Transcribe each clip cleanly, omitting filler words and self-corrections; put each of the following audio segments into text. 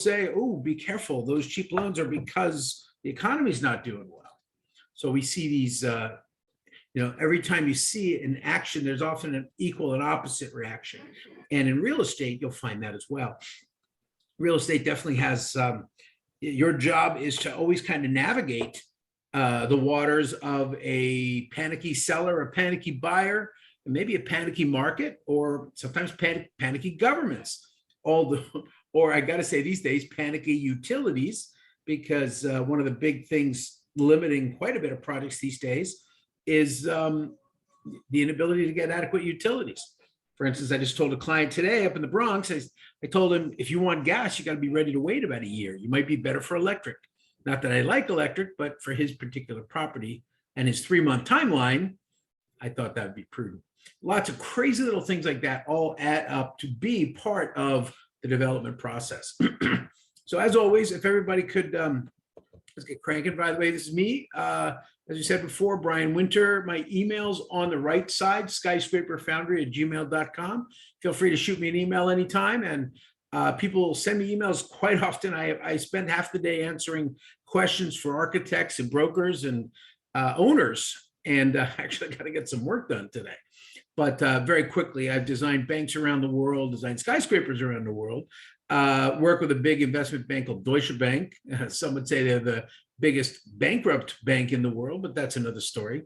say, oh, be careful. Those cheap loans are because the economy's not doing well. So we see these, every time you see an action, there's often an equal and opposite reaction. And in real estate, you'll find that as well. Real estate definitely has, your job is to always kind of navigate the waters of a panicky seller, a panicky buyer, and maybe a panicky market, or sometimes panicky governments. Or I got to say these days, panicky utilities, because one of the big things limiting quite a bit of projects these days is the inability to get adequate utilities. For instance, I just told a client today up in the Bronx, I told him, if you want gas, you got to be ready to wait about a year. You might be better for electric. Not that I like electric, but for his particular property and his 3-month timeline, I thought that would be prudent. Lots of crazy little things like that all add up to be part of the development process. So as always, if everybody could, let's get cranking. By the way, this is me. As you said before, Brian Winter. My email's on the right side, skyscraperfoundry@gmail.com. Feel free to shoot me an email anytime. And people send me emails quite often. I spend half the day answering questions for architects and brokers and owners. And actually, I got to get some work done today. But very quickly, I've designed banks around the world, designed skyscrapers around the world, work with a big investment bank called Deutsche Bank. Some would say they're the biggest bankrupt bank in the world, but that's another story.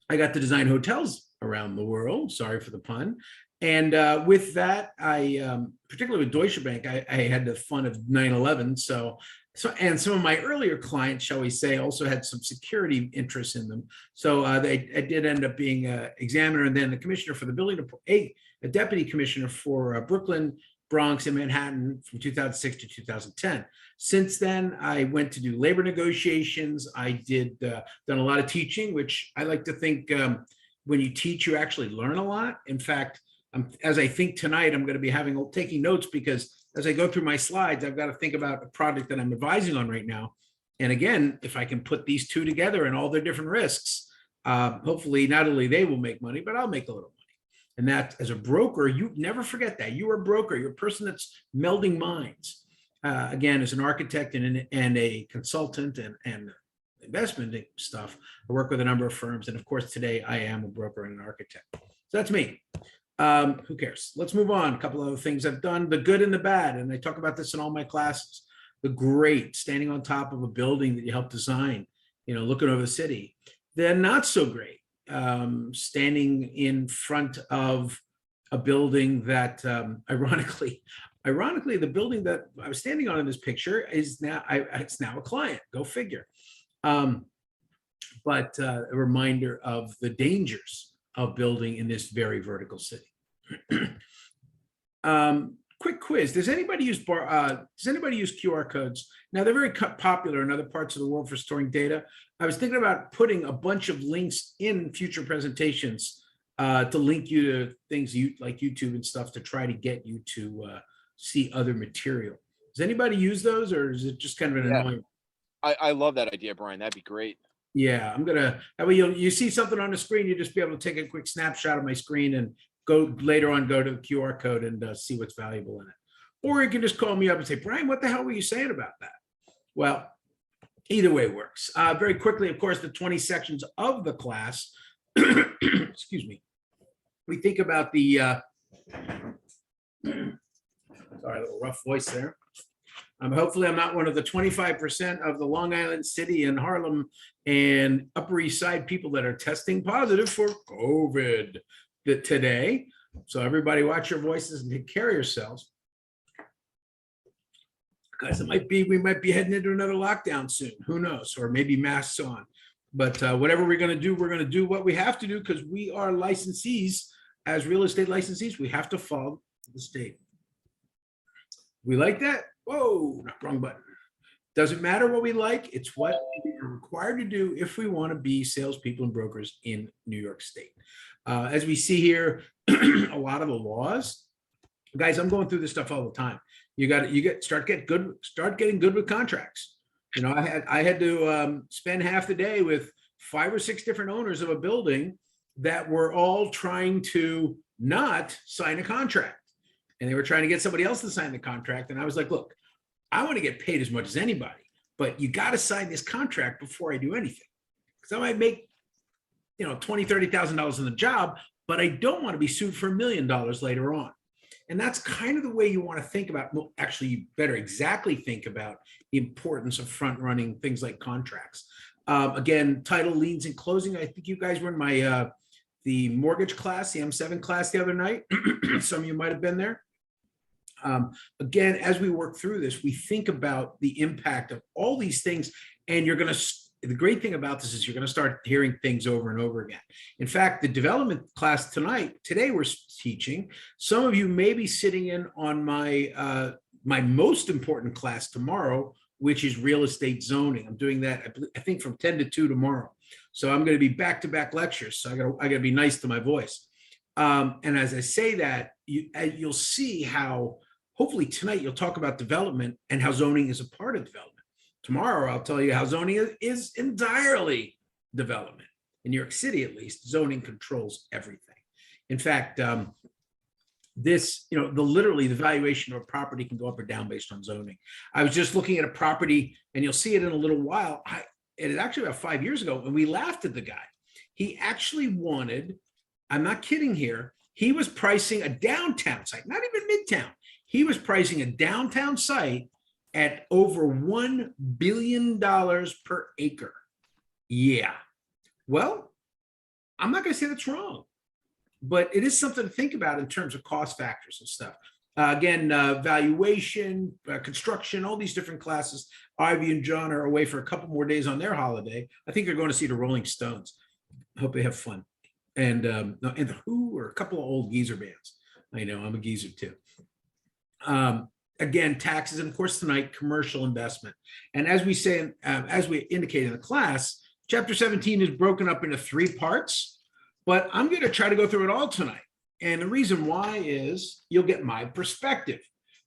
I got to design hotels around the world. Sorry for the pun. And with that, I, particularly with Deutsche Bank, I had the fun of 9/11. And some of my earlier clients, shall we say, also had some security interests in them. So I did end up being an examiner and then the commissioner for the building, a deputy commissioner for Brooklyn, Bronx, and Manhattan from 2006 to 2010. Since then, I went to do labor negotiations. I did done a lot of teaching, which I like to think when you teach, you actually learn a lot. In fact, as I think tonight, I'm going to be taking notes because as I go through my slides, I've got to think about a project that I'm advising on right now. And again, if I can put these two together and all their different risks, hopefully not only they will make money, but I'll make a little money. And that as a broker, you never forget that. You are a broker. You're a person that's melding minds. Again, as an architect and a consultant and investment stuff, I work with a number of firms. And of course, today I am a broker and an architect. So that's me. Who cares? Let's move on. A couple other things I've done, the good and the bad. And I talk about this in all my classes. The great, standing on top of a building that you helped design, looking over the city. The not so great, standing in front of a building that ironically, the building that I was standing on in this picture is now, it's now a client, go figure. But a reminder of the dangers of building in this very vertical city. Quick quiz. Does anybody use QR codes? Now they're very popular in other parts of the world for storing data. I was thinking about putting a bunch of links in future presentations to link you to things like YouTube and stuff to try to get you to see other material. Does anybody use those, or is it just kind of an annoying? I love that idea, Brian. That'd be great. Yeah, I'm gonna. That way, you see something on the screen, you just be able to take a quick snapshot of my screen and go later on, go to the QR code and see what's valuable in it. Or you can just call me up and say, Brian, what the hell were you saying about that? Well, either way works. Very quickly, of course, the 20 sections of the class. Excuse me. We think about the. Sorry, a little rough voice there. Hopefully I'm not one of the 25% of the Long Island City and Harlem and Upper East Side people that are testing positive for COVID today. So everybody watch your voices and take care of yourselves. Guys, we might be heading into another lockdown soon. Who knows? Or maybe masks on. But whatever we're going to do what we have to do because we are licensees as real estate licensees. We have to follow the state. We like that? Whoa, wrong button. Doesn't matter what we like. It's what we're required to do if we want to be salespeople and brokers in New York State. As we see here, a lot of the laws, guys, I'm going through this stuff all the time. Start getting good with contracts. I had to spend half the day with 5 or 6 different owners of a building that were all trying to not sign a contract. And they were trying to get somebody else to sign the contract. And I was like, look, I want to get paid as much as anybody, but you got to sign this contract before I do anything. Because I might make, $20,000, $30,000 in the job, but I don't want to be sued for $1 million later on. And that's kind of the way you want to think about, well, actually, you better exactly think about the importance of front running things like contracts. Again, title, liens, and closing. I think you guys were in my the mortgage class, the M7 class the other night. Some of you might have been there. Again, as we work through this, we think about the impact of all these things, and the great thing about this is you're going to start hearing things over and over again. In fact, the development class today we're teaching, some of you may be sitting in on my my most important class tomorrow, which is real estate zoning. I'm doing that, I think, from 10 to 2 tomorrow. So I'm going to be back-to-back lectures. So I got to be nice to my voice. And as I say that, you'll see how, hopefully tonight you'll talk about development and how zoning is a part of development. Tomorrow, I'll tell you how zoning is entirely development. In New York City, at least, zoning controls everything. In fact, literally the valuation of a property can go up or down based on zoning. I was just looking at a property, and you'll see it in a little while. It is actually about 5 years ago, and we laughed at the guy. He actually wanted, I'm not kidding here, he was pricing a downtown site, not even midtown. He was pricing a downtown site at over $1 billion per acre. Yeah. Well, I'm not going to say that's wrong, but it is something to think about in terms of cost factors and stuff. Again, valuation, construction, all these different classes. Ivy and John are away for a couple more days on their holiday. I think they're going to see the Rolling Stones. I hope they have fun. And the Who, or a couple of old geezer bands. I know, I'm a geezer too. Again, taxes, and of course tonight, commercial investment. And as we say, as we indicate in the class, chapter 17 is broken up into 3 parts, but I'm going to try to go through it all tonight. And the reason why is you'll get my perspective.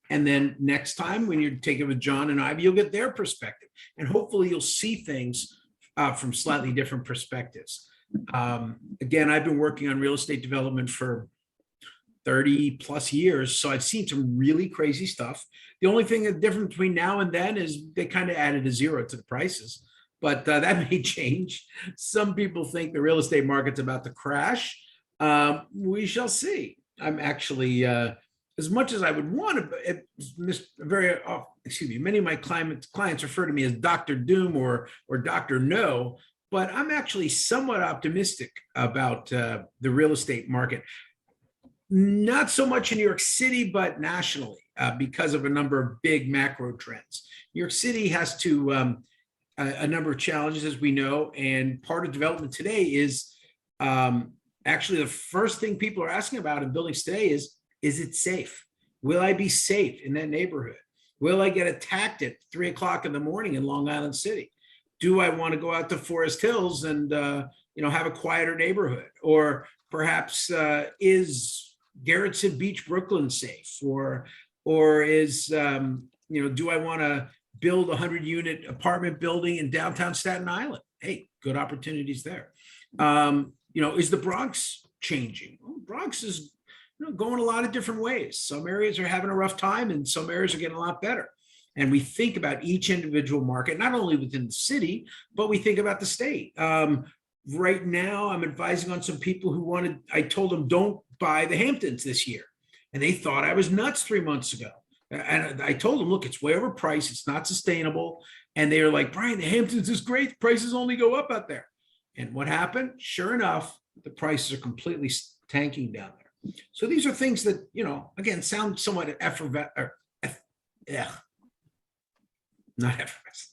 And then next time when you take it with John and Ivy, you'll get their perspective. And hopefully you'll see things from slightly different perspectives. Again, I've been working on real estate development for 30 plus years. So I've seen some really crazy stuff. The only thing that's different between now and then is they kind of added a 0 to the prices, but that may change. Some people think the real estate market's about to crash. We shall see. I'm actually, as much as I would want to, many of my clients refer to me as Dr. Doom or Dr. No, but I'm actually somewhat optimistic about the real estate market. Not so much in New York City, but nationally, because of a number of big macro trends. New York City has a number of challenges, as we know, and part of development today is actually the first thing people are asking about in buildings today is it safe? Will I be safe in that neighborhood? Will I get attacked at 3 o'clock in the morning in Long Island City? Do I want to go out to Forest Hills and have a quieter neighborhood? Or perhaps is Gerritsen Beach, Brooklyn safe? Or is, do I want to build a 100-unit apartment building in downtown Staten Island? Hey, good opportunities there. Is the Bronx changing? Well, Bronx is going a lot of different ways. Some areas are having a rough time and some areas are getting a lot better. And we think about each individual market, not only within the city, but we think about the state. Right now, I'm advising on some people who I told them, don't buy the Hamptons this year. And they thought I was nuts 3 months ago. And I told them, look, it's way overpriced. It's not sustainable. And they were like, Brian, the Hamptons is great. Prices only go up out there. And what happened? Sure enough, the prices are completely tanking down there. So these are things that, again, sound somewhat not effervescent.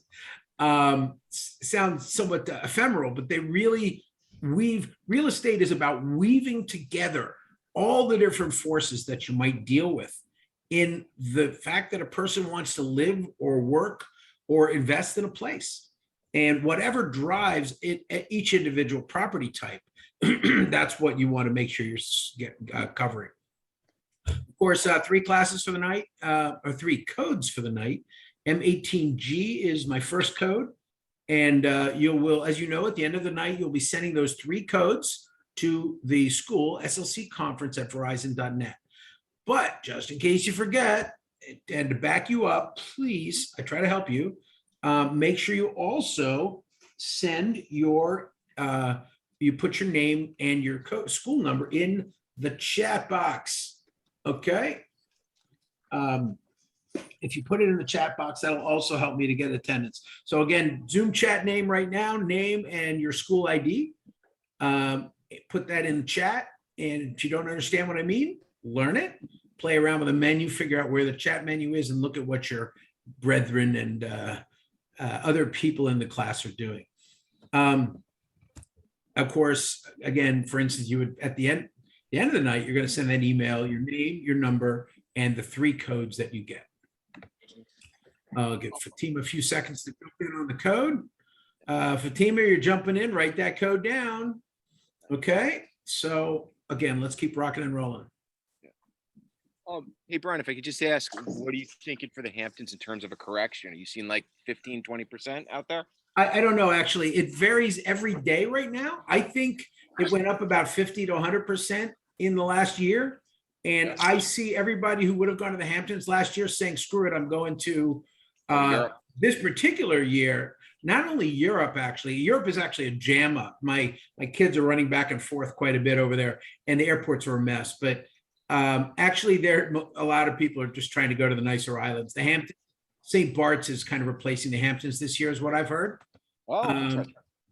Sound somewhat ephemeral, but they really real estate is about weaving together all the different forces that you might deal with in the fact that a person wants to live or work or invest in a place. And whatever drives it at each individual property type, that's what you want to make sure you're covering. Of course, 3 classes for the night, or 3 codes for the night. M18G is my first code. And you will, as you know, at the end of the night, you'll be sending those 3 codes to the school SLC conference at verizon.net. But just in case you forget, and to back you up, please, I try to help you. Make sure you also send your, you put your name and your school number in the chat box. Okay. If you put it in the chat box, that'll also help me to get attendance. So again, Zoom chat name right now, name and your school ID. Put that in the chat. And if you don't understand what I mean, learn it, play around with the menu, figure out where the chat menu is, and look at what your brethren and other people in the class are doing. Of course, again, for instance, you would at the end of the night, you're going to send an email, your name, your number, and the 3 codes that you get. I'll give Fatima a few seconds to jump in on the code. Fatima, you're jumping in, write that code down. Okay, so again, let's keep rocking and rolling. Hey, Brian, if I could just ask, what are you thinking for the Hamptons in terms of a correction? Are you seeing like 15, 20% out there? I don't know, actually. It varies every day right now. I think it went up about 50 to 100% in the last year. And I see everybody who would have gone to the Hamptons last year saying, screw it, I'm going to this particular year. Not only Europe, actually. Europe is actually a jam up. My kids are running back and forth quite a bit over there, and the airports are a mess. But actually, there a lot of people are just trying to go to the nicer islands. The Hamptons, St. Bart's is kind of replacing the Hamptons this year, is what I've heard. Oh,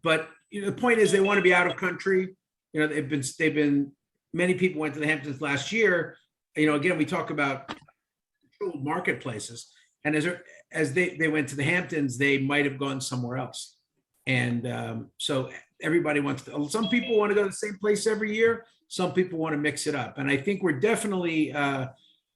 But the point is, they want to be out of country. They've been. Many people went to the Hamptons last year. Again, we talk about controlled marketplaces, and as they went to the Hamptons, they might have gone somewhere else. And so everybody wants to. Some people want to go to the same place every year. Some people want to mix it up, and I think we're definitely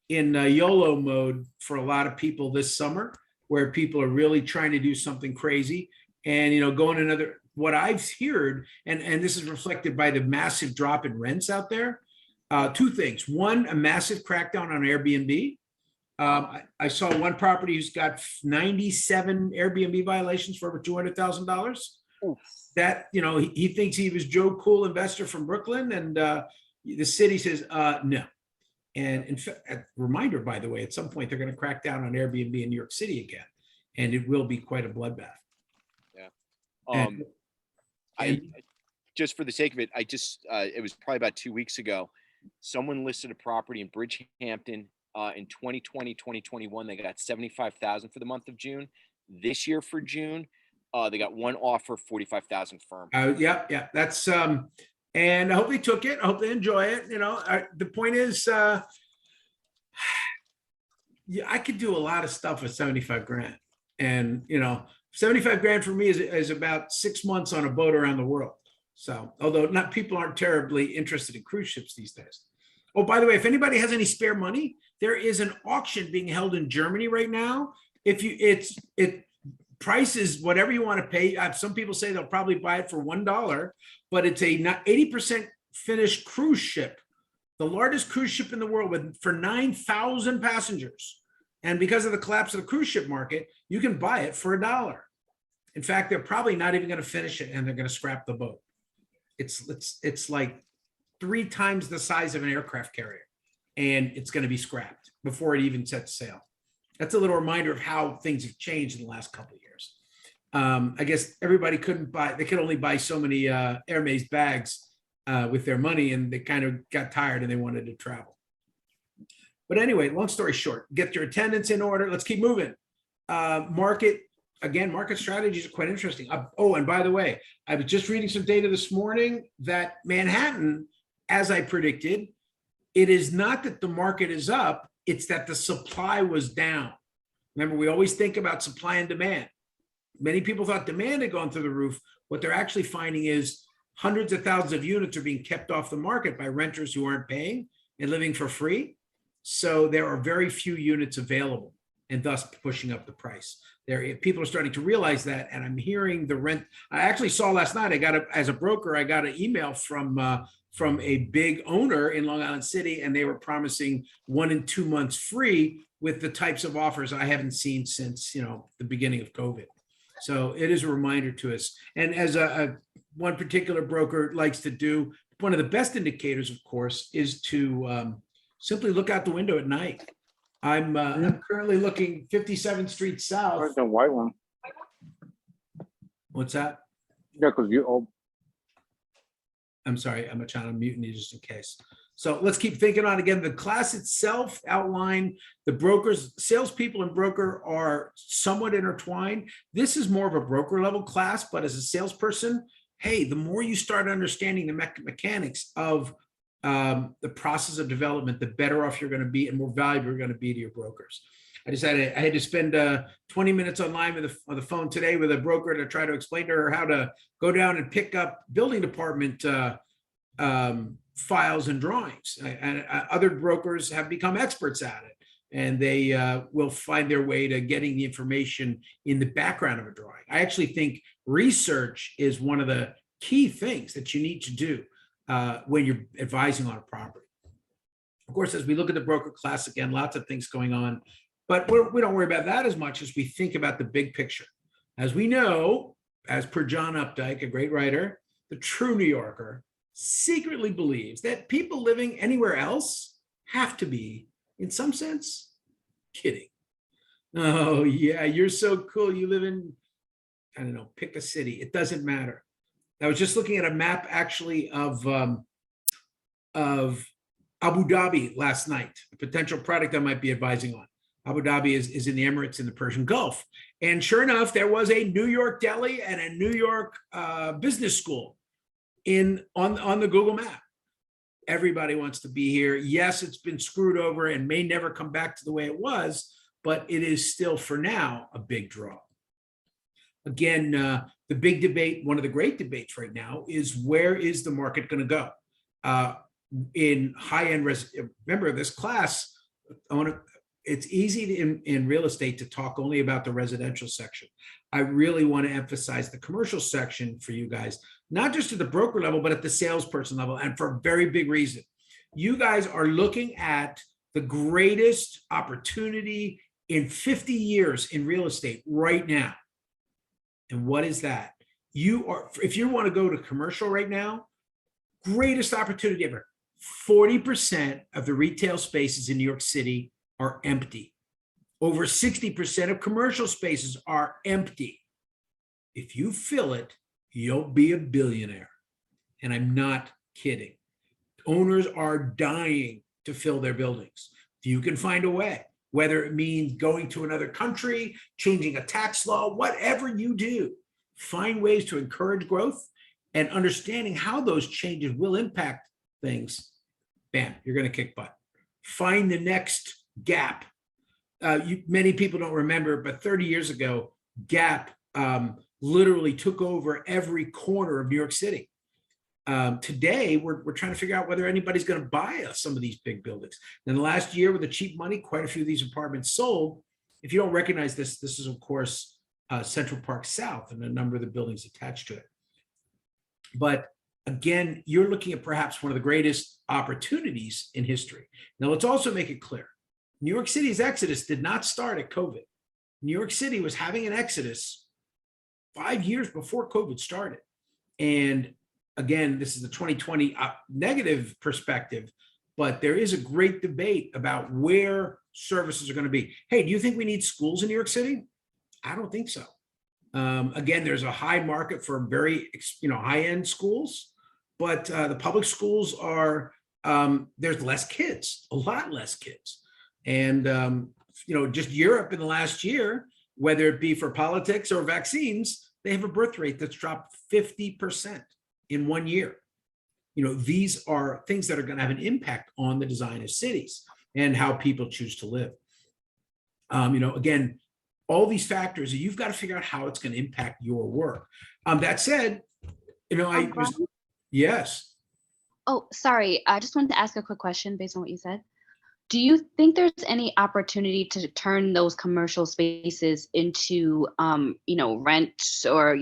in YOLO mode for a lot of people this summer, where people are really trying to do something crazy and going another. What I've heard, and this is reflected by the massive drop in rents out there. 2 things. One, a massive crackdown on Airbnb. I saw one property who's got 97 Airbnb violations for over $200,000. That, he thinks he was Joe Cool investor from Brooklyn, and the city says no. And in fact, a reminder, by the way, at some point they're going to crack down on Airbnb in New York City again, and it will be quite a bloodbath. Yeah. I just for the sake of it, it was probably about 2 weeks ago. Someone listed a property in Bridgehampton in 2020, 2021. They got 75,000 for the month of June. This year for June, they got one offer, 45,000 firm. Yeah. That's and I hope they took it. I hope they enjoy it. The point is, I could do a lot of stuff with 75 grand, and 75 grand for me is about 6 months on a boat around the world. So, although people aren't terribly interested in cruise ships these days. Oh, by the way, if anybody has any spare money, there is an auction being held in Germany right now. It prices whatever you want to pay. Some people say they'll probably buy it for $1, but it's a 80% finished cruise ship, the largest cruise ship in the world for 9,000 passengers. And because of the collapse of the cruise ship market, you can buy it for $1. In fact, they're probably not even going to finish it, and they're going to scrap the boat. It's like 3 times the size of an aircraft carrier, and it's going to be scrapped before it even sets sail. That's a little reminder of how things have changed in the last couple of years. I guess everybody they could only buy so many Hermes bags with their money, and they kind of got tired and they wanted to travel. But anyway, long story short, get your attendance in order. Let's keep moving. Market strategies are quite interesting. Oh, and by the way, I was just reading some data this morning that Manhattan, as I predicted, it is not that the market is up, it's that the supply was down. Remember, we always think about supply and demand. Many people thought demand had gone through the roof. What they're actually finding is hundreds of thousands of units are being kept off the market by renters who aren't paying and living for free. So there are very few units available, and thus pushing up the price. People are starting to realize that, and I'm hearing the rent. I actually saw last night, as a broker, I got an email from a big owner in Long Island City, and they were promising 1 and 2 months free with the types of offers I haven't seen since the beginning of COVID. So it is a reminder to us. And as one particular broker likes to do, one of the best indicators, of course, is to simply look out the window at night I'm currently looking 57th Street South. Where's the white one? What's that? Yeah, because you all. I'm sorry, I'm trying to mute you just in case. So let's keep thinking on again. The class itself outlined the brokers, salespeople and broker are somewhat intertwined. This is more of a broker level class, but as a salesperson, hey, the more you start understanding the mechanics of the process of development, the better off you're going to be and more valuable you're going to be to your brokers. I had to spend 20 minutes online on the phone today with a broker to try to explain to her how to go down and pick up building department files and drawings. And other brokers have become experts at it, and they will find their way to getting the information in the background of a drawing. I actually think research is one of the key things that you need to do when you're advising on a property. Of course, as we look at the broker class, again, lots of things going on, but we don't worry about that as much as we think about the big picture. As we know, as per John Updike, a great writer, the true New Yorker secretly believes that people living anywhere else have to be, in some sense, kidding. Oh, yeah, you're so cool. You live in, I don't know, pick a city. It doesn't matter. I was just looking at a map actually of Abu Dhabi last night, a potential product I might be advising on. Abu Dhabi is in the Emirates in the Persian Gulf. And sure enough, there was a New York deli and a New York business school on the Google map. Everybody wants to be here. Yes, it's been screwed over and may never come back to the way it was, but it is still for now a big draw. Again, the big debate, one of the great debates right now is where is the market going to go? In high-end, remember this class, it's easy in real estate to talk only about the residential section. I really want to emphasize the commercial section for you guys, not just at the broker level, but at the salesperson level, and for a very big reason. You guys are looking at the greatest opportunity in 50 years in real estate right now. And what is that? If you want to go to commercial right now, greatest opportunity ever. 40% of the retail spaces in New York City are empty. Over 60% of commercial spaces are empty. If you fill it, you'll be a billionaire. And I'm not kidding. Owners are dying to fill their buildings. If you can find a way, whether it means going to another country, changing a tax law, whatever you do, find ways to encourage growth and understanding how those changes will impact things. Bam, you're going to kick butt. Find the next gap. Many people don't remember, but 30 years ago, Gap literally took over every corner of New York City. Today, we're trying to figure out whether anybody's going to buy some of these big buildings. In the last year, with the cheap money, quite a few of these apartments sold. If you don't recognize this, this is, of course, Central Park South and a number of the buildings attached to it. But again, you're looking at perhaps one of the greatest opportunities in history. Now, let's also make it clear. New York City's exodus did not start at COVID. New York City was having an exodus 5 years before COVID started. And again, this is the 2020 negative perspective, but there is a great debate about where services are going to be. Hey, do you think we need schools in New York City? I don't think so. Again, there's a high market for very, high-end schools, but the public schools are, there's less kids, a lot less kids. And, just Europe in the last year, whether it be for politics or vaccines, they have a birth rate that's dropped 50% in 1 year. These are things that are going to have an impact on the design of cities and how people choose to live. Again, all these factors, you've got to figure out how it's going to impact your work. That said, yes. Oh, sorry. I just wanted to ask a quick question based on what you said. Do you think there's any opportunity to turn those commercial spaces into, rent or,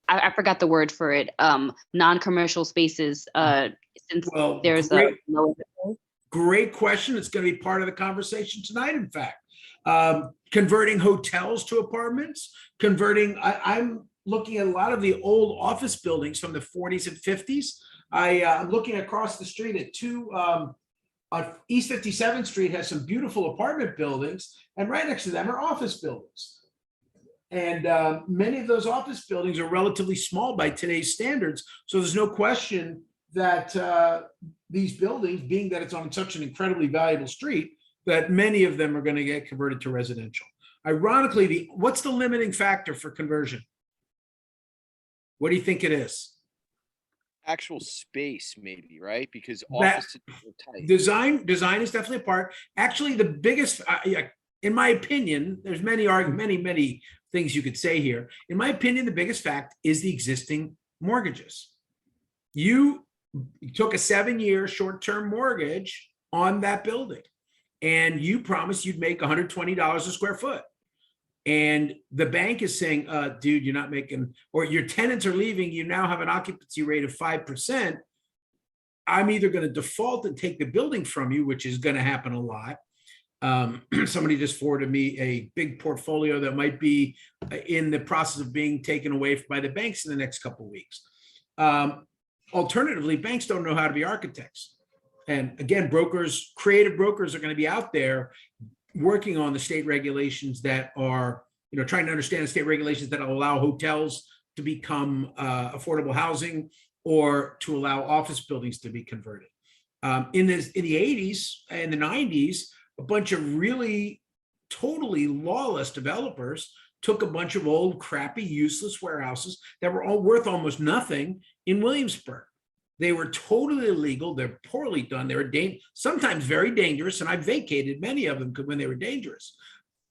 I forgot the word for it, non-commercial spaces, since there's great question. It's going to be part of the conversation tonight, in fact. Converting hotels to apartments, I'm looking at a lot of the old office buildings from the 40s and 50s. I'm looking across the street at two East 57th Street has some beautiful apartment buildings, and right next to them are office buildings. And many of those office buildings are relatively small by today's standards. So there's no question that these buildings, being that it's on such an incredibly valuable street, that many of them are going to get converted to residential. Ironically, what's the limiting factor for conversion? What do you think it is? Actual space, maybe, right? Because That- offices are tight. Design is definitely a part. Actually, the biggest, in my opinion, there's many things you could say here. In my opinion, the biggest fact is the existing mortgages. You took a 7-year short-term mortgage on that building, and you promised you'd make $120 a square foot. And the bank is saying, dude, you're not making, or your tenants are leaving, you now have an occupancy rate of 5%. I'm either going to default and take the building from you, which is going to happen a lot. Somebody just forwarded me a big portfolio that might be in the process of being taken away by the banks in the next couple of weeks. Alternatively, banks don't know how to be architects. And again, creative brokers are going to be out there working on the state regulations that are, trying to understand the state regulations that allow hotels to become affordable housing or to allow office buildings to be converted. In the 80s and the 90s, a bunch of really totally lawless developers took a bunch of old, crappy, useless warehouses that were all worth almost nothing in Williamsburg. They were totally illegal. They're poorly done. They were sometimes very dangerous, and I vacated many of them when they were dangerous.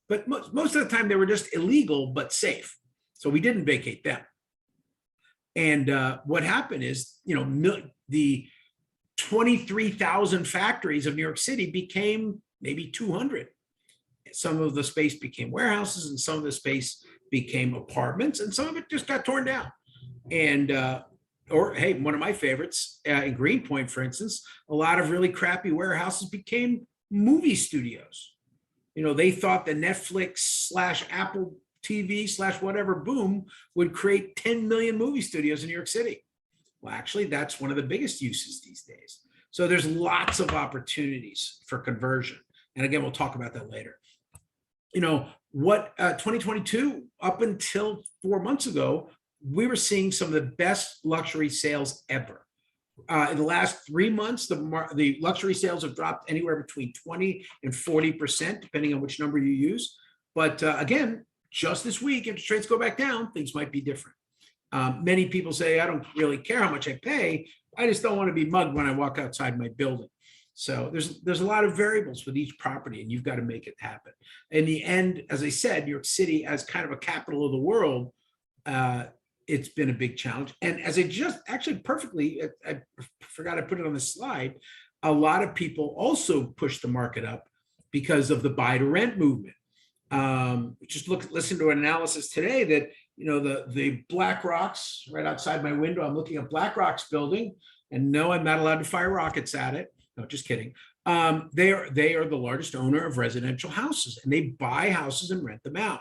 But most of the time, they were just illegal but safe. So we didn't vacate them. And what happened is, the 23,000 factories of New York City became maybe 200. Some of the space became warehouses, and some of the space became apartments, and some of it just got torn down. And or hey, one of my favorites in Greenpoint, for instance, a lot of really crappy warehouses became movie studios. They thought the Netflix / Apple TV / whatever boom would create 10 million movie studios in New York City. Well, actually, that's one of the biggest uses these days. So there's lots of opportunities for conversion. And again, we'll talk about that later. 2022, up until 4 months ago, we were seeing some of the best luxury sales ever. In the last 3 months, the luxury sales have dropped anywhere between 20 and 40%, depending on which number you use. But again, just this week, interest rates go back down, things might be different. Many people say, I don't really care how much I pay. I just don't want to be mugged when I walk outside my building. So there's a lot of variables with each property, and you've got to make it happen. In the end, as I said, New York City as kind of a capital of the world, it's been a big challenge. And as I just actually I forgot I put it on the slide, a lot of people also push the market up because of the buy to rent movement. Listen to an analysis today that, the Black Rocks right outside my window, I'm looking at Black Rock's building, and no, I'm not allowed to fire rockets at it. No, just kidding. They are the largest owner of residential houses, and they buy houses and rent them out.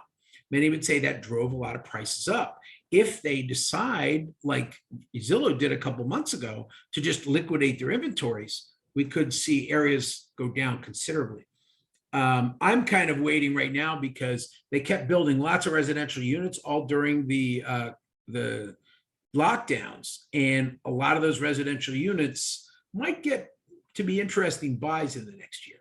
Many would say that drove a lot of prices up. If they decide, like Zillow did a couple months ago, to just liquidate their inventories, we could see areas go down considerably. I'm kind of waiting right now because they kept building lots of residential units all during the lockdowns, and a lot of those residential units might get to be interesting buys in the next year.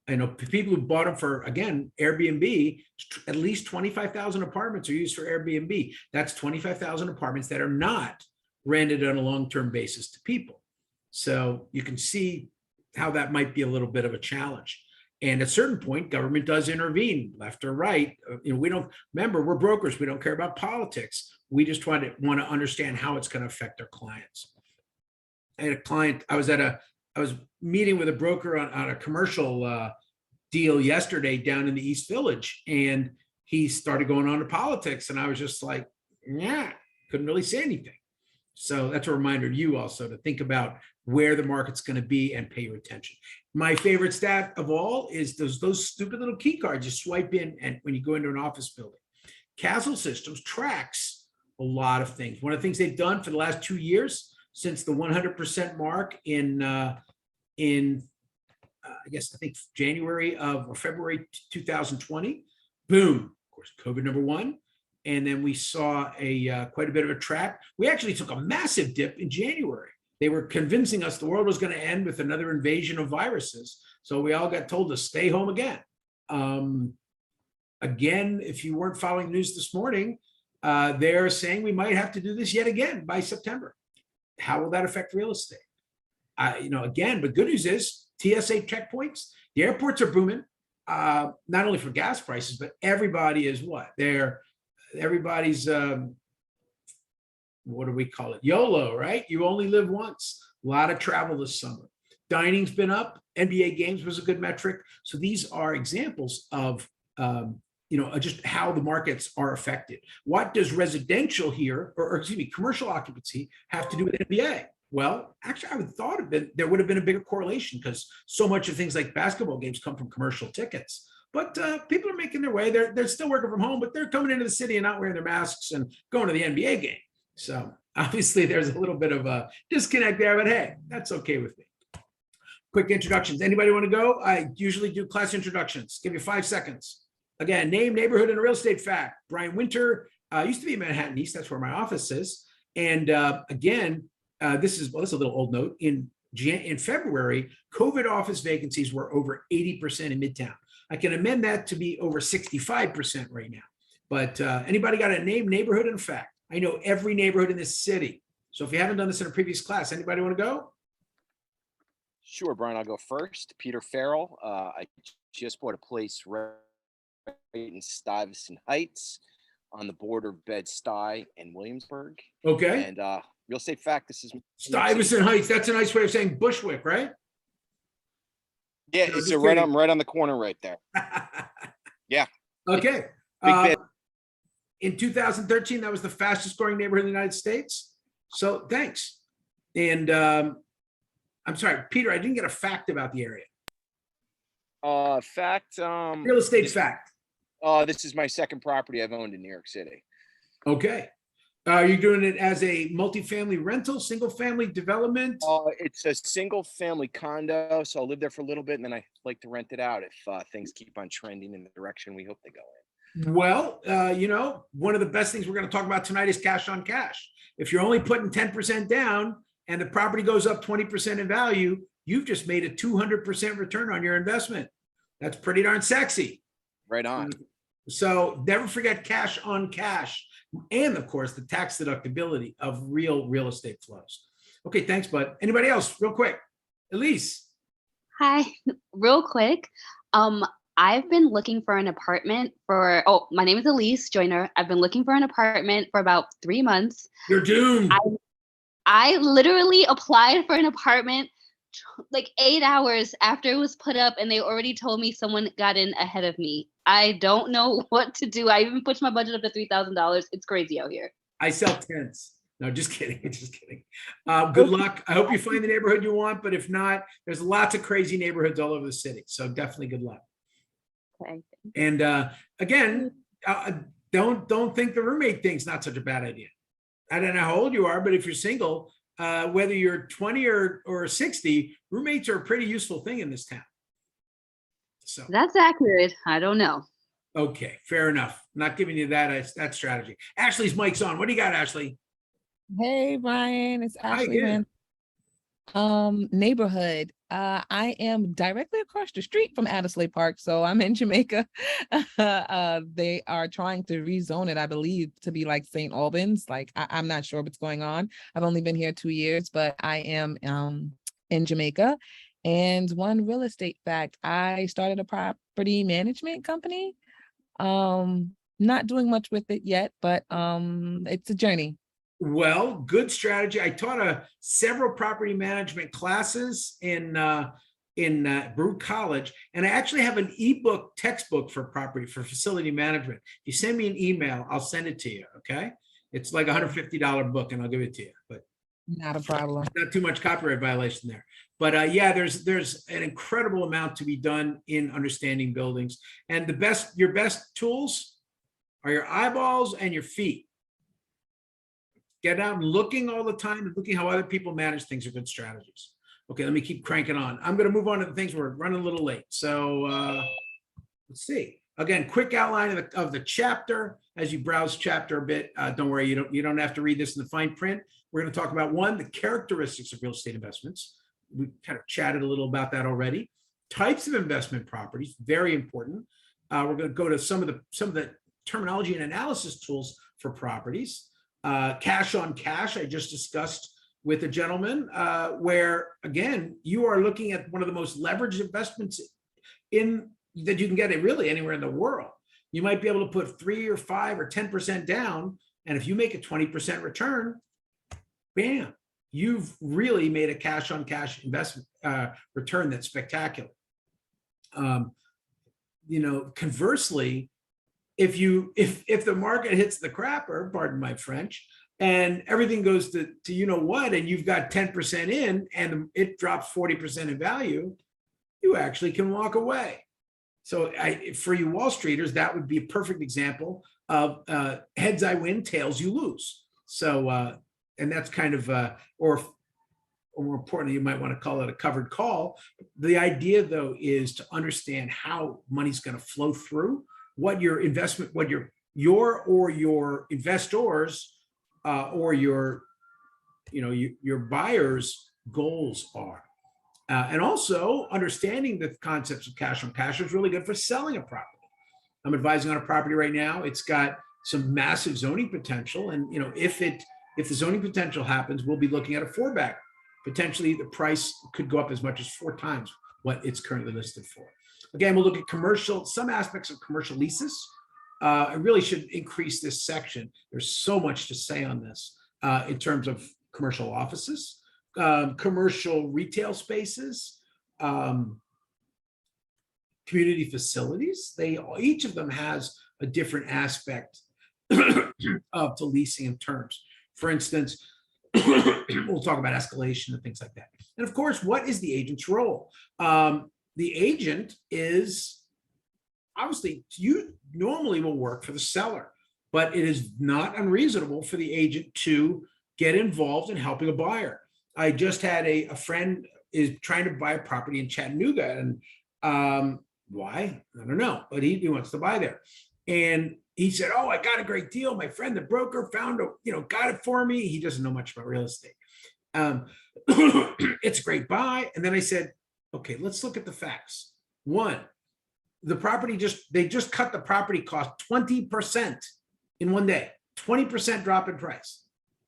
I know people who bought them for, again, Airbnb, at least 25,000 apartments are used for Airbnb. That's 25,000 apartments that are not rented on a long-term basis to people. So you can see how that might be a little bit of a challenge. And at a certain point, government does intervene, left or right. We don't, remember, we're brokers. We don't care about politics. We just want to understand how it's going to affect our clients. I had a client, I was meeting with a broker on a commercial deal yesterday down in the East Village, and he started going on to politics, and I was just like, yeah, couldn't really say anything. So that's a reminder to you also to think about where the market's going to be and pay your attention. My favorite stat of all is those stupid little key cards you swipe in, and when you go into an office building. Castle Systems tracks a lot of things. One of the things they've done for the last 2 years, since the 100% mark in I think January of or February 2020. Boom, of course, COVID #1. And then we saw quite a bit of a track. We actually took a massive dip in January. They were convincing us the world was going to end with another invasion of viruses. So we all got told to stay home again. Again, if you weren't following news this morning, they're saying we might have to do this yet again by September. How will that affect real estate? Again, but good news is TSA checkpoints, the airports are booming, not only for gas prices, but everybody is what? Everybody's, what do we call it? YOLO, right? You only live once. A lot of travel this summer. Dining's been up. NBA games was a good metric. So these are examples of, just how the markets are affected. What does residential here, or excuse me, commercial occupancy have to do with NBA? Well, actually, I would thought there would have been a bigger correlation because so much of things like basketball games come from commercial tickets. But people are making their way. They're still working from home, but they're coming into the city and not wearing their masks and going to the NBA game. So obviously, there's a little bit of a disconnect there, but hey, that's okay with me. Quick introductions. Anybody want to go? I usually do class introductions. Give you 5 seconds. Again, name, neighborhood, and a real estate fact. Brian Winter used to be in Manhattan East. That's where my office is. And again, this is a little old note. In February, COVID office vacancies were over 80% in Midtown. I can amend that to be over 65% right now. But anybody got a name, neighborhood, and fact? I know every neighborhood in this city. So if you haven't done this in a previous class, anybody want to go? Sure, Brian, I'll go first. Peter Farrell. I just bought a place right in Stuyvesant Heights on the border of Bed-Stuy and Williamsburg. Okay. And real estate fact, this is Stuyvesant Heights. That's a nice way of saying Bushwick, right? Yeah, No, it's just right kidding. on the corner right there. Yeah. Okay. Big bit. In 2013, that was the fastest growing neighborhood in the United States. So thanks. And I'm sorry, Peter, I didn't get a fact about the area. Fact. Real estate fact. This is my second property I've owned in New York City. Okay. Are you doing it as a multifamily rental, single family development? It's a single family condo, so I'll live there for a little bit and then I like to rent it out if things keep on trending in the direction we hope they go in. Well, one of the best things we're going to talk about tonight is cash on cash. If you're only putting 10% down and the property goes up 20% in value, you've just made a 200% return on your investment. That's pretty darn sexy. Right on. So never forget cash on cash. And of course, the tax deductibility of real estate flows. Okay, thanks, bud. Anybody else, real quick? Elise. Hi, real quick. I've been looking for an apartment my name is Elise Joyner. I've been looking for an apartment for about 3 months. You're doomed. I literally applied for an apartment like 8 hours after it was put up, and they already told me someone got in ahead of me. I don't know what to do. I even pushed my budget up to $3,000. It's crazy out here. I sell tents. No, just kidding. Just kidding. Good luck. I hope you find the neighborhood you want, but if not, there's lots of crazy neighborhoods all over the city. So definitely good luck. Okay. And again, don't think the roommate thing's not such a bad idea. I don't know how old you are, but if you're single, whether you're 20 or 60, roommates are a pretty useful thing in this town. So That's accurate. I don't know. okay, fair enough. Not giving you that strategy. Ashley's mic's on. What do you got, Ashley? Hey, Brian, it's Ashley, again. man. Neighborhood. I am directly across the street from Addersley Park, so I'm in Jamaica. They are trying to rezone it, I believe, to be like St. Albans. Like, I'm not sure what's going on. I've only been here 2 years, but I am in Jamaica. And one real estate fact, I started a property management company. Not doing much with it yet, but it's a journey. Well, good strategy. I taught several property management classes in Brew College, and I actually have an ebook textbook for facility management. If you send me an email, I'll send it to you. Okay, it's like $150 book, and I'll give it to you. But Not a problem. not too much copyright violation there. But yeah, there's an incredible amount to be done in understanding buildings, and your best tools are your eyeballs and your feet. Get out and looking all the time and looking how other people manage things are good strategies. Okay, let me keep cranking on. I'm going to move on to the things we're running a little late. So let's see. Again, quick outline of the chapter as you browse chapter a bit. Don't worry, you don't have to read this in the fine print. We're going to talk about one, the characteristics of real estate investments. We kind of chatted a little about that already. Types of investment properties, very important. We're going to go to some of the terminology and analysis tools for properties. Cash on cash, I just discussed with a gentleman, where again, you are looking at one of the most leveraged investments that you can get it really anywhere in the world. You might be able to put 3 or 5 or 10% down, and if you make a 20% return, bam, you've really made a cash on cash investment return that's spectacular. Conversely, if the market hits the crapper, pardon my French, and everything goes to you know what, and you've got 10% in and it drops 40% in value, you actually can walk away. So for you Wall Streeters, that would be a perfect example of heads I win, tails you lose. So, and that's kind of, or more importantly, you might want to call it a covered call. The idea though, is to understand how money's going to flow through, what your investment, what your investors or your buyers' goals are. And also understanding the concepts of cash on cash is really good for selling a property. I'm advising on a property right now. It's got some massive zoning potential. And if the zoning potential happens, we'll be looking at a 4-back. Potentially the price could go up as much as 4 times what it's currently listed for. Again, we'll look at some aspects of commercial leases. I really should increase this section. There's so much to say on this in terms of commercial offices, commercial retail spaces, community facilities. Each of them has a different aspect of the leasing in terms. For instance, we'll talk about escalation and things like that. And of course, what is the agent's role? The agent is obviously, you normally will work for the seller, but it is not unreasonable for the agent to get involved in helping a buyer. I just had a friend is trying to buy a property in Chattanooga, and why? I don't know, but he wants to buy there. And he said, "Oh, I got a great deal. My friend, the broker, got it for me." He doesn't know much about real estate. It's a great buy. And then I said, "Okay, let's look at the facts. One, the property they just cut the property cost 20% in one day, 20% drop in price.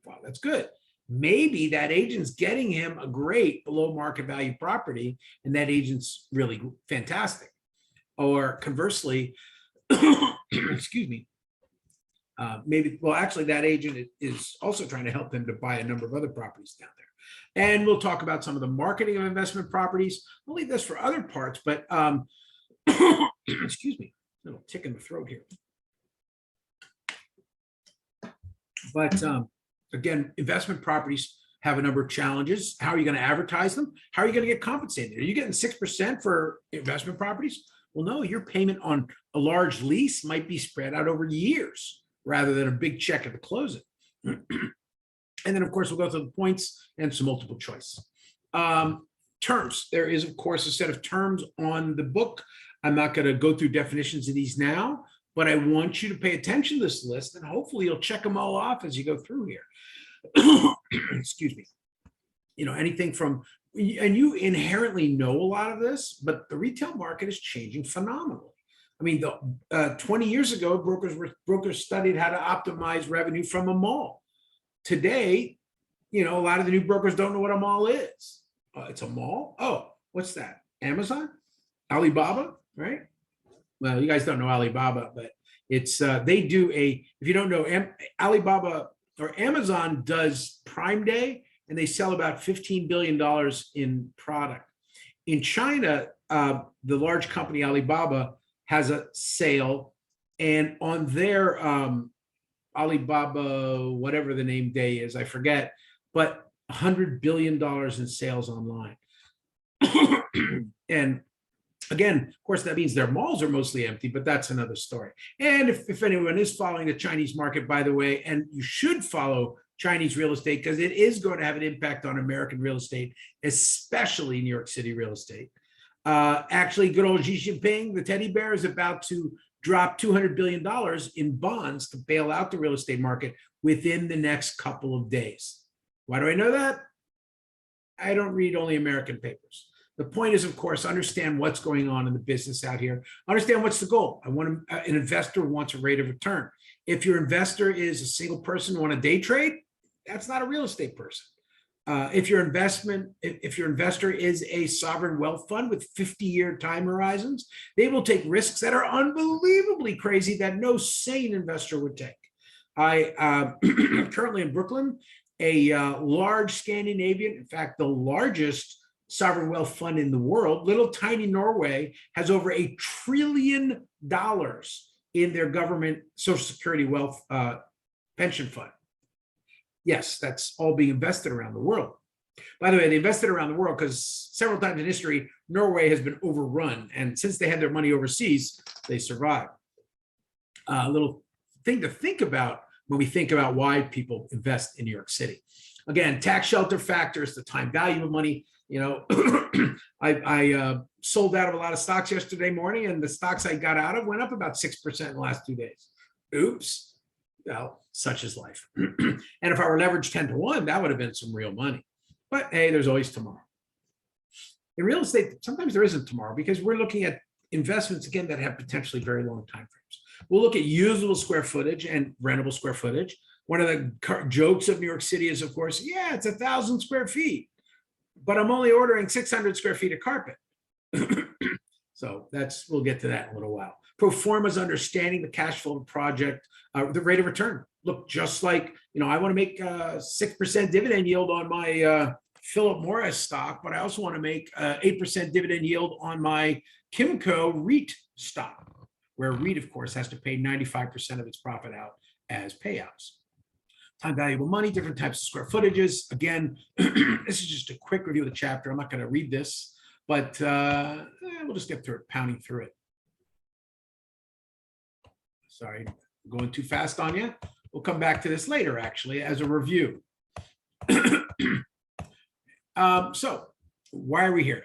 Wow, that's good. Maybe that agent's getting him a great below market value property, and that agent's really fantastic. Or conversely, excuse me, actually that agent is also trying to help him to buy a number of other properties down there. And we'll talk about some of the marketing of investment properties. I'll leave this for other parts, but excuse me, a little tick in the throat here. But again, investment properties have a number of challenges. How are you going to advertise them? How are you going to get compensated? Are you getting 6% for investment properties? Well, no, your payment on a large lease might be spread out over years rather than a big check at the closing. And then, of course, we'll go through the points and some multiple choice. Terms. There is, of course, a set of terms on the book. I'm not going to go through definitions of these now, but I want you to pay attention to this list, and hopefully you'll check them all off as you go through here. Excuse me. Anything from, and you inherently know a lot of this, but the retail market is changing phenomenally. I mean, 20 years ago, brokers studied how to optimize revenue from a mall. Today, a lot of the new brokers don't know what a mall is. It's a mall? Oh, what's that? Amazon? Alibaba, right? Well, you guys don't know Alibaba, but it's they do if you don't know, Alibaba or Amazon does Prime Day, and they sell about $15 billion in product. In China, the large company Alibaba has a sale, and on their Alibaba, whatever the name day is, I forget, but $100 billion in sales online. And again, of course, that means their malls are mostly empty, but that's another story. And if anyone is following the Chinese market, by the way, and you should follow Chinese real estate because it is going to have an impact on American real estate, especially New York City real estate. Actually, good old Xi Jinping, the teddy bear, is about to drop $200 billion in bonds to bail out the real estate market within the next couple of days. Why do I know that? I don't read only American papers. The point is, of course, understand what's going on in the business out here. Understand what's the goal. an investor wants a rate of return. If your investor is a single person who want a day trade, that's not a real estate person. If your investor is a sovereign wealth fund with 50-year time horizons, they will take risks that are unbelievably crazy that no sane investor would take. I currently in Brooklyn, a large Scandinavian, in fact, the largest sovereign wealth fund in the world, little tiny Norway, has over $1 trillion in their government Social Security wealth pension fund. Yes, that's all being invested around the world. By the way, they invested around the world because several times in history, Norway has been overrun. And since they had their money overseas, they survived. A little thing to think about when we think about why people invest in New York City. Again, tax shelter factors, the time value of money. You know, I sold out of a lot of stocks yesterday morning, and the stocks I got out of went up about 6% in the last 2 days. Oops. Well, such is life. And if I were leveraged 10 to 1, that would have been some real money. But hey, there's always tomorrow. In real estate, sometimes there isn't tomorrow because we're looking at investments, again, that have potentially very long time frames. We'll look at usable square footage and rentable square footage. One of the jokes of New York City is, of course, yeah, it's 1,000 square feet, but I'm only ordering 600 square feet of carpet. So we'll get to that in a little while. Pro forma's understanding the cash flow of the project, the rate of return. Look, just like, I want to make a 6% dividend yield on my Philip Morris stock, but I also want to make 8% dividend yield on my Kimco REIT stock, where REIT, of course, has to pay 95% of its profit out as payouts. Time valuable money, different types of square footages. Again, this is just a quick review of the chapter. I'm not going to read this, but we'll just get through it, pounding through it. Sorry, I'm going too fast on you. We'll come back to this later, actually, as a review. So why are we here?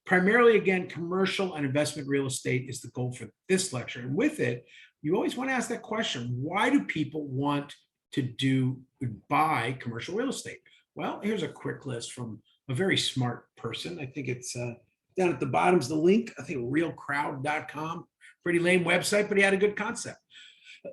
Primarily, again, commercial and investment real estate is the goal for this lecture. And with it, you always want to ask that question, why do people want to buy commercial real estate? Well, here's a quick list from a very smart person. I think it's down at the bottom is the link. I think realcrowd.com. Pretty lame website, but he had a good concept.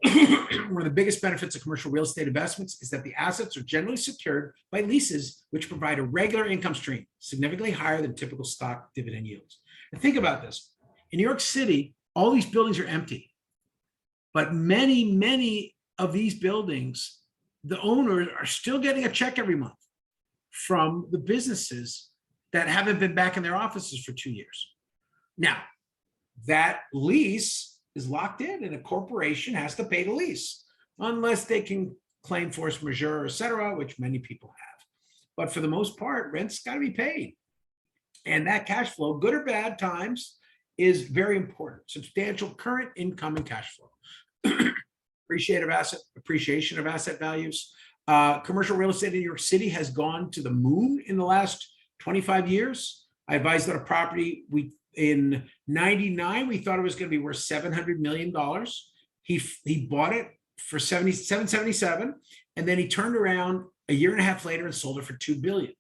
One of the biggest benefits of commercial real estate investments is that the assets are generally secured by leases, which provide a regular income stream, significantly higher than typical stock dividend yields. And think about this. In New York City, all these buildings are empty, but many of these buildings, the owners are still getting a check every month from the businesses that haven't been back in their offices for 2 years. Now, that lease is locked in and a corporation has to pay the lease unless they can claim force majeure, et cetera, which many people have. But for the most part, rent's got to be paid. And that cash flow, good or bad times, is very important. Substantial current income and cash flow. Appreciation of asset values. Commercial real estate in New York City has gone to the moon in the last 25 years. I advised that a property in 99, we thought it was going to be worth $700 million. He bought it for $777, and then he turned around a year and a half later and sold it for $2 billion.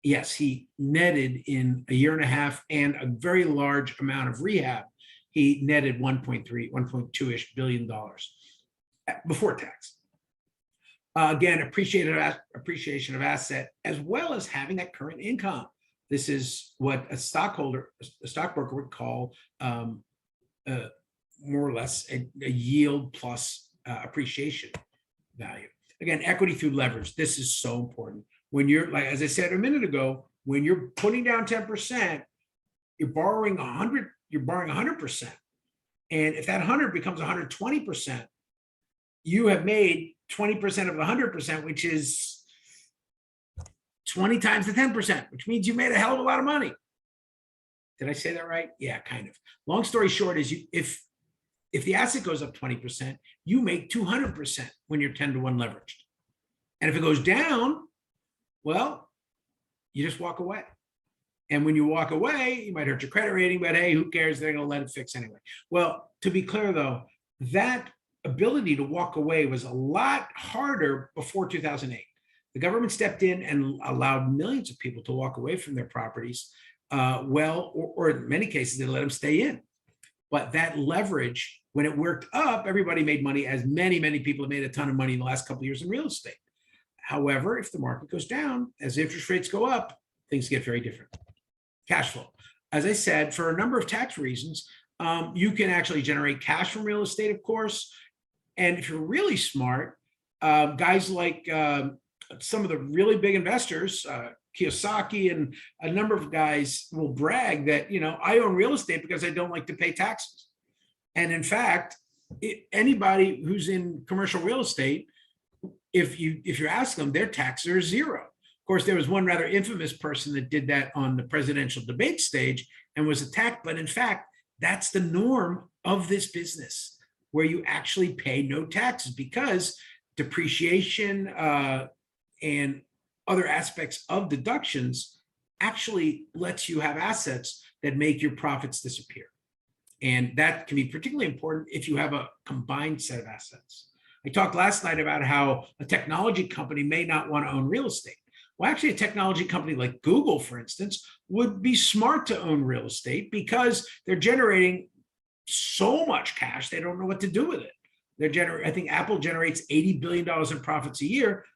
Yes, he netted in a year and a half and a very large amount of rehab. He netted 1.2-ish billion dollars before tax. Again, appreciation of asset, as well as having that current income. This is what a stockbroker would call more or less a yield plus appreciation value. Again, equity through leverage. This is so important. When you're, like, as I said a minute ago, when you're putting down 10%, you're borrowing 100, you're borrowing 100%. And if that 100 becomes 120%, you have made 20% of the 100%, which is 20 times the 10%, which means you made a hell of a lot of money. Did I say that right? Yeah, kind of. Long story short is if the asset goes up 20%, you make 200% when you're 10 to 1 leveraged. And if it goes down, well, you just walk away. And when you walk away, you might hurt your credit rating, but hey, who cares? They're going to let it fix anyway. Well, to be clear, though, that ability to walk away was a lot harder before 2008. The government stepped in and allowed millions of people to walk away from their properties. Or in many cases, they let them stay in. But that leverage, when it worked up, everybody made money, as many people have made a ton of money in the last couple of years in real estate. However, if the market goes down, as interest rates go up, things get very different. Cash flow. As I said, for a number of tax reasons, you can actually generate cash from real estate, of course. And if you're really smart, guys like some of the really big investors, Kiyosaki and a number of guys will brag that, I own real estate because I don't like to pay taxes. And in fact, anybody who's in commercial real estate, if you ask them, their taxes are zero. Of course, there was one rather infamous person that did that on the presidential debate stage and was attacked. But in fact, that's the norm of this business, where you actually pay no taxes because depreciation and other aspects of deductions actually lets you have assets that make your profits disappear. And that can be particularly important if you have a combined set of assets. I talked last night about how a technology company may not want to own real estate. Well, actually, a technology company like Google, for instance, would be smart to own real estate because they're generating so much cash, they don't know what to do with it. I think Apple generates $80 billion in profits a year.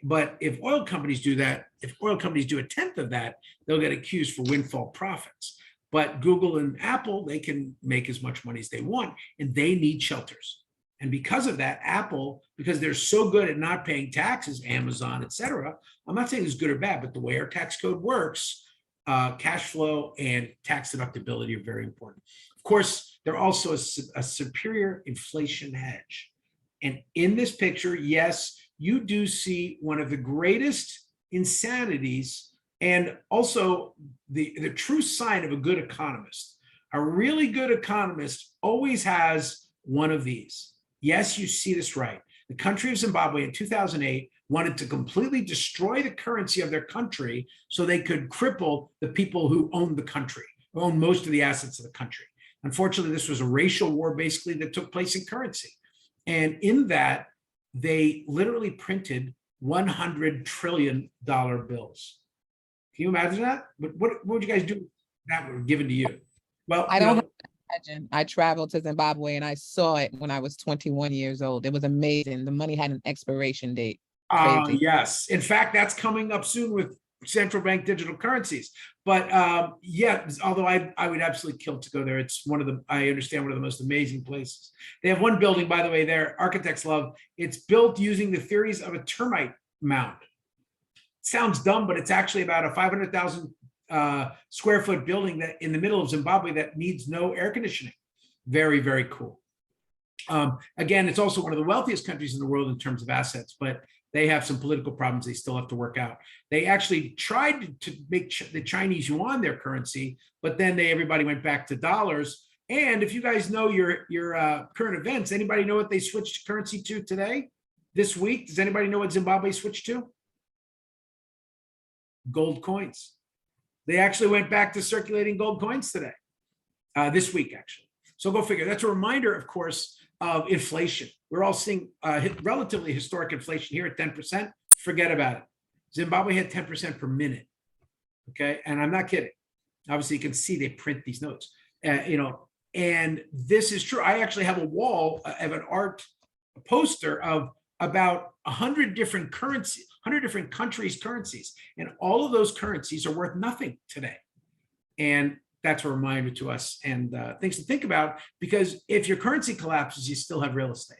But if oil companies do that, if oil companies do a tenth of that, they'll get accused for windfall profits. But Google and Apple, they can make as much money as they want, and they need shelters. And because of that, Apple, because they're so good at not paying taxes, Amazon, et cetera, I'm not saying it's good or bad, but the way our tax code works, cash flow and tax deductibility are very important. Of course, they're also a superior inflation hedge. And in this picture, yes, you do see one of the greatest insanities and also the true sign of a good economist. A really good economist always has one of these. Yes, you see this right. The country of Zimbabwe in 2008 wanted to completely destroy the currency of their country so they could cripple the people who owned the country, who owned most of the assets of the country. Unfortunately, this was a racial war basically that took place in currency. And in that, they literally printed $100 trillion bills. Can you imagine that? What would you guys do if that were given to you? Well, I don't imagine. I traveled to Zimbabwe and I saw it when I was 21 years old. It was amazing. The money had an expiration date. Crazy. Yes. In fact, that's coming up soon with central bank digital currencies. But yeah, although I would absolutely kill to go there. It's I understand, one of the most amazing places. They have one building, by the way, their architects love. It's built using the theories of a termite mound. Sounds dumb, but it's actually about a 500,000 square foot building that in the middle of Zimbabwe that needs no air conditioning. Very, very cool. Again, it's also one of the wealthiest countries in the world in terms of assets, but they have some political problems they still have to work out. They actually tried to make the Chinese yuan their currency, but then everybody went back to dollars. And if you guys know your current events, anybody know what they switched currency to today, this week? Does anybody know what Zimbabwe switched to? Gold coins. They actually went back to circulating gold coins today, this week, actually. So go figure. That's a reminder, of course, of inflation. We're all seeing relatively historic inflation here at 10%. Forget about it. Zimbabwe had 10% per minute. Okay. And I'm not kidding. Obviously, you can see they print these notes, and this is true. I actually have a wall of an art poster of about 100 different currencies, 100 different countries' currencies. And all of those currencies are worth nothing today. And that's a reminder to us and things to think about, because if your currency collapses, you still have real estate.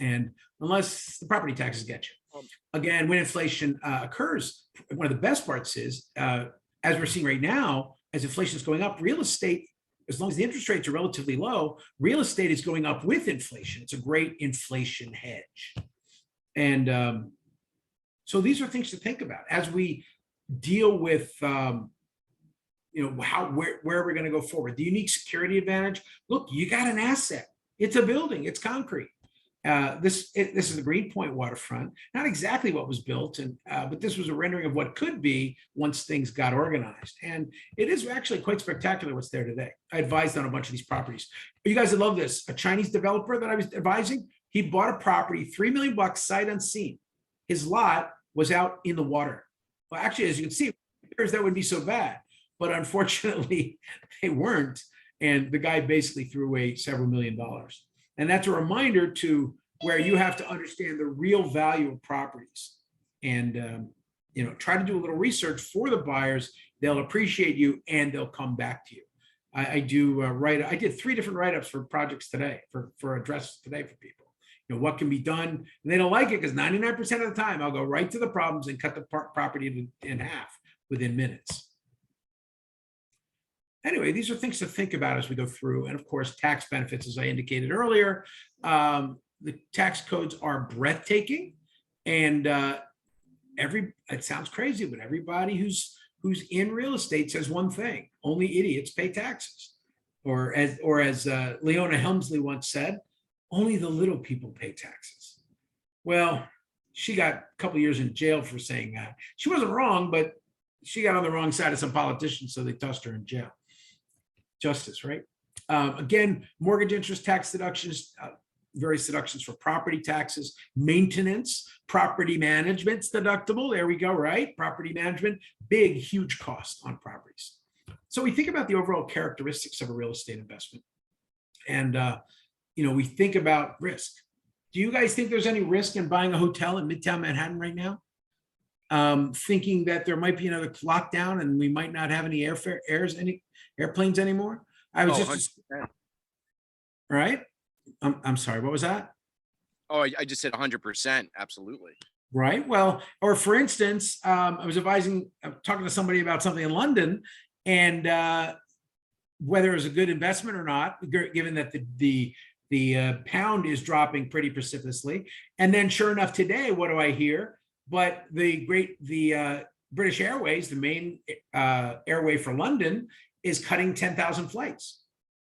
And unless the property taxes get you. Again, when inflation occurs, one of the best parts is, as we're seeing right now, as inflation is going up, real estate, as long as the interest rates are relatively low, real estate is going up with inflation. It's a great inflation hedge. And so these are things to think about as we deal with, where are we going to go forward? The unique security advantage. Look, you got an asset. It's a building. It's concrete. This is the Greenpoint waterfront, not exactly what was built, but this was a rendering of what could be once things got organized. And it is actually quite spectacular what's there today. I advised on a bunch of these properties. You guys would love this. A Chinese developer that I was advising, he bought a property, $3 million sight unseen. His lot was out in the water. Well, actually, as you can see, that wouldn't be so bad, but unfortunately, they weren't. And the guy basically threw away several $1 million. And that's a reminder to where you have to understand the real value of properties, and try to do a little research for the buyers. They'll appreciate you and they'll come back to you. I did 3 different write-ups for projects today, for addresses today for people. What can be done, and they don't like it because 99% of the time I'll go right to the problems and cut the property in half within minutes. Anyway, these are things to think about as we go through. And of course, tax benefits, as I indicated earlier, the tax codes are breathtaking. And it sounds crazy, but everybody who's in real estate says one thing: only idiots pay taxes. Or as Leona Helmsley once said, only the little people pay taxes. Well, she got a couple years in jail for saying that. She wasn't wrong, but she got on the wrong side of some politicians, so they tossed her in jail. Justice, right? Again, mortgage interest tax deductions, various deductions for property taxes, maintenance, property management's deductible. There we go, right? Property management, big, huge cost on properties. So we think about the overall characteristics of a real estate investment. And, we think about risk. Do you guys think there's any risk in buying a hotel in Midtown Manhattan right now? Thinking that there might be another lockdown and we might not have any airplanes anymore. I was just 100%. Right. I'm sorry. What was that? Oh, I just said 100%. Absolutely. Right. Well, or for instance, I was talking to somebody about something in London, and whether it was a good investment or not, given that the pound is dropping pretty precipitously. And then sure enough, today, what do I hear? But the British Airways, the main airway for London, is cutting 10,000 flights.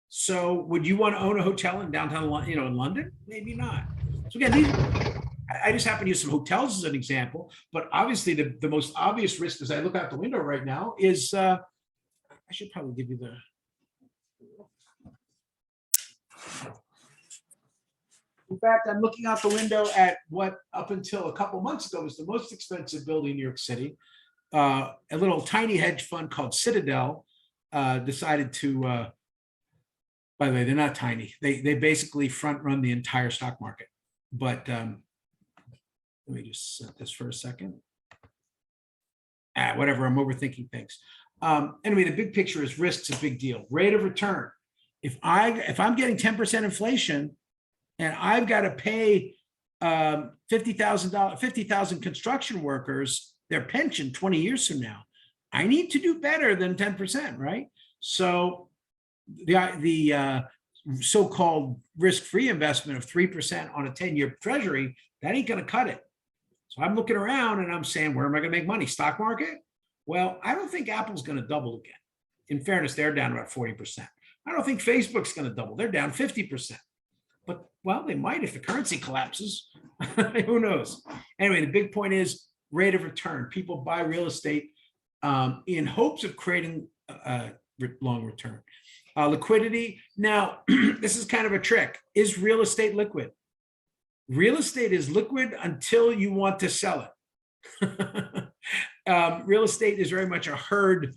So would you want to own a hotel in downtown, in London? Maybe not. So again, I just happen to use some hotels as an example, but obviously the most obvious risk as I look out the window right now is, I should probably give you the. In fact, I'm looking out the window at what up until a couple months ago was the most expensive building in New York City. A little tiny hedge fund called Citadel decided to, by the way, they're not tiny. They basically front run the entire stock market. But let me just set this for a second. Whatever, I'm overthinking things. Anyway, the big picture is risk's a big deal. Rate of return. If I'm getting 10% inflation, and I've got to pay 50,000 construction workers their pension 20 years from now, I need to do better than 10%, right? So the so-called risk-free investment of 3% on a 10-year treasury, that ain't going to cut it. So I'm looking around and I'm saying, where am I going to make money? Stock market? Well, I don't think Apple's going to double again. In fairness, they're down about 40%. I don't think Facebook's going to double. They're down 50%. But, well, they might if the currency collapses. Who knows? Anyway, the big point is rate of return. People buy real estate in hopes of creating a long return. Liquidity. Now, this is kind of a trick. Is real estate liquid? Real estate is liquid until you want to sell it. Real estate is very much a herd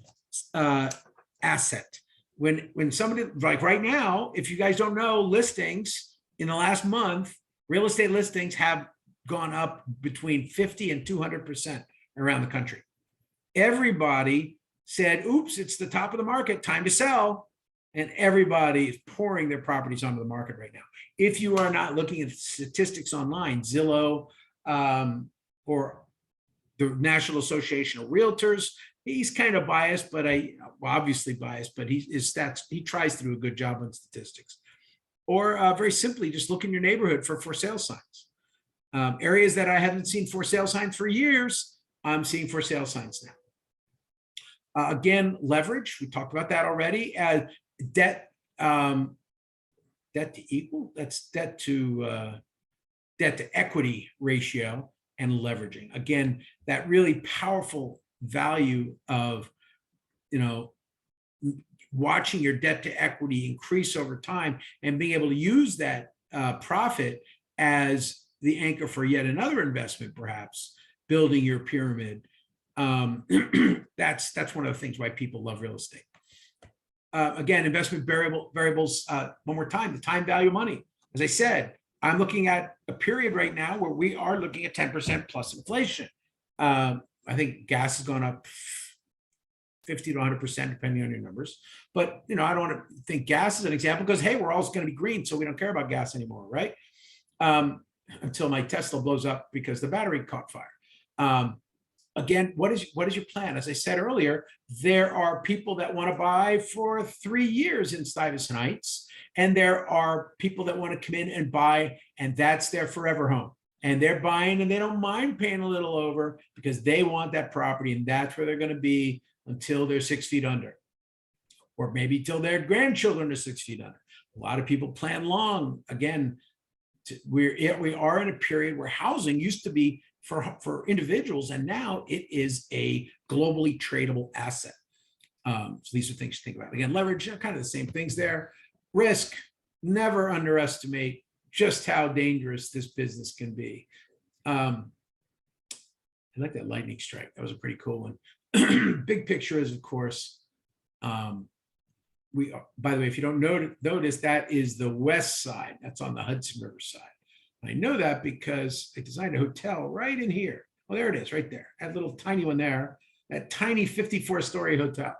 asset. When somebody, like right now, if you guys don't know, listings in the last month, real estate listings have gone up between 50 and 200% around the country. Everybody said, oops, it's the top of the market, time to sell. And everybody is pouring their properties onto the market right now. If you are not looking at statistics online, Zillow or the National Association of Realtors, he's kind of biased, but obviously biased, but his stats, he tries to do a good job on statistics. Or very simply, just look in your neighborhood for sale signs. Areas that I haven't seen for sale signs for years, I'm seeing for sale signs now. Again, leverage, we talked about that already. Debt to equal, that's debt to debt to equity ratio and leveraging. Again, that really powerful value of, watching your debt to equity increase over time and being able to use that profit as the anchor for yet another investment, perhaps building your pyramid. That's one of the things why people love real estate. Again, investment variables, one more time, the time value of money. As I said, I'm looking at a period right now where we are looking at 10% plus inflation. I think gas has gone up 50 to 100%, depending on your numbers. But, I don't want to think gas is an example because, hey, we're all going to be green, so we don't care about gas anymore, right? Until my Tesla blows up because the battery caught fire. Again, what is your plan? As I said earlier, there are people that want to buy for 3 years in Stuyvesant Heights, and there are people that want to come in and buy, and that's their forever home. And they're buying, and they don't mind paying a little over because they want that property, and that's where they're going to be until they're 6 feet under, or maybe till their grandchildren are 6 feet under. A lot of people plan long. Again, we are in a period where housing used to be for individuals, and now it is a globally tradable asset. So these are things to think about. Again, leverage, kind of the same things there. Risk, never underestimate just how dangerous this business can be. I like that lightning strike. That was a pretty cool one. Big picture is, of course, by the way, if you don't notice, that is the west side. That's on the Hudson River side. I know that because I designed a hotel right in here. Oh, there it is, right there. That little tiny one there, that tiny 54-story hotel.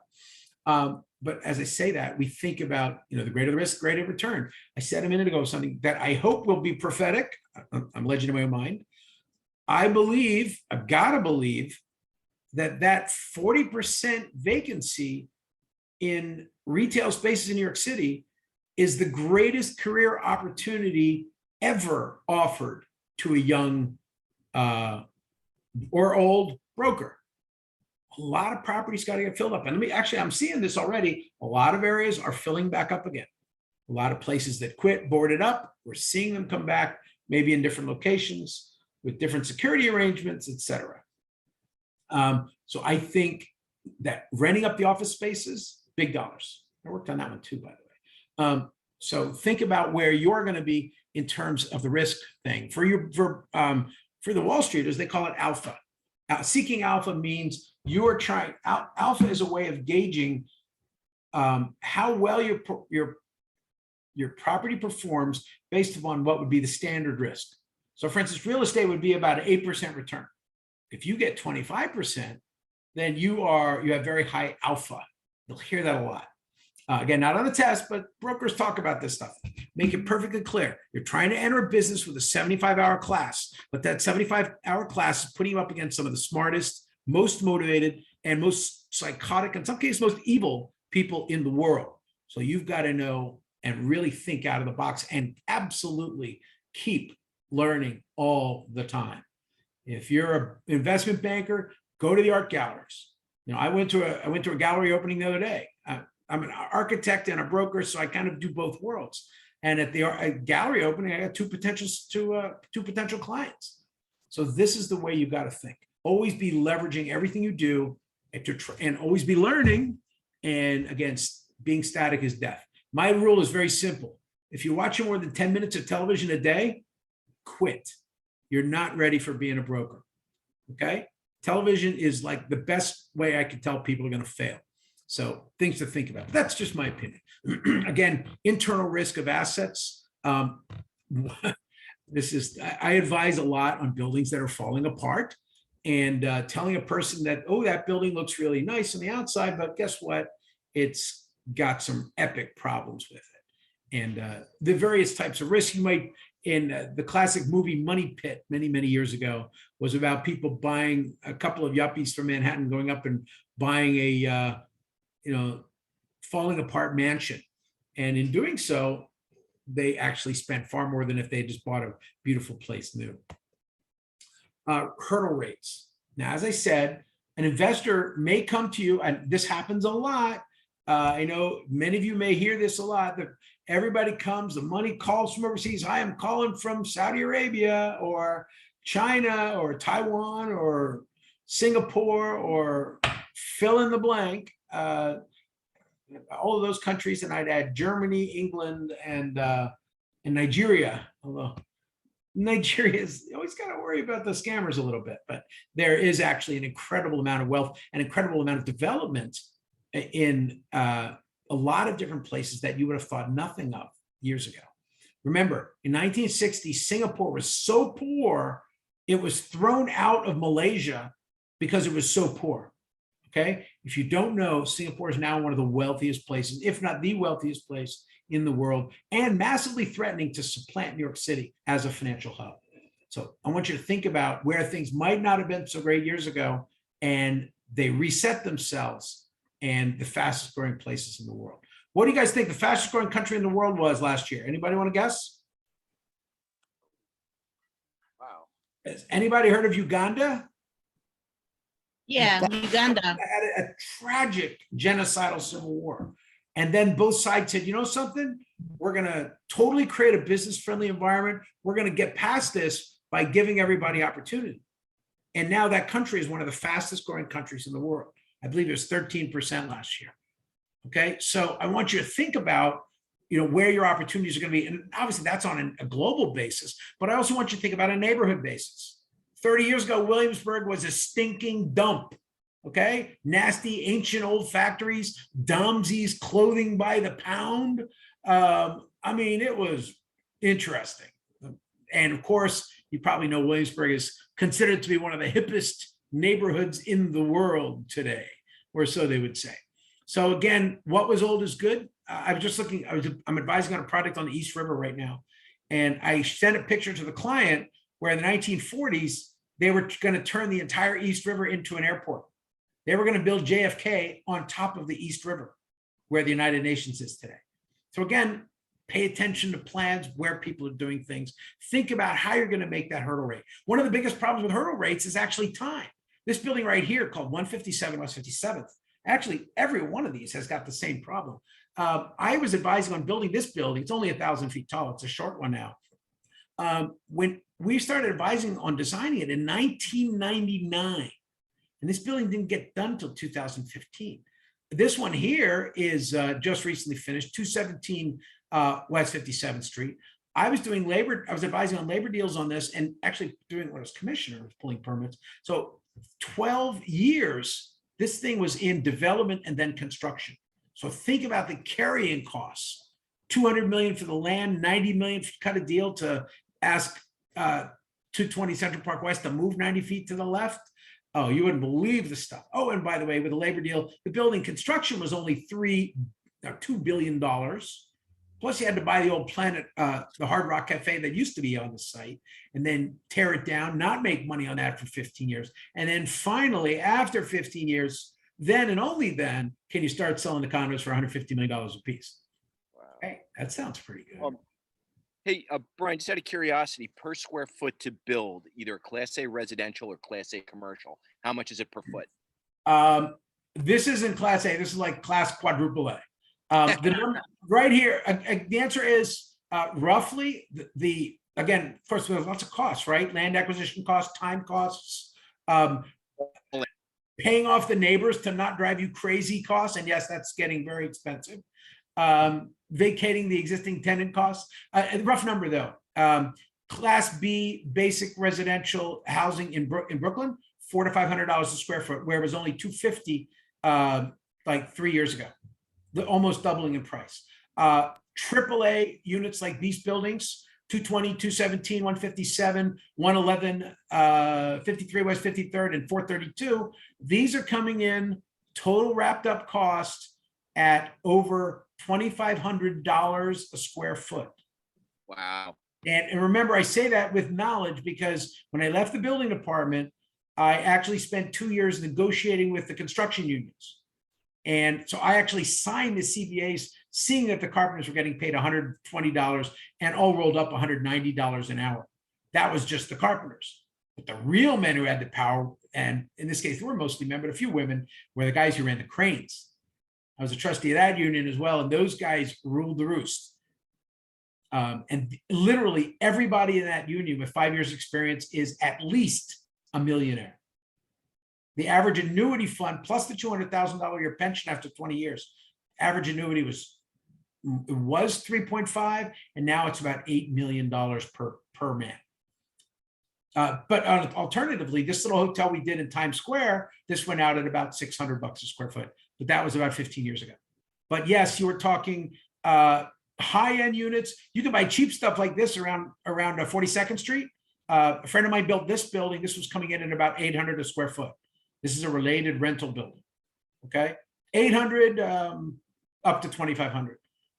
But as I say that, we think about, the greater the risk, greater return. I said a minute ago something that I hope will be prophetic. I'm legend in my own mind. I believe, I've got to believe, that 40% vacancy in retail spaces in New York City is the greatest career opportunity ever offered to a young or old broker. A lot of properties got to get filled up. And I'm seeing this already. A lot of areas are filling back up again. A lot of places that quit, boarded up. We're seeing them come back, maybe in different locations with different security arrangements, et cetera. So I think that renting up the office spaces, big dollars. I worked on that one too, by the way. So think about where you're going to be in terms of the risk thing. For the Wall Streeters, they call it alpha. Seeking alpha means you are trying. Alpha is a way of gauging how well your property performs based upon what would be the standard risk. So, for instance, real estate would be about an 8% return. If you get 25%, then you have very high alpha. You'll hear that a lot. Again, not on the test, but brokers talk about this stuff. Make it perfectly clear. You're trying to enter a business with a 75-hour class, but that 75-hour class is putting you up against some of the smartest, most motivated, and most psychotic, in some cases, most evil people in the world. So you've got to know and really think out of the box and absolutely keep learning all the time. If you're an investment banker, go to the art galleries. I went to a gallery opening the other day. I'm an architect and a broker, so I kind of do both worlds. And at the gallery opening, I got two potential clients. So this is the way you've got to think. Always be leveraging everything you do and always be learning. And again, being static is death. My rule is very simple. If you're watching more than 10 minutes of television a day, quit. You're not ready for being a broker. Okay? Television is like the best way I can tell people are going to fail. So things to think about. That's just my opinion. Again, internal risk of assets. I advise a lot on buildings that are falling apart and telling a person that, oh, that building looks really nice on the outside, but guess what? It's got some epic problems with it. And the various types of risk you might, in the classic movie Money Pit many, many years ago, was about people buying a couple of yuppies from Manhattan, going up and buying a, falling apart mansion. And in doing so, they actually spent far more than if they just bought a beautiful place new. Hurdle rates. Now, as I said, an investor may come to you, and this happens a lot. I know many of you may hear this a lot. everybody comes, the money calls from overseas. Hi, I'm calling from Saudi Arabia or China or Taiwan or Singapore or fill in the blank. All of those countries, and I'd add Germany, England, and Nigeria. Although Nigeria is always got to worry about the scammers a little bit, but there is actually an incredible amount of wealth, an incredible amount of development in a lot of different places that you would have thought nothing of years ago. Remember, in 1960, Singapore was so poor, it was thrown out of Malaysia because it was so poor. Okay. If you don't know, Singapore is now one of the wealthiest places, if not the wealthiest place in the world, and massively threatening to supplant New York City as a financial hub. So I want you to think about where things might not have been so great years ago, and they reset themselves, and the fastest growing places in the world. What do you guys think the fastest growing country in the world was last year? Anybody want to guess? Wow. Has anybody heard of Uganda? Yeah, Uganda. Had a tragic genocidal civil war. And then both sides said, you know something? We're going to totally create a business-friendly environment. We're going to get past this by giving everybody opportunity. And now that country is one of the fastest growing countries in the world. I believe it was 13% last year. Okay, so I want you to think about, where your opportunities are going to be. And obviously that's on a global basis, but I also want you to think about a neighborhood basis. 30 years ago, Williamsburg was a stinking dump. Okay, nasty, ancient old factories, Domsies, clothing by the pound. I mean, it was interesting. And of course, you probably know Williamsburg is considered to be one of the hippest neighborhoods in the world today, or so they would say. So again, what was old is good. I was just looking, I'm advising on a project on the East River right now. And I sent a picture to the client where in the 1940s, they were going to turn the entire East River into an airport. They were going to build JFK on top of the East River, where the United Nations is today. So again, pay attention to plans where people are doing things. Think about how you're going to make that hurdle rate. One of the biggest problems with hurdle rates is actually time. This building right here called 157 West 57th, actually every one of these has got the same problem. I was advising on building this building. It's only 1,000 feet tall. It's a short one now. When we started advising on designing it in 1999, and this building didn't get done until 2015. This one here is just recently finished, 217 West 57th Street. I was advising on labor deals on this, and actually doing what I was commissioner, was pulling permits. So 12 years, this thing was in development and then construction. So think about the carrying costs. 200 million for the land, 90 million to cut a deal to ask 220 Central Park West to move 90 feet to the left. Oh, you wouldn't believe the stuff. Oh, and by the way, with the labor deal, the building construction was only $2 billion. Plus you had to buy the old Planet, the Hard Rock Cafe that used to be on the site, and then tear it down, not make money on that for 15 years. And then finally, after 15 years, then and only then can you start selling the condos for $150 million a piece. Wow. Hey, that sounds pretty good. Hey, Brian, just out of curiosity, per square foot to build either a Class A residential or Class A commercial, how much is it per foot? This isn't Class A. This is like Class Quadruple A. The number right here, the answer is roughly again, first there's lots of costs, right? Land acquisition costs, time costs, paying off the neighbors to not drive you crazy costs. And yes, that's getting very expensive. Vacating the existing tenant costs. Rough number though, Class B basic residential housing in Brooklyn, $400 to $500 a square foot, where it was only $250 like 3 years ago. Almost doubling in price. AAA units like these buildings, 220, 217, 157, 111, 53 West 53rd, and 432. These are coming in total wrapped up cost at over $2,500 a square foot. Wow. And remember, I say that with knowledge because when I left the building department, I actually spent 2 years negotiating with the construction unions. And so I actually signed the CBAs, seeing that the carpenters were getting paid $120 and all rolled up $190 an hour. That was just the carpenters. But the real men who had the power, and in this case, there were mostly men, but a few women, were the guys who ran the cranes. I was a trustee of that union as well, and those guys ruled the roost. And literally everybody in that union with 5 years experience is at least a millionaire. The average annuity fund plus the $200,000 a year pension after 20 years, average annuity was 3.5, and now it's about $8 million per man. But alternatively, this little hotel we did in Times Square, this went out at about $600 a square foot, but that was about 15 years ago. But yes, you were talking high-end units. You can buy cheap stuff like this around 42nd Street. A friend of mine built this building. This was coming in at about 800 a square foot. This is a related rental building. Okay, 800 up to 2,500.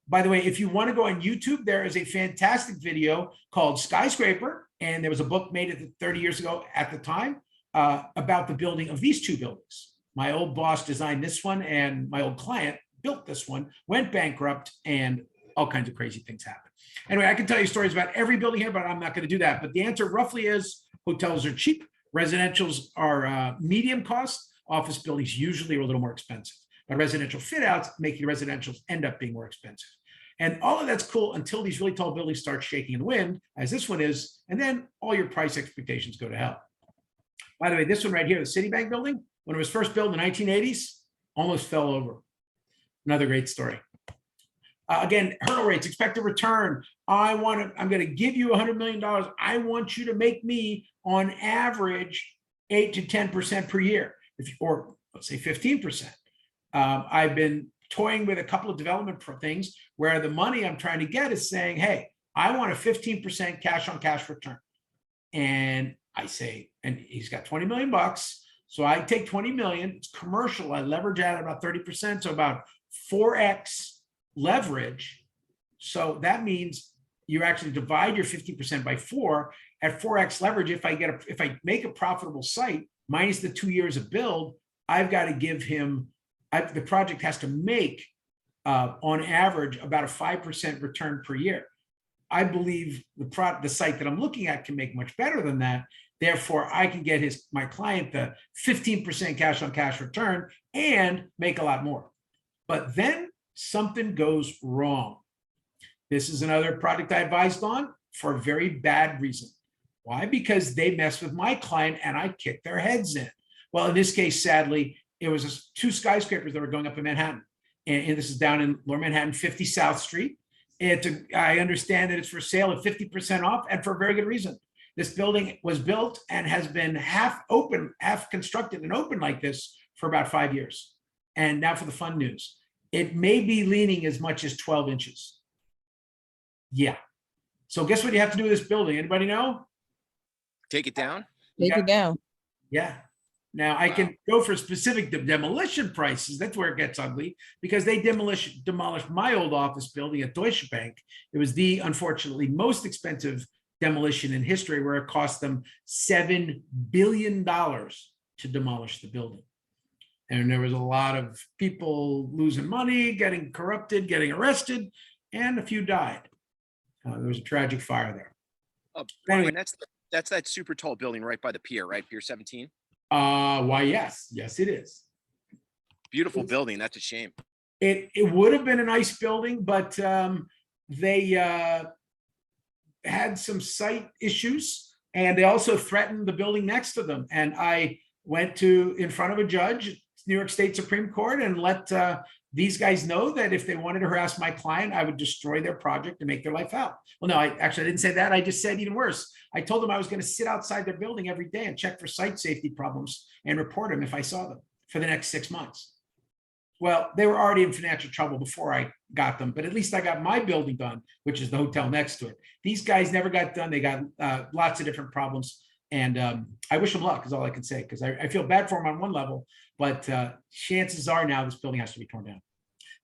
By the way, if you want to go on YouTube, there is a fantastic video called Skyscraper, and there was a book made 30 years ago at the time about the building of these two buildings. My old boss designed this one, and my old client built this one, went bankrupt, and all kinds of crazy things happened. Anyway, I can tell you stories about every building here, but I'm not going to do that. But the answer roughly is hotels are cheap. Residentials are medium cost. Office buildings usually are a little more expensive. But residential fit outs make your residentials end up being more expensive. And all of that's cool until these really tall buildings start shaking in the wind, as this one is, and then all your price expectations go to hell. By the way, this one right here, the Citibank building, when it was first built in the 1980s, almost fell over. Another great story. Again, hurdle rates, expected return. I'm going to give you $100 million. I want you to make me on average 8 to 10% per year, or let's say 15%. I've been toying with a couple of development things where the money I'm trying to get is saying, hey, I want a 15% cash on cash return. And I say, and he's got 20 million bucks. So I take 20 million, it's commercial. I leverage at about 30%. So about 4x leverage. So that means you actually divide your 50% by 4 at 4x leverage. If I make a profitable site minus the 2 years of build, I've got to give him, the project has to make on average about a 5% return per year. I believe the site that I'm looking at can make much better than that. Therefore, I can get my client the 15% cash on cash return and make a lot more. But then something goes wrong. This is another project I advised on for a very bad reason. Why? Because they messed with my client and I kicked their heads in. Well, in this case, sadly, it was 2 skyscrapers that were going up in Manhattan. And this is down in Lower Manhattan, 50 South Street. I understand that it's for sale at 50% off, and for a very good reason. This building was built and has been half open, half constructed and open like this for about 5 years. And now for the fun news. It may be leaning as much as 12 inches. Yeah. So guess what you have to do with this building? Anybody know? Take it down? Take it down. Yeah. Now I can go for specific demolition prices. That's where it gets ugly, because they demolished my old office building at Deutsche Bank. It was the, unfortunately, most expensive demolition in history, where it cost them $7 billion to demolish the building. And there was a lot of people losing money, getting corrupted, getting arrested, and a few died. There was a tragic fire there. Oh, anyway, that's that super tall building right by the pier, right? Pier 17. Why, yes, it is. Beautiful building. That's a shame. It would have been a nice building, but they had some site issues, and they also threatened the building next to them. And I went in front of a judge, New York State Supreme Court, and let these guys know that if they wanted to harass my client, I would destroy their project and make their life out. Well, no, I didn't say that. I just said even worse. I told them I was going to sit outside their building every day and check for site safety problems and report them if I saw them for the next 6 months. Well, they were already in financial trouble before I got them, but at least I got my building done, which is the hotel next to it. These guys never got done. They got lots of different problems. And I wish them luck is all I can say, because I feel bad for them on one level, but chances are now this building has to be torn down.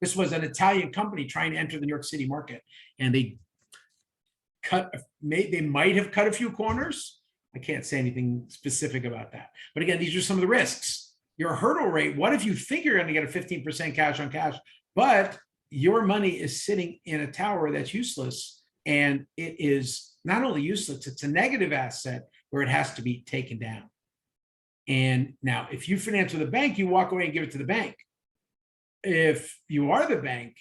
This was an Italian company trying to enter the New York City market, and they might have cut a few corners. I can't say anything specific about that. But again, these are some of the risks. Your hurdle rate, what if you think you're going to get a 15% cash on cash, but your money is sitting in a tower that's useless, and it is not only useless, it's a negative asset where it has to be taken down. And now if you finance with a bank, you walk away and give it to the bank. If you are the bank,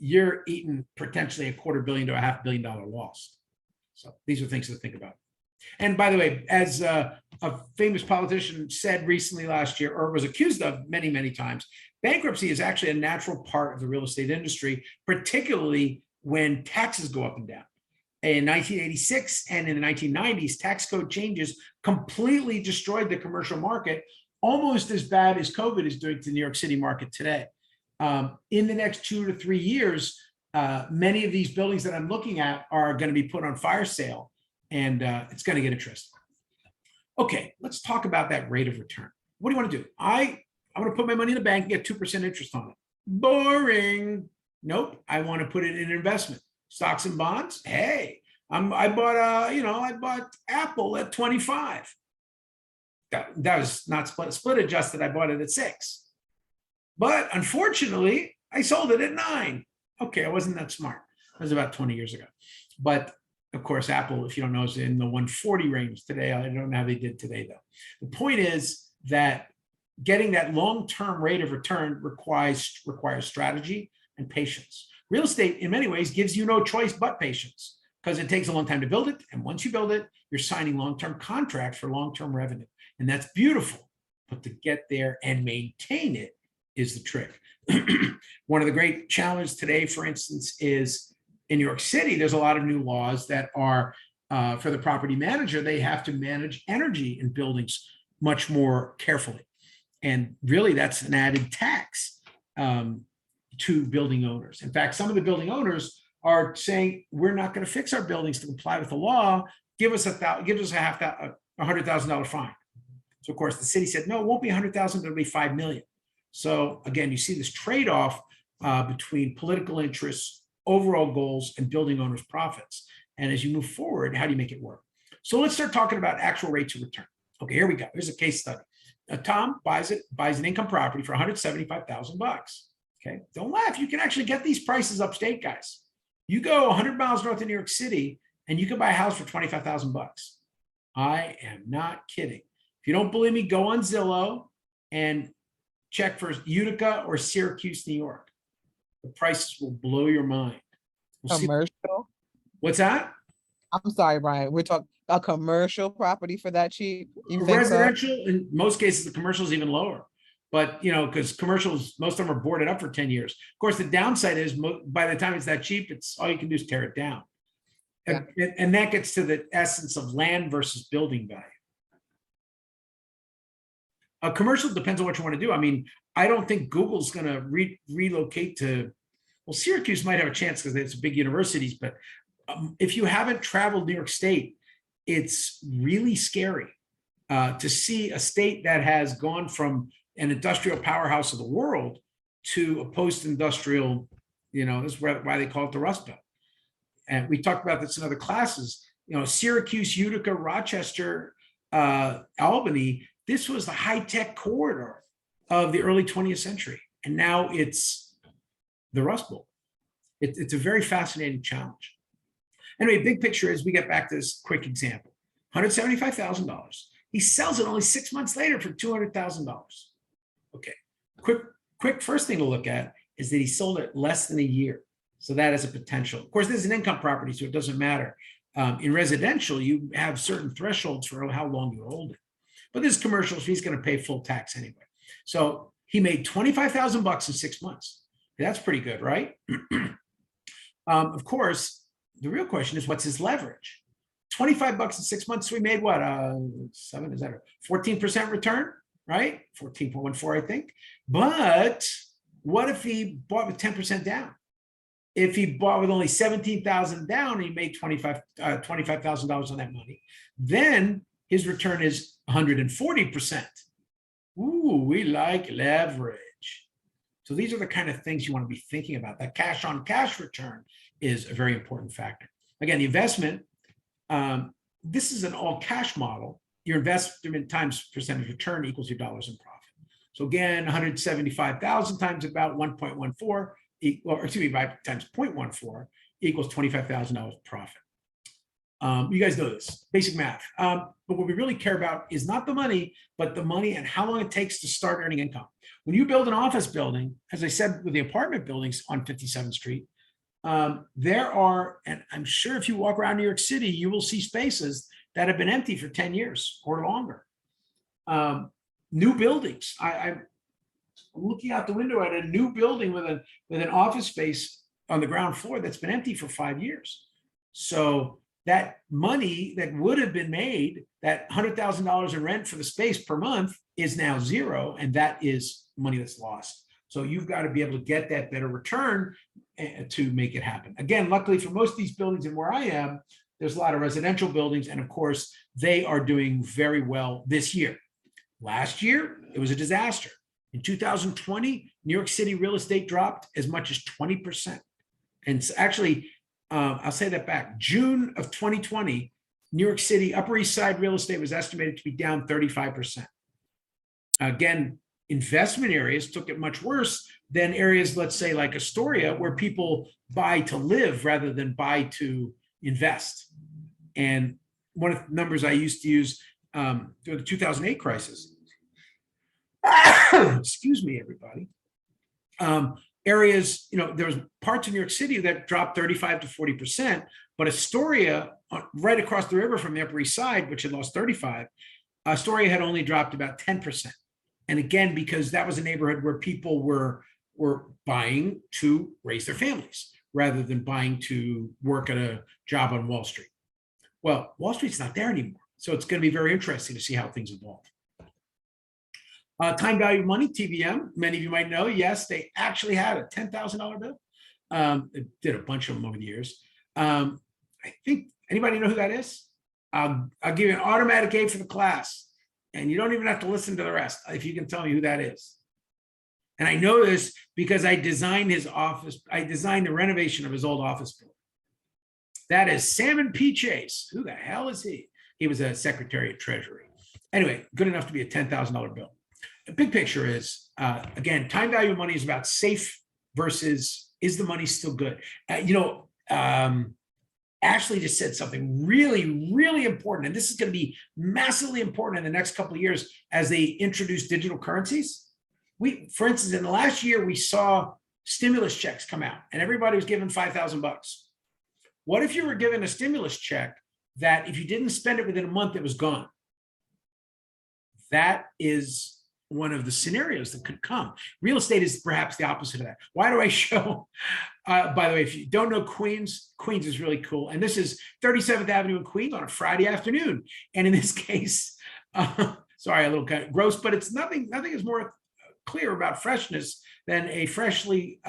you're eating potentially $250 million to $500 million loss. So these are things to think about. And by the way, as a famous politician said recently last year, or was accused of many, many times, bankruptcy is actually a natural part of the real estate industry, particularly when taxes go up and down. In 1986 and in the 1990s, tax code changes completely destroyed the commercial market, almost as bad as COVID is doing to the New York City market today. In the next 2 to 3 years, many of these buildings that I'm looking at are going to be put on fire sale, and it's going to get interesting. Okay, let's talk about that rate of return. What do you want to do? I'm going to put my money in the bank and get 2% interest on it. Boring. Nope. I want to put it in an investment. Stocks and bonds. Hey, I bought Apple at 25. That was not split adjusted. I bought it at 6. But unfortunately, I sold it at 9. Okay, I wasn't that smart. That was about 20 years ago. But of course, Apple, if you don't know, is in the 140 range today. I don't know how they did today, though. The point is that getting that long-term rate of return requires strategy and patience. Real estate, in many ways, gives you no choice but patience, because it takes a long time to build it. And once you build it, you're signing long-term contracts for long-term revenue. And that's beautiful. But to get there and maintain it is the trick. One of the great challenges today, for instance, is in New York City, there's a lot of new laws that are for the property manager. They have to manage energy in buildings much more carefully. And really, that's an added tax to building owners. In fact, some of the building owners are saying, we're not going to fix our buildings to comply with the law. Give us $100,000 fine. So of course, the city said, no, it won't be 100,000, it'll be 5 million. So again, you see this trade-off between political interests, overall goals, and building owners' profits. And as you move forward, how do you make it work? So let's start talking about actual rates of return. Okay, here we go. Here's a case study. Tom buys an income property for $175,000. Okay, don't laugh. You can actually get these prices upstate, guys. You go 100 miles north of New York City, and you can buy a house for $25,000. I am not kidding. If you don't believe me, go on Zillow and check for Utica or Syracuse, New York. The prices will blow your mind. Commercial? What's that? I'm sorry, Brian. We're talking a commercial property for that cheap? You think so? Residential, in most cases, the commercial is even lower. But, because commercials, most of them are boarded up for 10 years. Of course, the downside is by the time it's that cheap, it's all you can do is tear it down. Yeah. And that gets to the essence of land versus building value. A commercial depends on what you want to do. I mean, I don't think Google's going to relocate to, well, Syracuse might have a chance because it's big universities, but if you haven't traveled New York State, it's really scary to see a state that has gone from an industrial powerhouse of the world to a post-industrial, this is why they call it the Rust Belt. And we talked about this in other classes, Syracuse, Utica, Rochester, Albany, this was the high-tech corridor of the early 20th century. And now it's the Rust Bowl. It's a very fascinating challenge. Anyway, big picture is we get back to this quick example, $175,000. He sells it only 6 months later for $200,000. Okay, quick first thing to look at is that he sold it less than a year. So that has a potential. Of course, this is an income property, so it doesn't matter. In residential, you have certain thresholds for how long you hold it. But this is commercial, so he's going to pay full tax anyway. So he made $25,000 in 6 months. That's pretty good, right? Of course, the real question is, what's his leverage? $25 in 6 months, we made what? 14% return, right? 14.14, I think. But what if he bought with 10% down? If he bought with only $17,000 down and he made $25,000 on that money, then his return is 140%. Ooh, we like leverage. So these are the kind of things you want to be thinking about. That cash on cash return is a very important factor. Again, the investment, this is an all cash model. Your investment times percentage return equals your dollars in profit. So again, 175,000 times about 1.14, or excuse me, by times 0.14 equals $25,000 profit. You guys know this, basic math. But what we really care about is not the money, but the money and how long it takes to start earning income. When you build an office building, as I said with the apartment buildings on 57th Street, there are, and I'm sure if you walk around New York City, you will see spaces that have been empty for 10 years or longer. New buildings. I'm looking out the window at a new building with an office space on the ground floor that's been empty for 5 years. So that money that would have been made, that $100,000 in rent for the space per month, is now zero, and that is money that's lost. So you've got to be able to get that better return to make it happen. Again, luckily for most of these buildings and where I am, there's a lot of residential buildings, and of course, they are doing very well this year. Last year, it was a disaster. In 2020, New York City real estate dropped as much as 20%. And actually, I'll say that back. June of 2020, New York City Upper East Side real estate was estimated to be down 35%. Again, investment areas took it much worse than areas, let's say like Astoria, where people buy to live rather than buy to invest. And one of the numbers I used to use during the 2008 crisis, excuse me, everybody, areas, there was parts of New York City that dropped 35 to 40%, but Astoria, right across the river from the Upper East Side, which had lost 35, Astoria had only dropped about 10%. And again, because that was a neighborhood where people were buying to raise their families rather than buying to work at a job on Wall Street. Well, Wall Street's not there anymore. So it's going to be very interesting to see how things evolve. Time value of money, TVM, many of you might know, yes, they actually had a $10,000 bill. They did a bunch of them over the years. I think, anybody know who that is? I'll give you an automatic A for the class, and you don't even have to listen to the rest if you can tell me who that is. And I know this because I designed his office. I designed the renovation of his old office building. That is Salmon P. Chase. Who the hell is he? He was a Secretary of Treasury. Anyway, good enough to be a $10,000 bill. The big picture is, again, time value of money is about safe versus is the money still good? Ashley just said something really, really important, and this is going to be massively important in the next couple of years as they introduce digital currencies. For instance, in the last year, we saw stimulus checks come out, and everybody was given $5,000. What if you were given a stimulus check that if you didn't spend it within a month, it was gone? That is one of the scenarios that could come. Real estate is perhaps the opposite of that. Why do I show? By the way, if you don't know Queens, Queens is really cool. And this is 37th Avenue in Queens on a Friday afternoon. And in this case, sorry, a little kind of gross, but it's nothing is more clear about freshness than a freshly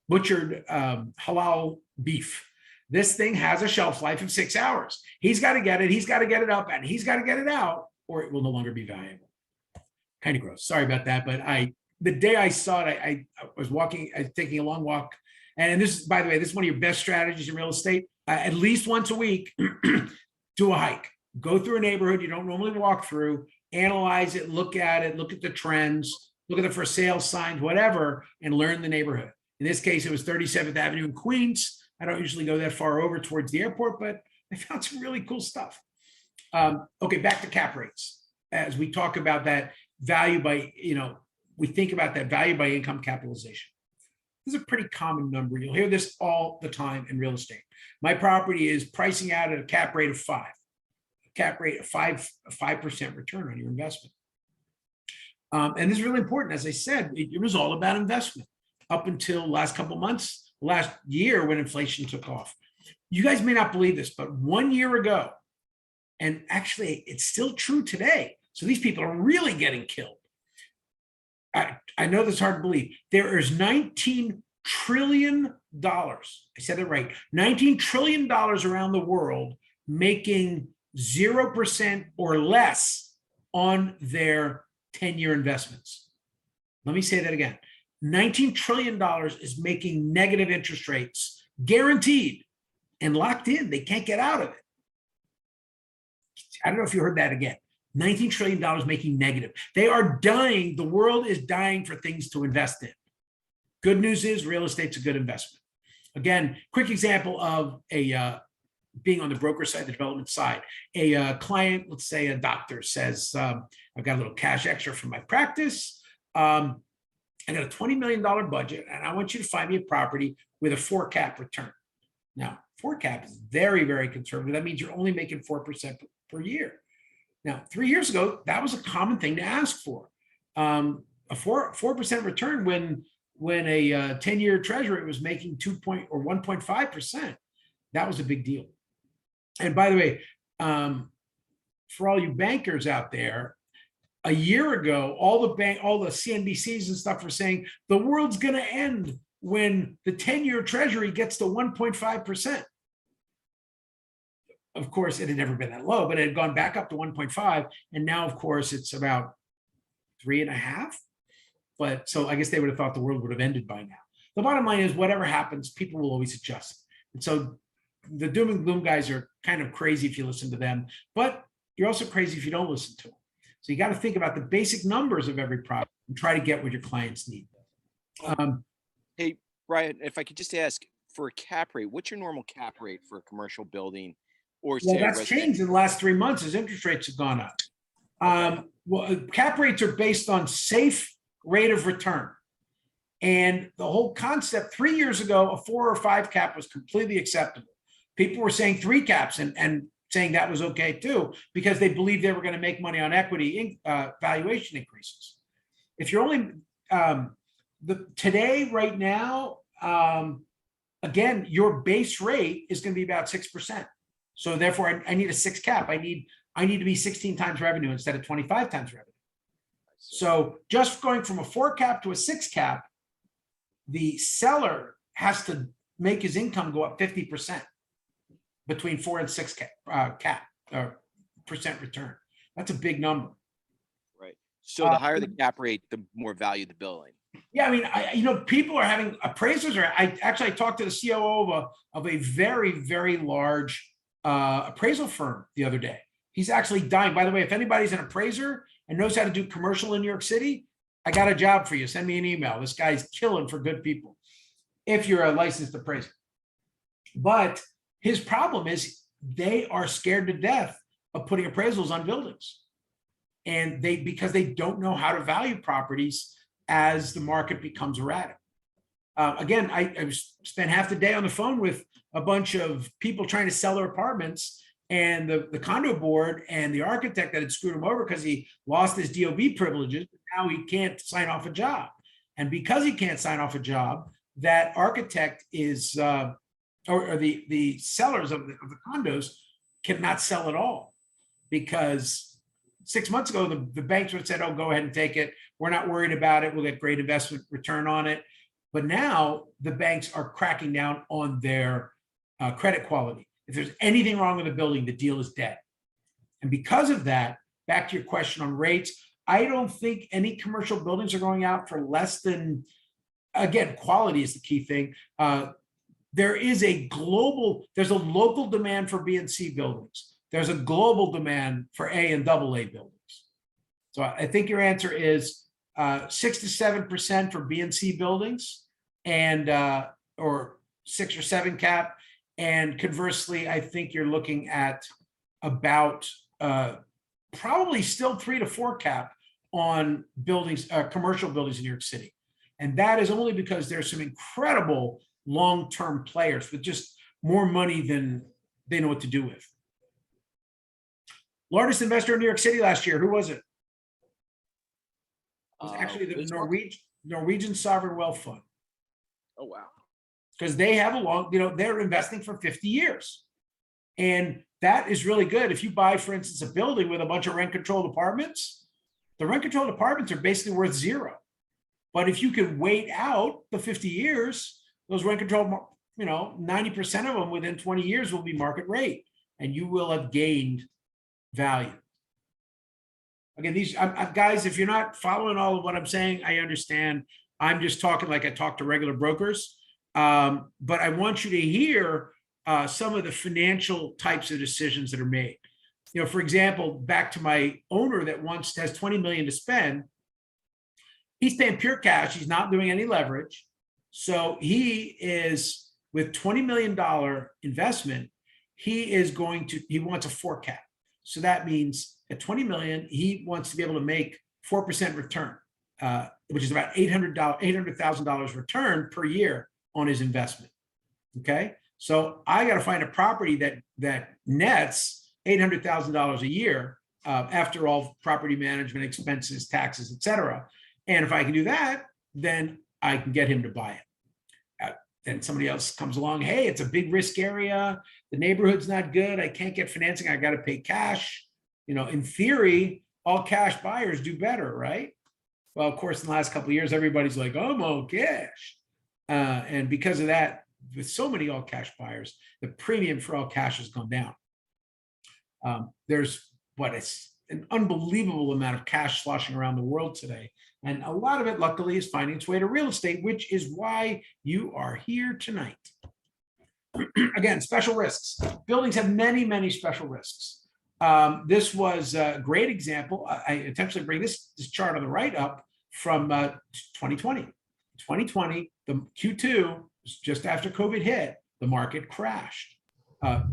butchered halal beef. This thing has a shelf life of 6 hours. He's got to get it. He's got to get it up, and he's got to get it out, or it will no longer be valuable. Kind of gross. Sorry about that. But the day I saw it, I was taking a long walk. And this, by the way, this is one of your best strategies in real estate. At least once a week, do a hike. Go through a neighborhood you don't normally walk through, analyze it, look at the trends, look at the for sale signs, whatever, and learn the neighborhood. In this case, it was 37th Avenue in Queens. I don't usually go that far over towards the airport, but I found some really cool stuff. Okay, back to cap rates. As we talk about that value by, we think about that value by income capitalization. This is a pretty common number. You'll hear this all the time in real estate. My property is pricing out at a cap rate of 5, a 5% return on your investment. And this is really important. As I said, it was all about investment up until last couple of months, last year when inflation took off. You guys may not believe this, but 1 year ago, and actually it's still true today, so these people are really getting killed. I know that's hard to believe. There is $19 trillion. I said it right. $19 trillion around the world making 0% or less on their 10-year investments. Let me say that again. $19 trillion is making negative interest rates, guaranteed and locked in. They can't get out of it. I don't know if you heard that again. $19 trillion making negative. They are dying. The world is dying for things to invest in. Good news is real estate's a good investment. Again, quick example of being on the broker side, the development side. A client, let's say a doctor, says, I've got a little cash extra from my practice. I got a $20 million budget, and I want you to find me a property with a 4 cap return. Now, 4 cap is very, very conservative. That means you're only making 4% per year. Now, 3 years ago, that was a common thing to ask for. A 4% return when a 10-year treasury was making 1.5%. That was a big deal. And by the way, for all you bankers out there, a year ago, all the CNBCs and stuff were saying the world's going to end when the 10-year treasury gets to 1.5%. Of course, it had never been that low, but it had gone back up to 1.5. And now, of course, it's about 3.5. But so I guess they would have thought the world would have ended by now. The bottom line is whatever happens, people will always adjust. And so the doom and gloom guys are kind of crazy if you listen to them, but you're also crazy if you don't listen to them. So you got to think about the basic numbers of every product and try to get what your clients need. Hey, Brian, if I could just ask for a cap rate, what's your normal cap rate for a commercial building? Or Well, say that's changed in the last 3 months as interest rates have gone up. Well, cap rates are based on safe rate of return. And the whole concept 3 years ago, a 4 or 5 cap was completely acceptable. People were saying 3 caps and saying that was okay too, because they believed they were going to make money on equity valuation increases. If you're only today, right now, again, your base rate is going to be about 6%. So therefore, I need a 6 cap. I need to be 16 times revenue instead of 25 times revenue. So just going from a 4 cap to a 6 cap, the seller has to make his income go up 50% between 4 and 6 percent return. That's a big number. Right. So the higher the cap rate, the more value the building. Yeah, I mean, people are having appraisers. I talked to the COO of a very, very large appraisal firm the other day. He's actually dying. By the way, if anybody's an appraiser and knows how to do commercial in New York City, I got a job for you. Send me an email. This guy's killing for good people if you're a licensed appraiser. But his problem is they are scared to death of putting appraisals on buildings. And because they don't know how to value properties as the market becomes erratic. Again, I spent half the day on the phone with a bunch of people trying to sell their apartments, and the condo board and the architect that had screwed him over because he lost his DOB privileges. Now he can't sign off a job. And because he can't sign off a job, that architect is, or the sellers of the condos cannot sell at all, because 6 months ago, the banks would have said, oh, go ahead and take it. We're not worried about it. We'll get great investment return on it. But now the banks are cracking down on their credit quality. If there's anything wrong with the building, the deal is dead. And because of that, back to your question on rates, I don't think any commercial buildings are going out for less than, again, quality is the key thing. There's a local demand for B and C buildings. There's a global demand for A and AA buildings. So I think your answer is 6 to 7% for B and C buildings, and or 6 or 7 cap. And conversely, I think you're looking at about probably still 3 to 4 cap on buildings, commercial buildings in New York City. And that is only because there's some incredible long-term players with just more money than they know what to do with. Largest investor in New York City last year, who was it? It was actually the Norwegian Sovereign Wealth Fund. Oh, wow. Because they have they're investing for 50 years. And that is really good. If you buy, for instance, a building with a bunch of rent-controlled apartments, the rent-controlled apartments are basically worth 0. But if you could wait out the 50 years, those rent-controlled, 90% of them within 20 years will be market rate, and you will have gained value. Again, these guys, if you're not following all of what I'm saying, I understand. I'm just talking like I talk to regular brokers. But I want you to hear some of the financial types of decisions that are made. For example, back to my owner that has 20 million to spend. He's paying pure cash. He's not doing any leverage. So he is, with $20 million investment, he wants a 4 cap. So that means at 20 million, he wants to be able to make 4% return, which is about $800,000 return per year on his investment. Okay, so I got to find a property that nets $800,000 a year after all property management expenses, taxes, etc. And if I can do that, then I can get him to buy it. Then somebody else comes along, hey, it's a big risk area, the neighborhood's not good, I can't get financing, I got to pay cash. You know, in theory, all cash buyers do better, right? Well, of course, in the last couple of years, everybody's like, oh, I'm all cash. And because of that, with so many all cash buyers, the premium for all cash has gone down. There's it's an unbelievable amount of cash sloshing around the world today. And a lot of it, luckily, is finding its way to real estate, which is why you are here tonight. Again, special risks. Buildings have many, many special risks. This was a great example. I intentionally bring this chart on the right up from 2020. 2020, the Q2, just after COVID hit, the market crashed.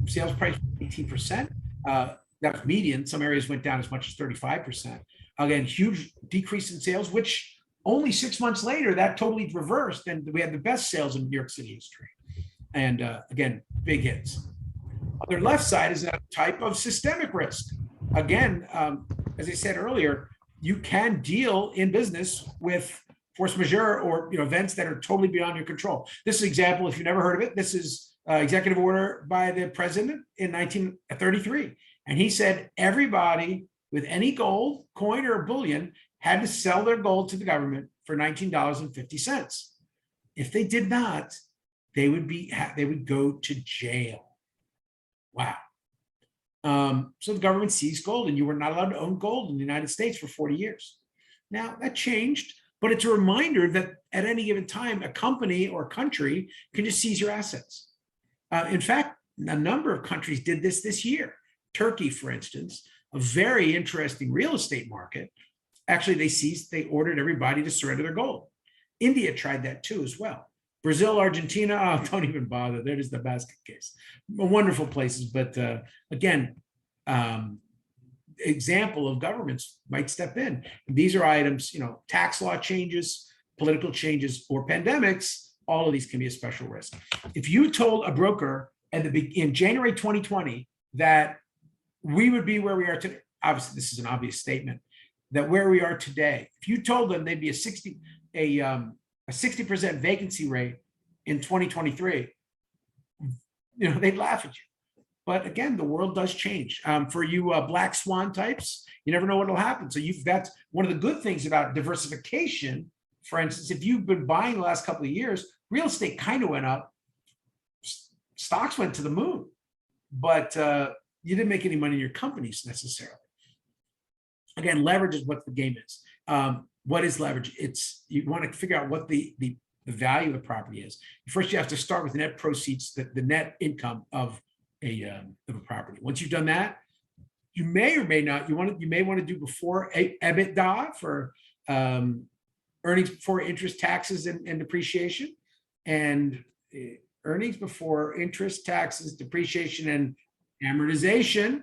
Sales price 18%. That was median. Some areas went down as much as 35%. Again, huge decrease in sales, which only 6 months later, that totally reversed. And we had the best sales in New York City history. And again, big hits. On the left side is a type of systemic risk. Again, as I said earlier, you can deal in business with force majeure or events that are totally beyond your control. This is an example, if you've never heard of it, this is executive order by the president in 1933. And he said everybody with any gold, coin, or bullion had to sell their gold to the government for $19.50. If they did not, they would go to jail. Wow. So the government seized gold, and you were not allowed to own gold in the United States for 40 years. Now that changed, but it's a reminder that at any given time, a company or country can just seize your assets. In fact, a number of countries did this year. Turkey, for instance, a very interesting real estate market. Actually, they ordered everybody to surrender their gold. India tried that too as well. Brazil, Argentina, oh, don't even bother. That is the basket case. Wonderful places, but again, example of governments might step in. These are items, tax law changes, political changes, or pandemics. All of these can be a special risk. If you told a broker in January 2020 that we would be where we are today, obviously this is an obvious statement, that where we are today, if you told them they'd be a 60% vacancy rate in 2023, they'd laugh at you. But again, the world does change. For you black swan types, you never know what will happen. So that's one of the good things about diversification. For instance, if you've been buying the last couple of years, real estate kind of went up, stocks went to the moon, but you didn't make any money in your companies necessarily. Again, leverage is what the game is. What is leverage? You want to figure out what the value of the property is. First, you have to start with the net proceeds, the net income of a property. Once you've done that, you may or may not, you may want to do before EBITDA for earnings before interest, taxes, and depreciation, and earnings before interest, taxes, depreciation, and amortization.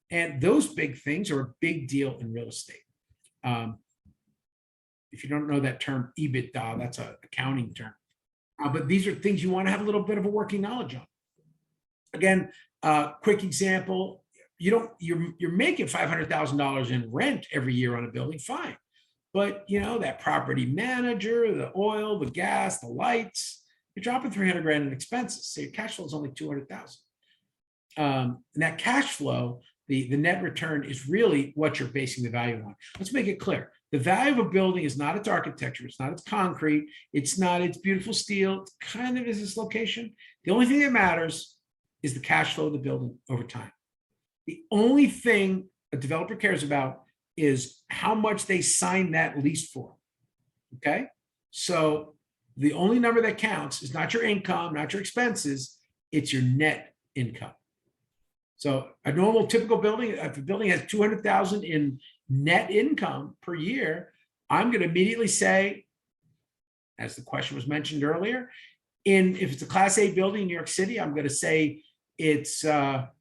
And those big things are a big deal in real estate. If you don't know that term, EBITDA, that's an accounting term. But these are things you want to have a little bit of a working knowledge on. Again, quick example, you're making $500,000 in rent every year on a building, fine. But that property manager, the oil, the gas, the lights, you're dropping $300,000 in expenses. So your cash flow is only $200,000. And that cash flow, the net return, is really what you're basing the value on. Let's make it clear. The value of a building is not its architecture. It's not its concrete. It's not its beautiful steel. It kind of is its location. The only thing that matters is the cash flow of the building over time. The only thing a developer cares about is how much they sign that lease for. Okay? So the only number that counts is not your income, not your expenses, it's your net income. So a normal typical building, if a building has $200,000 in net income per year, I'm going to immediately say, as the question was mentioned earlier, if it's a Class A building in New York City, I'm going to say it's a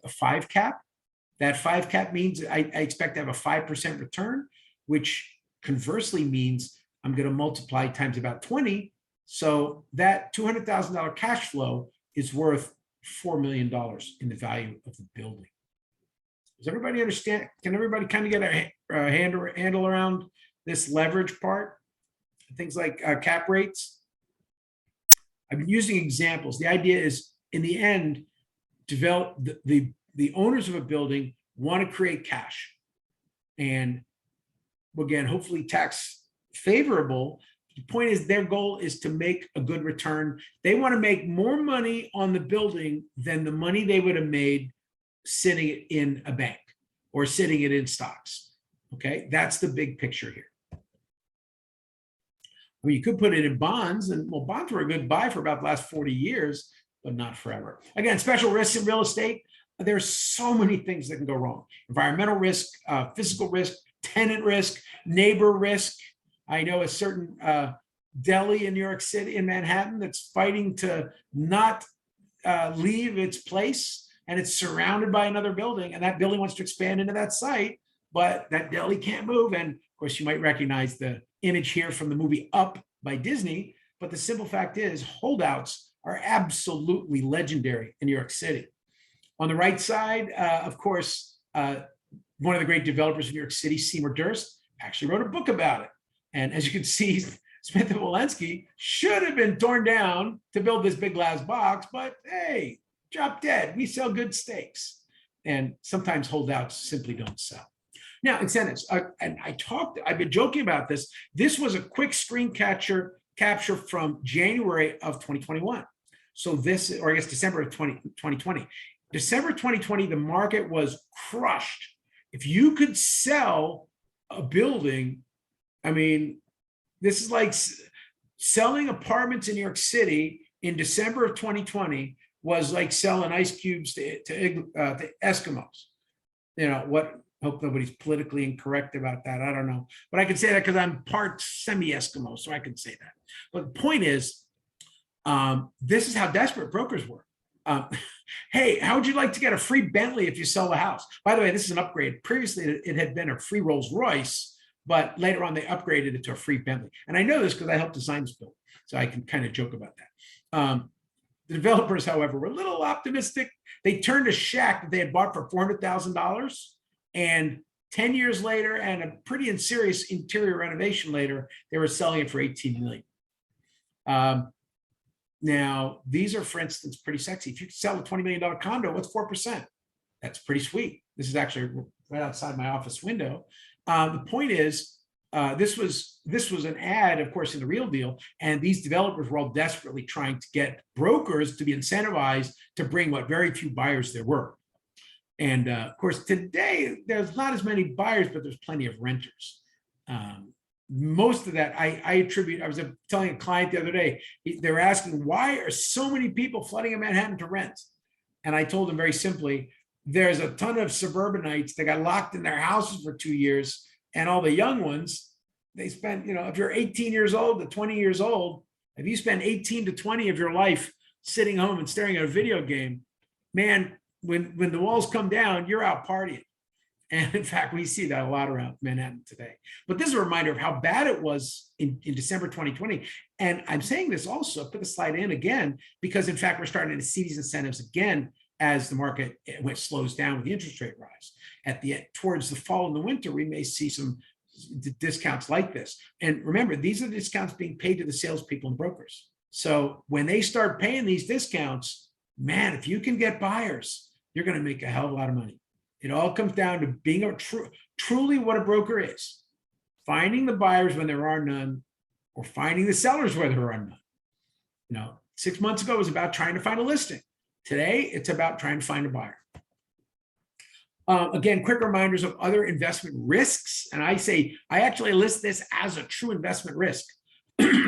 5 cap. That 5 cap means I expect to have a 5% return, which conversely means I'm going to multiply times about 20. So that $200,000 cash flow is worth $4 million in the value of the building. Does everybody understand? Can everybody kind of get a handle around this leverage part? Things like cap rates. I've been using examples. The idea is, in the end, develop the owners of a building want to create cash, and again, hopefully tax favorable. The point is, their goal is to make a good return. They want to make more money on the building than the money they would have made sitting it in a bank or sitting it in stocks. Okay, that's the big picture here. I mean, you could put it in bonds, and well, bonds were a good buy for about the last 40 years, but not forever. Again, special risks in real estate. There's so many things that can go wrong. Environmental risk, physical risk, tenant risk, neighbor risk. I know a certain deli in New York City, in Manhattan, that's fighting to not leave its place, and it's surrounded by another building, and that building wants to expand into that site, but that deli can't move. And of course, you might recognize the image here from the movie Up by Disney, but the simple fact is, holdouts are absolutely legendary in New York City. On the right side, of course, one of the great developers of New York City, Seymour Durst, actually wrote a book about it. And as you can see, Smith and Wollensky should have been torn down to build this big glass box, but hey, drop dead. We sell good steaks. And sometimes holdouts simply don't sell. Now, incentives. And I've been joking about this. This was a quick screen capture from January of 2021. So this, or I guess December of 2020. December 2020, the market was crushed. If you could sell a building, I mean, this is like selling apartments in New York City in December of 2020 was like selling ice cubes to Eskimos. You know what? Hope nobody's politically incorrect about that. I don't know, but I can say that because I'm part semi-Eskimo, so I can say that. But the point is, this is how desperate brokers were. Hey, how would you like to get a free Bentley if you sell a house? By the way, this is an upgrade. Previously, it had been a free Rolls Royce, but later on they upgraded it to a free Bentley. And I know this because I helped design this building, so I can kind of joke about that. The developers, however, were a little optimistic. They turned a shack that they had bought for $400,000, and 10 years later, and a pretty serious interior renovation later, they were selling it for $18 million. Now, these are, for instance, pretty sexy. If you sell a $20 million condo, what's 4%? That's pretty sweet. This is actually right outside my office window. The point is, this was an ad, of course, in the real deal, and these developers were all desperately trying to get brokers to be incentivized to bring what very few buyers there were. And of course, today there's not as many buyers, but there's plenty of renters. Most of that I attribute. I was telling a client the other day, they were asking, why are so many people flooding in Manhattan to rent? And I told them very simply, there's a ton of suburbanites that got locked in their houses for 2 years, and all the young ones, they spent, you know, if you're 18 years old to 20 years old, if you spend 18 to 20 of your life sitting home and staring at a video game, man, when the walls come down, you're out partying. And in fact, we see that a lot around Manhattan today. But this is a reminder of how bad it was in December 2020. And I'm saying this also, put the slide in again, because in fact, we're starting to see these incentives again as the market slows down with the interest rate rise. Towards the fall and the winter, we may see some discounts like this. And remember, these are the discounts being paid to the salespeople and brokers. So when they start paying these discounts, man, if you can get buyers, you're going to make a hell of a lot of money. It all comes down to being truly what a broker is. Finding the buyers when there are none, or finding the sellers where there are none. You know, 6 months ago, it was about trying to find a listing. Today, it's about trying to find a buyer. Again, quick reminders of other investment risks. And I actually list this as a true investment risk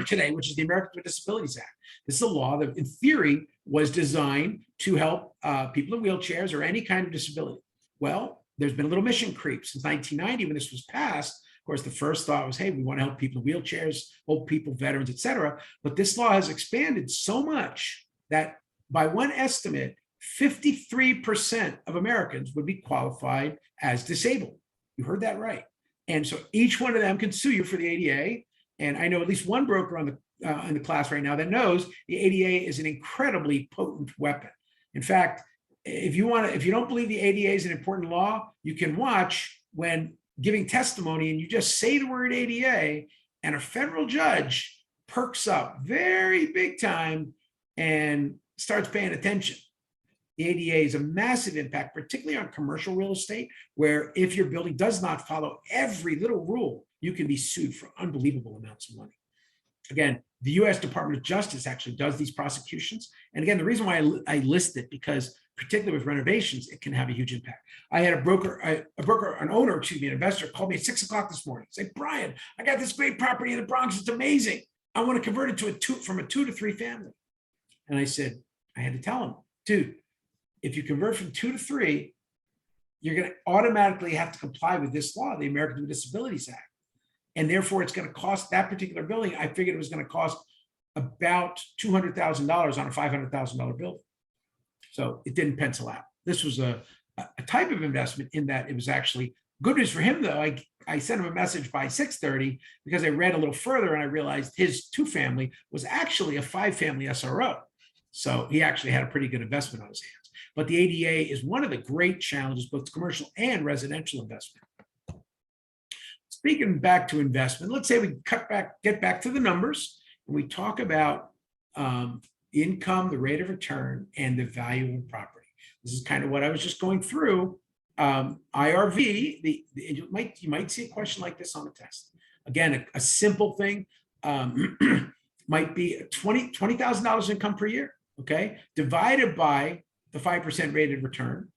today, which is the Americans with Disabilities Act. This is a law that, in theory, was designed to help people in wheelchairs or any kind of disability. Well, there's been a little mission creep since 1990 when this was passed. Of course, the first thought was, hey, we want to help people in wheelchairs, old people, veterans, et cetera. But this law has expanded so much that by one estimate, 53% of Americans would be qualified as disabled. You heard that right. And so each one of them can sue you for the ADA. And I know at least one broker on in the class right now that knows the ADA is an incredibly potent weapon. In fact, if you don't believe the ADA is an important law, you can watch when giving testimony and you just say the word ADA and a federal judge perks up very big time and starts paying attention. The ADA is a massive impact, particularly on commercial real estate, where if your building does not follow every little rule, you can be sued for unbelievable amounts of money. Again, the US Department of Justice actually does these prosecutions. And again, the reason why I list it, because particularly with renovations, it can have a huge impact. I had an owner, an investor called me at 6 o'clock this morning. Say, Brian, I got this great property in the Bronx. It's amazing. I want to convert it to from a 2 to 3 family. And I said, I had to tell him, dude, if you convert from 2 to 3, you're going to automatically have to comply with this law, the Americans with Disabilities Act. And therefore, it's going to cost that particular building. I figured it was going to cost about $200,000 on a $500,000 building. So it didn't pencil out. This was a type of investment in that it was actually good news for him, though. I sent him a message by 6:30 because I read a little further and I realized his 2-family was actually a 5-family SRO. So he actually had a pretty good investment on his hands. But the ADA is one of the great challenges, both commercial and residential investment. Speaking back to investment, let's say we get back to the numbers, and we talk about income, the rate of return, and the value of the property. This is kind of what I was just going through. IRV, you might see a question like this on the test. Again, a simple thing might be $20,000 income per year, okay? Divided by the 5% rated return.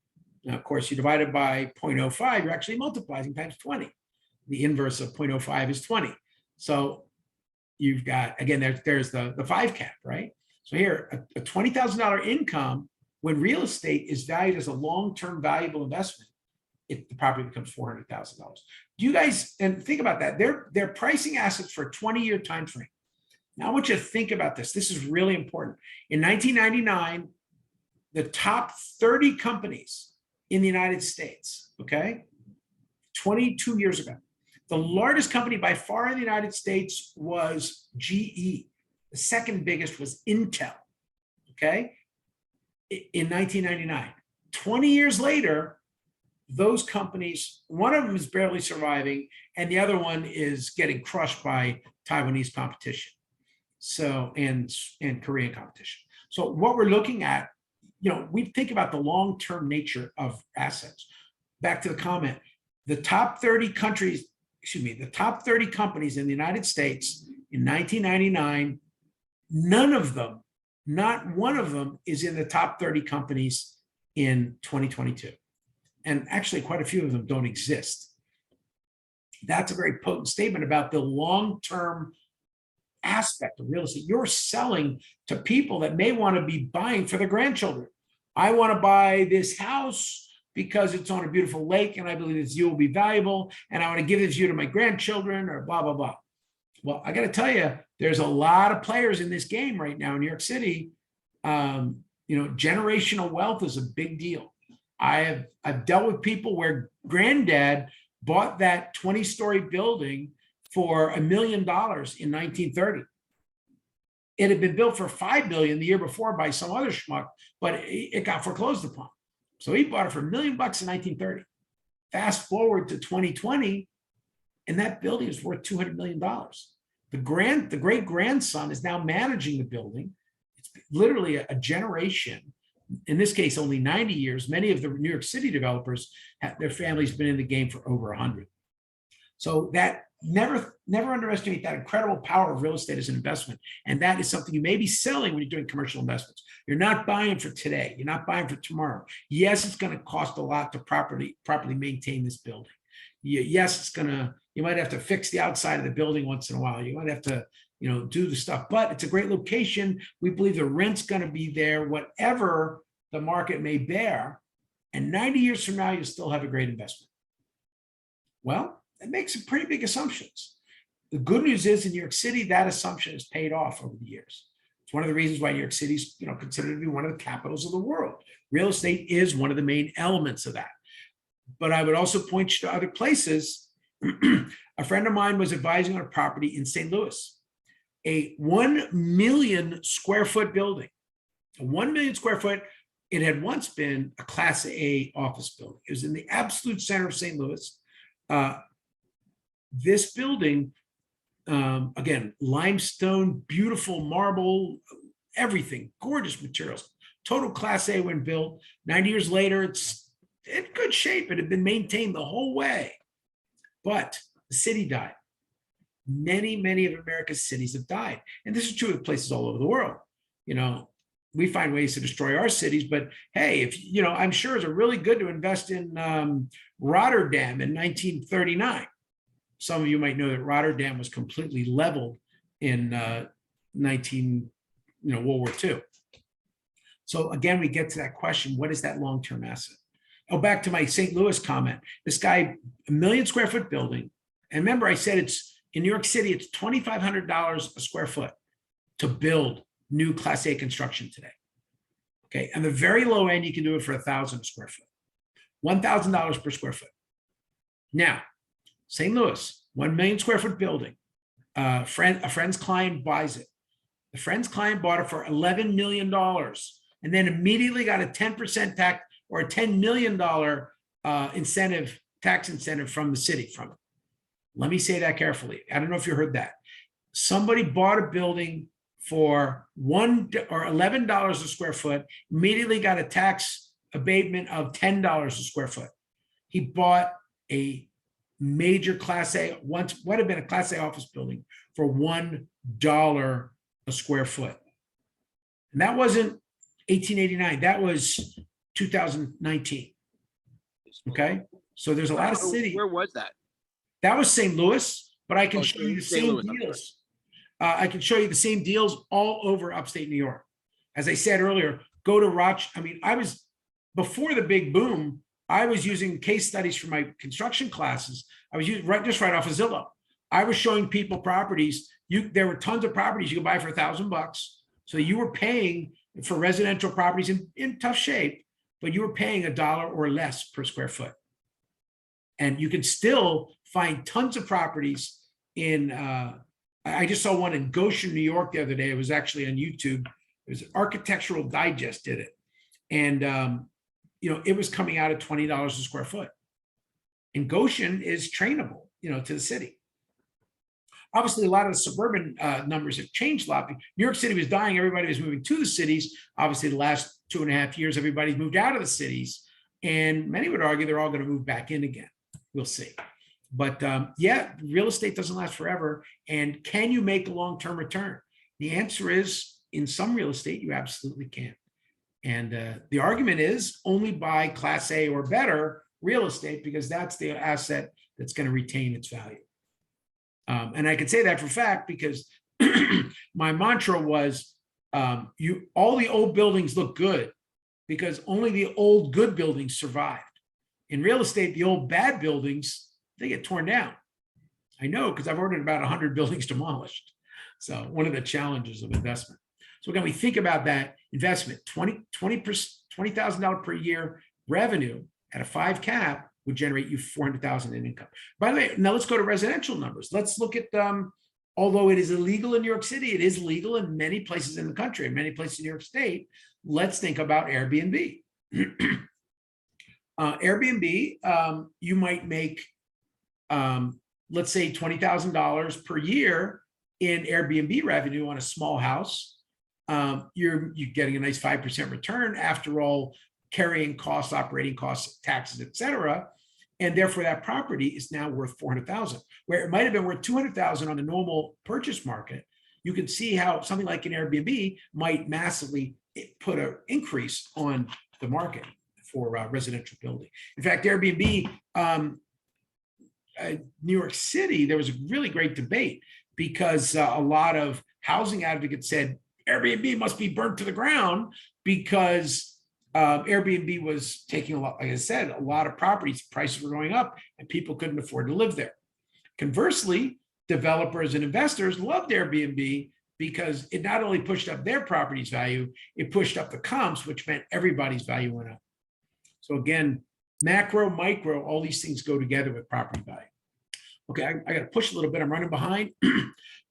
Now, of course, you divide it by 0.05, you're actually multiplying times 20. The inverse of 0.05 is 20. So you've got, again, there's the 5 cap, right? So here, a $20,000 income when real estate is valued as a long-term valuable investment, the property becomes $400,000. Do you guys, and think about that, they're pricing assets for a 20-year time frame. Now I want you to think about this. This is really important. In 1999, the top 30 companies in the United States, okay, 22 years ago, the largest company by far in the United States was GE. The second biggest was Intel, okay, in 1999. 20 years later, those companies, one of them is barely surviving, and the other one is getting crushed by Taiwanese competition, so and Korean competition. So what we're looking at, we think about the long-term nature of assets. Back to the comment, the top 30 countries, the top 30 companies in the United States in 1999, none of them, not one of them, is in the top 30 companies in 2022. And actually, quite a few of them don't exist. That's a very potent statement about the long-term aspect of real estate. You're selling to people that may want to be buying for their grandchildren. I want to buy this house because it's on a beautiful lake and I believe this view will be valuable, and I want to give this view to my grandchildren, or blah, blah, blah. Well, I got to tell you, there's a lot of players in this game right now in New York City. Generational wealth is a big deal. I've dealt with people where granddad bought that 20-story building for $1 million in 1930. It had been built for $5 million the year before by some other schmuck, but it got foreclosed upon. So he bought it for $1 million in 1930. Fast forward to 2020, and that building is worth $200 million. The great grandson is now managing the building. It's literally a generation. In this case, only 90 years. Many of the New York City developers, their families been in the game for over 100. So that never underestimate that incredible power of real estate as an investment. And that is something you may be selling when you're doing commercial investments. You're not buying for today. You're not buying for tomorrow. Yes, it's going to cost a lot to properly maintain this building. Yes, you might have to fix the outside of the building once in a while. You might have to, do the stuff, but it's a great location. We believe the rent's going to be there, whatever the market may bear. And 90 years from now, you'll still have a great investment. Well, that makes some pretty big assumptions. The good news is in New York City, that assumption has paid off over the years. It's one of the reasons why New York City is, considered to be one of the capitals of the world. Real estate is one of the main elements of that. But I would also point you to other places. A friend of mine was advising on a property in St. Louis. a 1 million square foot building, a 1 million square foot. It had once been a Class A office building. It was in the absolute center of St. Louis. This building, again, limestone, beautiful marble, everything, gorgeous materials, total Class A when built. 90 years later, it's in good shape. It had been maintained the whole way, but the city died. Many of America's cities have died. And this is true of places all over the world. You know, we find ways to destroy our cities, but hey, if, you know, I'm sure it's really good to invest in Rotterdam in 1939. Some of you might know that Rotterdam was completely leveled in World War II. So again, we get to that question, what is that long-term asset? Oh, back to my St. Louis comment. This guy, 1 million square foot building. And remember, I said it's in New York City, it's $2,500 a square foot to build new Class A construction today. Okay, and the very low end, you can do it for 1,000 a square foot, $1,000 per square foot. Now, St. Louis, 1 million square foot building. A friend's client buys it. The friend's client bought it for $11 million and then immediately got a 10% tax or a $10 million tax incentive from the city from it. Let me say that carefully. I don't know if you heard that. Somebody bought a building for $11 a square foot, immediately got a tax abatement of $10 a square foot. He bought a major Class A, once what had been a Class A office building for $1 a square foot. And that wasn't 1889, that was 2019. Okay, so there's a lot of cities. Where was that? That was St. Louis, but I can Oh, show you the St. same Louis, I'm deals. I can show you the same deals all over upstate New York. As I said earlier, go to Rochester. I mean, before the big boom, I was using case studies for my construction classes. I was using just right off of Zillow. I was showing people properties. There were tons of properties you could buy for $1,000. So you were paying for residential properties in tough shape, but you were paying $1 or less per square foot. And you can still find tons of properties in, I just saw one in Goshen, New York the other day. It was actually on YouTube. It was Architectural Digest did it. And, it was coming out at $20 a square foot. And Goshen is trainable, to the city. Obviously, a lot of the suburban numbers have changed a lot. New York City was dying. Everybody was moving to the cities. Obviously, the last 2.5 years, everybody's moved out of the cities. And many would argue they're all going to move back in again. We'll see. But yeah, real estate doesn't last forever. And can you make a long-term return? The answer is, in some real estate, you absolutely can. And the argument is only buy Class A or better real estate, because that's the asset that's going to retain its value. And I can say that for a fact, because my mantra was, all the old buildings look good because only the old good buildings survived. In real estate, the old bad buildings, they get torn down. I know, because I've ordered about 100 buildings demolished. So one of the challenges of investment. So again, we think about that investment, $20,000 per year revenue at a 5 cap would generate you $400,000 in income. By the way, now let's go to residential numbers. Let's look at, although it is illegal in New York City, it is legal in many places in the country, in many places in New York State. Let's think about Airbnb. Airbnb, you might make, let's say $20,000 per year in Airbnb revenue on a small house. You're getting a nice 5% return after all carrying costs, operating costs, taxes, et cetera. And therefore that property is now worth $400,000, where it might've been worth $200,000 on the normal purchase market. You can see how something like an Airbnb might massively put an increase on the market for residential building. In fact, Airbnb, New York City, there was a really great debate because a lot of housing advocates said Airbnb must be burnt to the ground because Airbnb was taking a lot, like I said, a lot of properties, prices were going up and people couldn't afford to live there. Conversely, developers and investors loved Airbnb because it not only pushed up their property's value, it pushed up the comps, which meant everybody's value went up. So again, macro, micro, all these things go together with property value. Okay, I got to push a little bit. I'm running behind.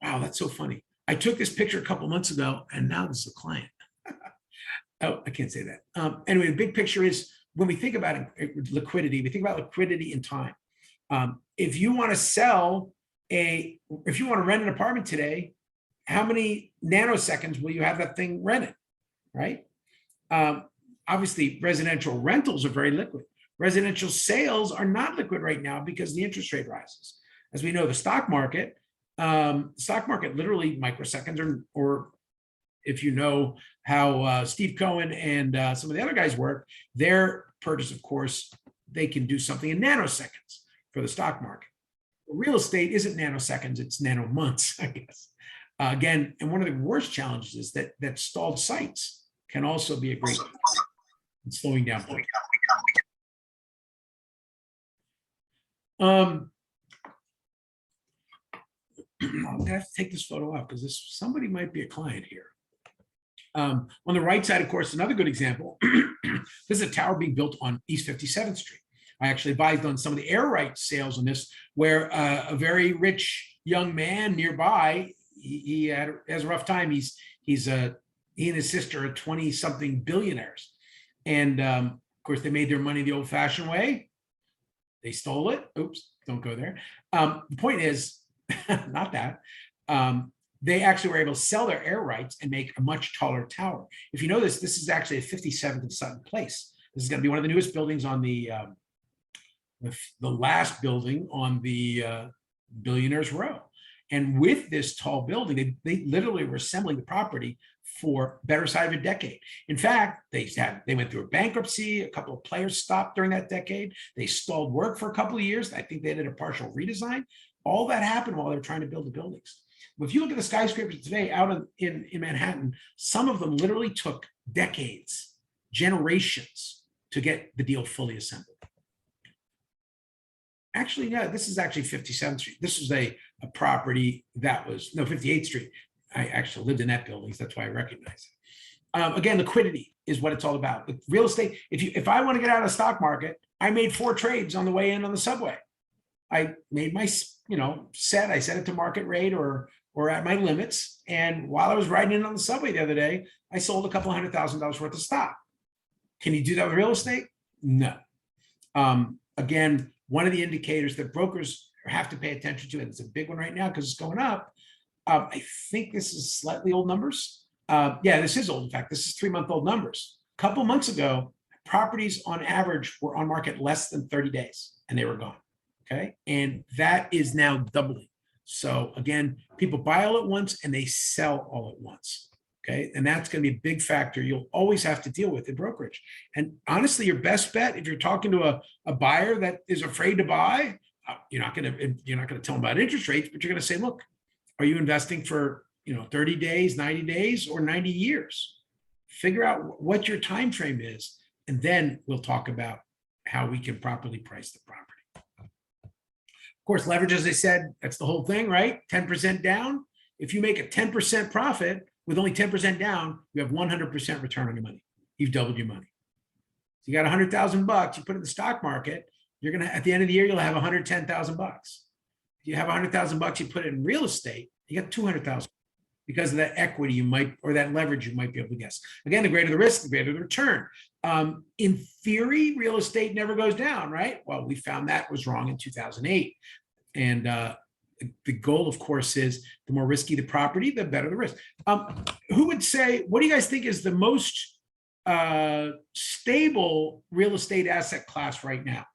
Wow, that's so funny. I took this picture a couple months ago, and now this is a client. Oh, I can't say that. Anyway, the big picture is when we think about liquidity, we think about liquidity and time. If you want to if you want to rent an apartment today, how many nanoseconds will you have that thing rented, right? Obviously, residential rentals are very liquid. Residential sales are not liquid right now because the interest rate rises. As we know, the stock market literally microseconds, or if you know how Steve Cohen and some of the other guys work, their purchase, of course, they can do something in nanoseconds for the stock market. Real estate isn't nanoseconds, it's nanomonths, I guess. Again, and one of the worst challenges is that stalled sites can also be a great in slowing down. I'm gonna have to take this photo out because somebody might be a client here. On the right side, of course, another good example. This is a tower being built on East 57th Street. I actually advised on some of the air rights sales on this, where a very rich young man nearby, he has a rough time. He and his sister are 20-something billionaires, and of course they made their money the old-fashioned way. They stole it. Oops, don't go there. The point is, not that. They actually were able to sell their air rights and make a much taller tower. If you know this, this is actually a 57th and Sutton Place. This is going to be one of the newest buildings on the last building on the Billionaires Row. And with this tall building, they literally were assembling the property for better side of a decade. In fact, they went through a bankruptcy. A couple of players stopped during that decade. They stalled work for a couple of years. I think they did a partial redesign. All that happened while they were trying to build the buildings. If you look at the skyscrapers today out in Manhattan, some of them literally took decades, generations to get the deal fully assembled. Actually, no, this is actually 57th Street. This was a property that was, no, 58th Street. I actually lived in that building, so that's why I recognize it. Again, liquidity is what it's all about. With real estate, if I want to get out of the stock market, I made 4 trades on the way in on the subway. I made my, I set it to market rate or at my limits. And while I was riding in on the subway the other day, I sold a couple $100,000 worth of stock. Can you do that with real estate? No. Again, one of the indicators that brokers have to pay attention to, and it's a big one right now because it's going up. I think this is slightly old numbers. Yeah, this is old. In fact, this is 3-month-old numbers. A couple months ago, properties on average were on market less than 30 days and they were gone. Okay. And that is now doubling. So again, people buy all at once and they sell all at once. Okay. And that's going to be a big factor you'll always have to deal with in brokerage. And honestly, your best bet, if you're talking to a buyer that is afraid to buy, you're not going to tell them about interest rates, but you're going to say, look, are you investing for 30 days, 90 days, or 90 years? Figure out what your time frame is, and then we'll talk about how we can properly price the property. Of course, leverage, as I said, that's the whole thing, right? 10% down. If you make a 10% profit with only 10% down, you have 100% return on your money. You've doubled your money. So you got $100,000, you put it in the stock market, you're gonna, at the end of the year, you'll have $110,000. If you have $100,000, you put it in real estate, you got $200,000 because of that equity you might, or that leverage you might be able to guess. Again, the greater the risk, the greater the return. In theory, real estate never goes down, right? Well, we found that was wrong in 2008. And the goal, of course, is the more risky the property, the better the risk. Who would say, what do you guys think is the most stable real estate asset class right now?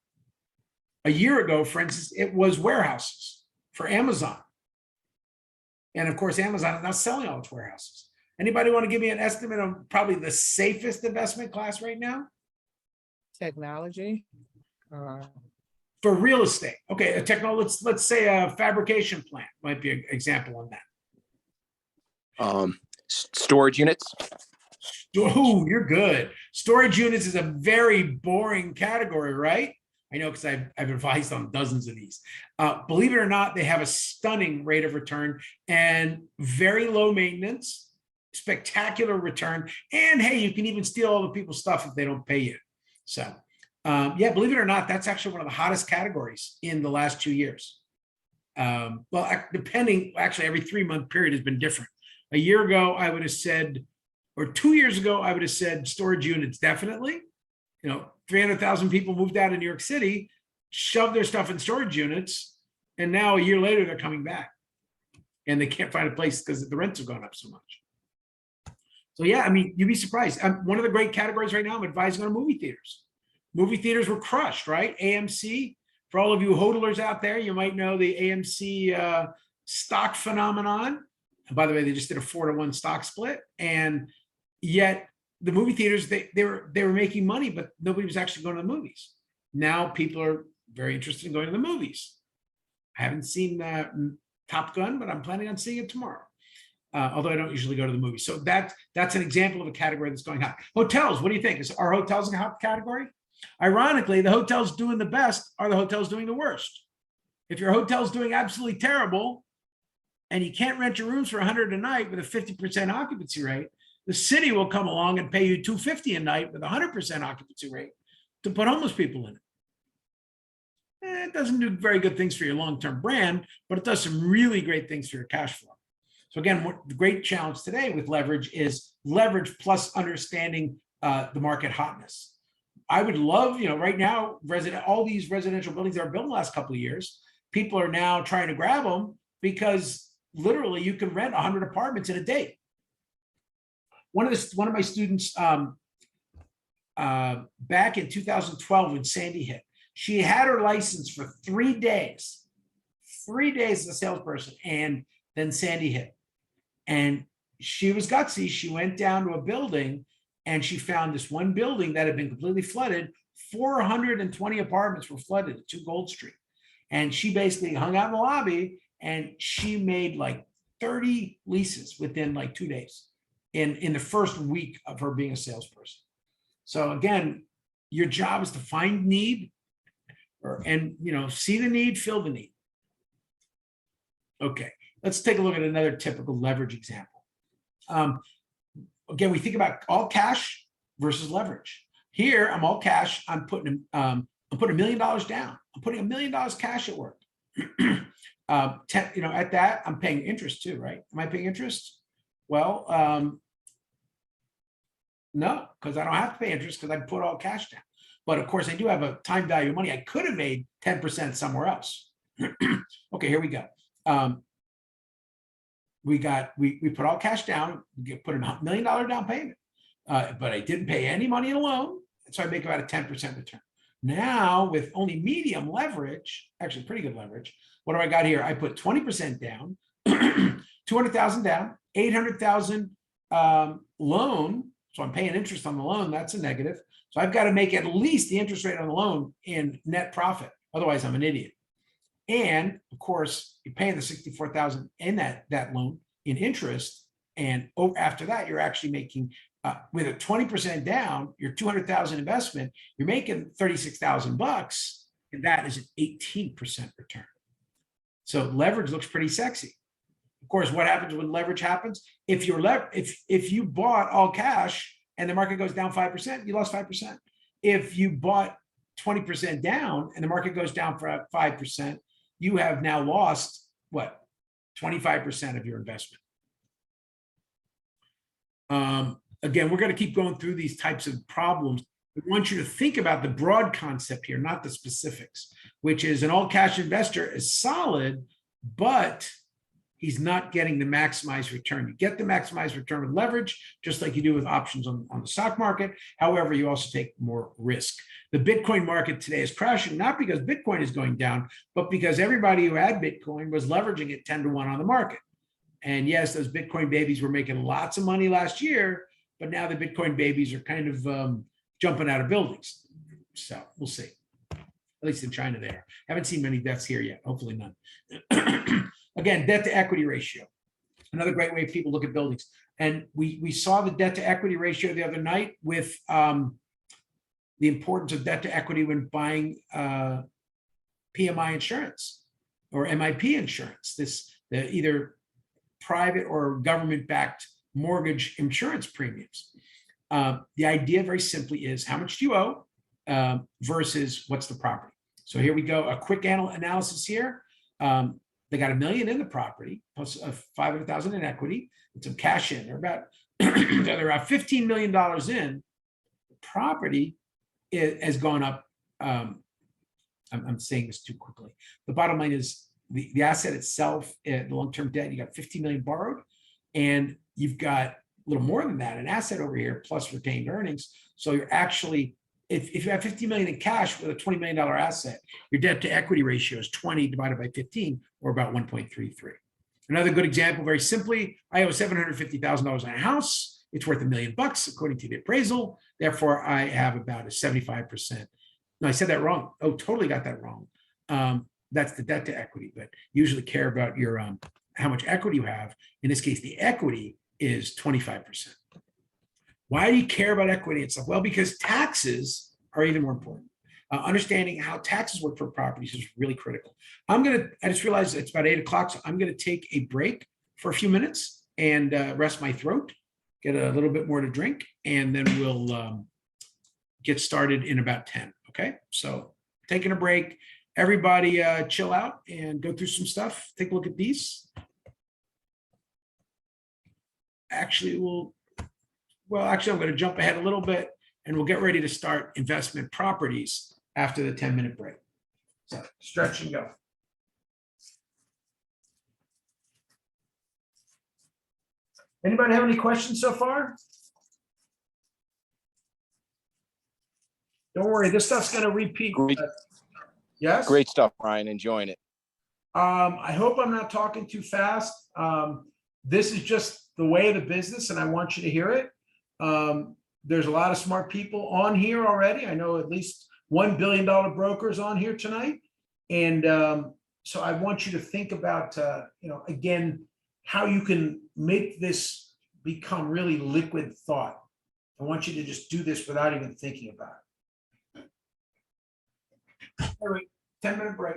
A year ago, for instance, it was warehouses for Amazon. And of course, Amazon is now selling all its warehouses. Anybody want to give me an estimate on probably the safest investment class right now? Technology. For real estate. Okay, let's say a fabrication plant might be an example on that. Storage units. Oh, you're good. Storage units is a very boring category, right? I know because I've advised on dozens of these. Believe it or not, they have a stunning rate of return and very low maintenance, spectacular return. And hey, you can even steal all the people's stuff if they don't pay you. So yeah, believe it or not, that's actually one of the hottest categories in the last 2 years. Well, depending, actually every 3-month period has been different. A year ago, I would have said, or 2 years ago, I would have said storage units definitely. 300,000 people moved out of New York City, shoved their stuff in storage units, and now a year later, they're coming back. And they can't find a place because the rents have gone up so much. So yeah, I mean, you'd be surprised. One of the great categories right now, I'm advising on movie theaters. Movie theaters were crushed, right? AMC, for all of you hodlers out there, you might know the AMC stock phenomenon. And by the way, they just did a 4-to-1 stock split. And yet the movie theaters, they were making money, but nobody was actually going to the movies. Now people are very interested in going to the movies. I haven't seen Top Gun, but I'm planning on seeing it tomorrow. Although I don't usually go to the movies. So that's an example of a category that's going hot. Hotels, what do you think? Are hotels in a hot category? Ironically, the hotels doing the best are the hotels doing the worst. If your hotel's doing absolutely terrible and you can't rent your rooms for $100 a night with a 50% occupancy rate, the city will come along and pay you $250 a night with a 100% occupancy rate to put homeless people in it. It doesn't do very good things for your long-term brand, but it does some really great things for your cash flow. So again, what the great challenge today with leverage is leverage plus understanding the market hotness. I would love, right now, all these residential buildings that are built in the last couple of years, people are now trying to grab them because literally you can rent 100 apartments in a day. One of my students back in 2012 when Sandy hit, she had her license for 3 days, 3 days as a salesperson, and then Sandy hit. And she was gutsy. She went down to a building and she found this one building that had been completely flooded. 420 apartments were flooded at 2 Gold Street. And she basically hung out in the lobby and she made like 30 leases within like 2 days in the first week of her being a salesperson. So again, your job is to find need and see the need, fill the need. Okay, let's take a look at another typical leverage example. Again, we think about all cash versus leverage. Here, I'm all cash. I'm putting $1 million down. I'm putting $1 million cash at work. At that, I'm paying interest too, right? Am I paying interest? Well, no, because I don't have to pay interest because I put all cash down. But of course, I do have a time value of money. I could have made 10% somewhere else. Okay, here we go. We put all cash down, put a $1 million down payment, but I didn't pay any money in a loan, so I make about a 10% return. Now with only medium leverage, actually pretty good leverage, what do I got here? I put 20% down, 200,000 down, 800,000 loan, so I'm paying interest on the loan. That's a negative. So I've got to make at least the interest rate on the loan in net profit. Otherwise, I'm an idiot. And of course, you're paying the 64,000 in that loan in interest. And after that, you're actually making with a 20% down, your 200,000 investment, you're making 36,000 bucks, and that is an 18% return. So leverage looks pretty sexy. Of course, what happens when leverage happens? If you bought all cash and the market goes down 5%, you lost 5%. If you bought 20% down and the market goes down for 5%, you have now lost what? 25% of your investment. Again, we're going to keep going through these types of problems. We want you to think about the broad concept here, not the specifics, which is an all cash investor is solid, but he's not getting the maximized return. You get the maximized return with leverage, just like you do with options on the stock market. However, you also take more risk. The Bitcoin market today is crashing, not because Bitcoin is going down, but because everybody who had Bitcoin was leveraging it 10-to-1 on the market. And yes, those Bitcoin babies were making lots of money last year, but now the Bitcoin babies are kind of jumping out of buildings. So we'll see. At least in China they are. Haven't seen many deaths here yet. Hopefully none. Again, debt to equity ratio. Another great way people look at buildings. And we saw the debt to equity ratio the other night with the importance of debt to equity when buying PMI insurance or MIP insurance. The either private or government-backed mortgage insurance premiums. The idea very simply is how much do you owe versus what's the property. So here we go, a quick analysis here. They got $1 million in the property plus 500,000 in equity and some cash in. They're about they're about $15 million in. The property has gone up. I'm saying this too quickly. The bottom line is the asset itself, the long-term debt, you got 50 million borrowed, and you've got a little more than that, an asset over here plus retained earnings. So you're actually, if you have 50 million in cash with a $20 million asset, your debt to equity ratio is 20 divided by 15, or about 1.33. Another good example, very simply, I owe $750,000 on a house. It's worth $1 million according to the appraisal. Therefore, I have about a 75%. No, I said that wrong. Oh, totally got that wrong. That's the debt to equity, but usually care about your how much equity you have. In this case, the equity is 25%. Why do you care about equity and stuff? Well, because taxes are even more important. Understanding how taxes work for properties is really critical. I just realized it's about 8 o'clock, so I'm going to take a break for a few minutes and rest my throat, get a little bit more to drink, and then we'll get started in about 10. Okay, so taking a break. Everybody chill out and go through some stuff. Take a look at these. Actually, I'm going to jump ahead a little bit and we'll get ready to start investment properties after the 10-minute break. So stretch and go. Anybody have any questions so far? Don't worry, this stuff's going to repeat. Great. Yes? Great stuff, Ryan. Enjoying it. I hope I'm not talking too fast. This is just the way of the business, and I want you to hear it. There's a lot of smart people on here already. I know at least $1 billion brokers on here tonight. And so I want you to think about, again, how you can make this become really liquid thought. I want you to just do this without even thinking about it. All right, 10-minute break.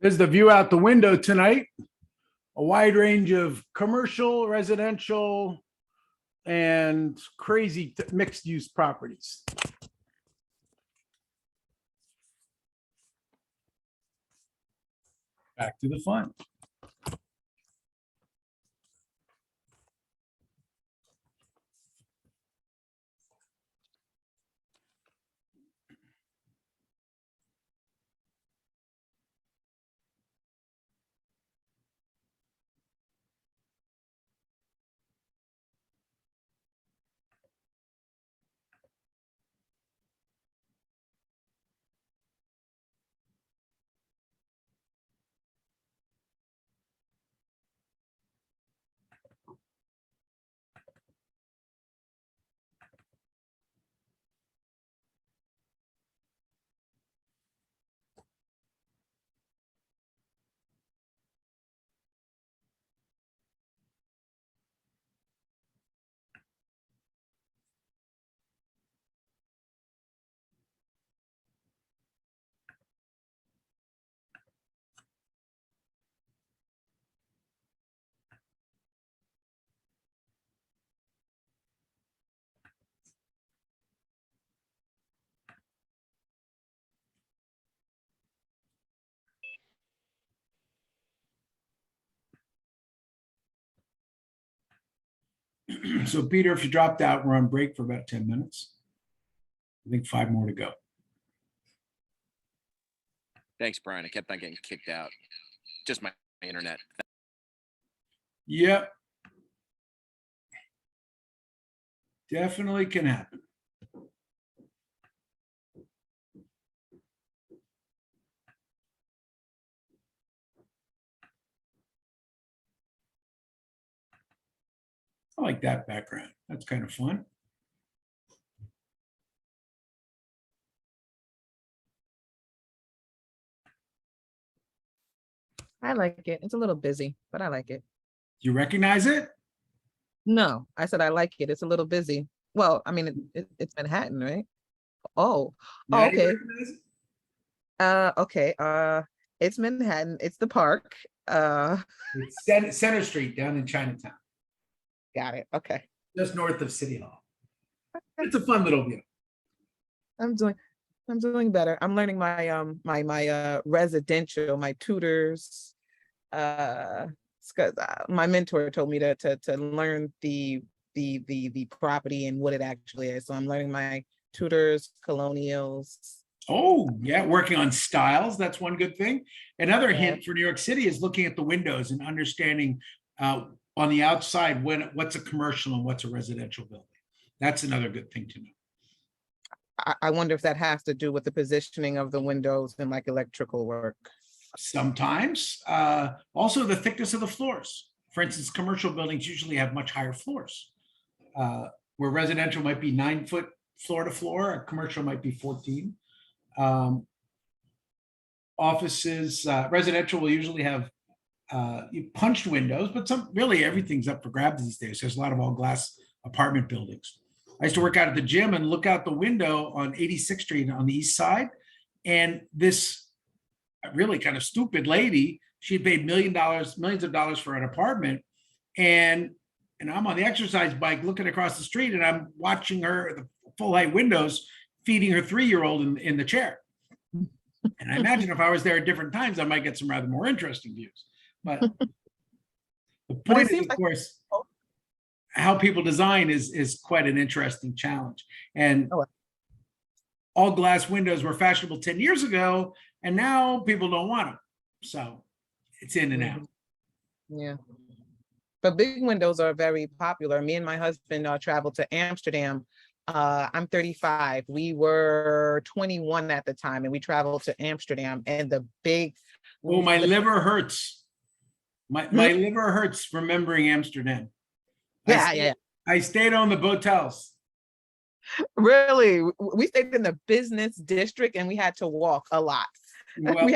There's the view out the window tonight. A wide range of commercial, residential, and crazy mixed-use properties. Back to the fun. So Peter, if you dropped out, we're on break for about 10 minutes. I think 5 more to go. Thanks, Brian. I kept on getting kicked out. Just my internet. Yep. Definitely can happen. I like that background. That's kind of fun. I like it. It's a little busy, but I like it. You recognize it? No, I said I like it. It's a little busy. Well, I mean, it's Manhattan, right? Oh, Now you okay. recognize it? Okay. It's Manhattan. It's the park. It's Center Street down in Chinatown, Got it. Okay. just north of City Hall. It's a fun little view. I'm doing better. I'm learning my residential, my tutors. Because my mentor told me to learn the property and what it actually is. So I'm learning my tutors, colonials. Oh, yeah, working on styles. That's one good thing. Another Yeah. hint for New York City is looking at the windows and understanding on the outside what's a commercial and what's a residential building. That's another good thing to know. I wonder if that has to do with the positioning of the windows and like electrical work. Sometimes, also the thickness of the floors. For instance, commercial buildings usually have much higher floors. Where residential might be 9 foot floor to floor, a commercial might be 14. Offices, residential will usually have punched windows, but really everything's up for grabs these days. There's a lot of all glass apartment buildings. I used to work out at the gym and look out the window on 86th Street on the east side. And this really kind of stupid lady, she had paid millions of dollars for an apartment. And I'm on the exercise bike looking across the street and I'm watching her, the full height windows, feeding her 3-year-old in the chair. And I imagine if I was there at different times, I might get some rather more interesting views. But the point is, of course, how people design is quite an interesting challenge. And all glass windows were fashionable 10 years ago, and now people don't want them. So it's in and out. Yeah. But big windows are very popular. Me and my husband traveled to Amsterdam. I'm 35. We were 21 at the time, and we traveled to Amsterdam. And the big my liver hurts. My liver hurts remembering Amsterdam. Yeah. I stayed on the hotels. Really, we stayed in the business district, and we had to walk a lot. Well,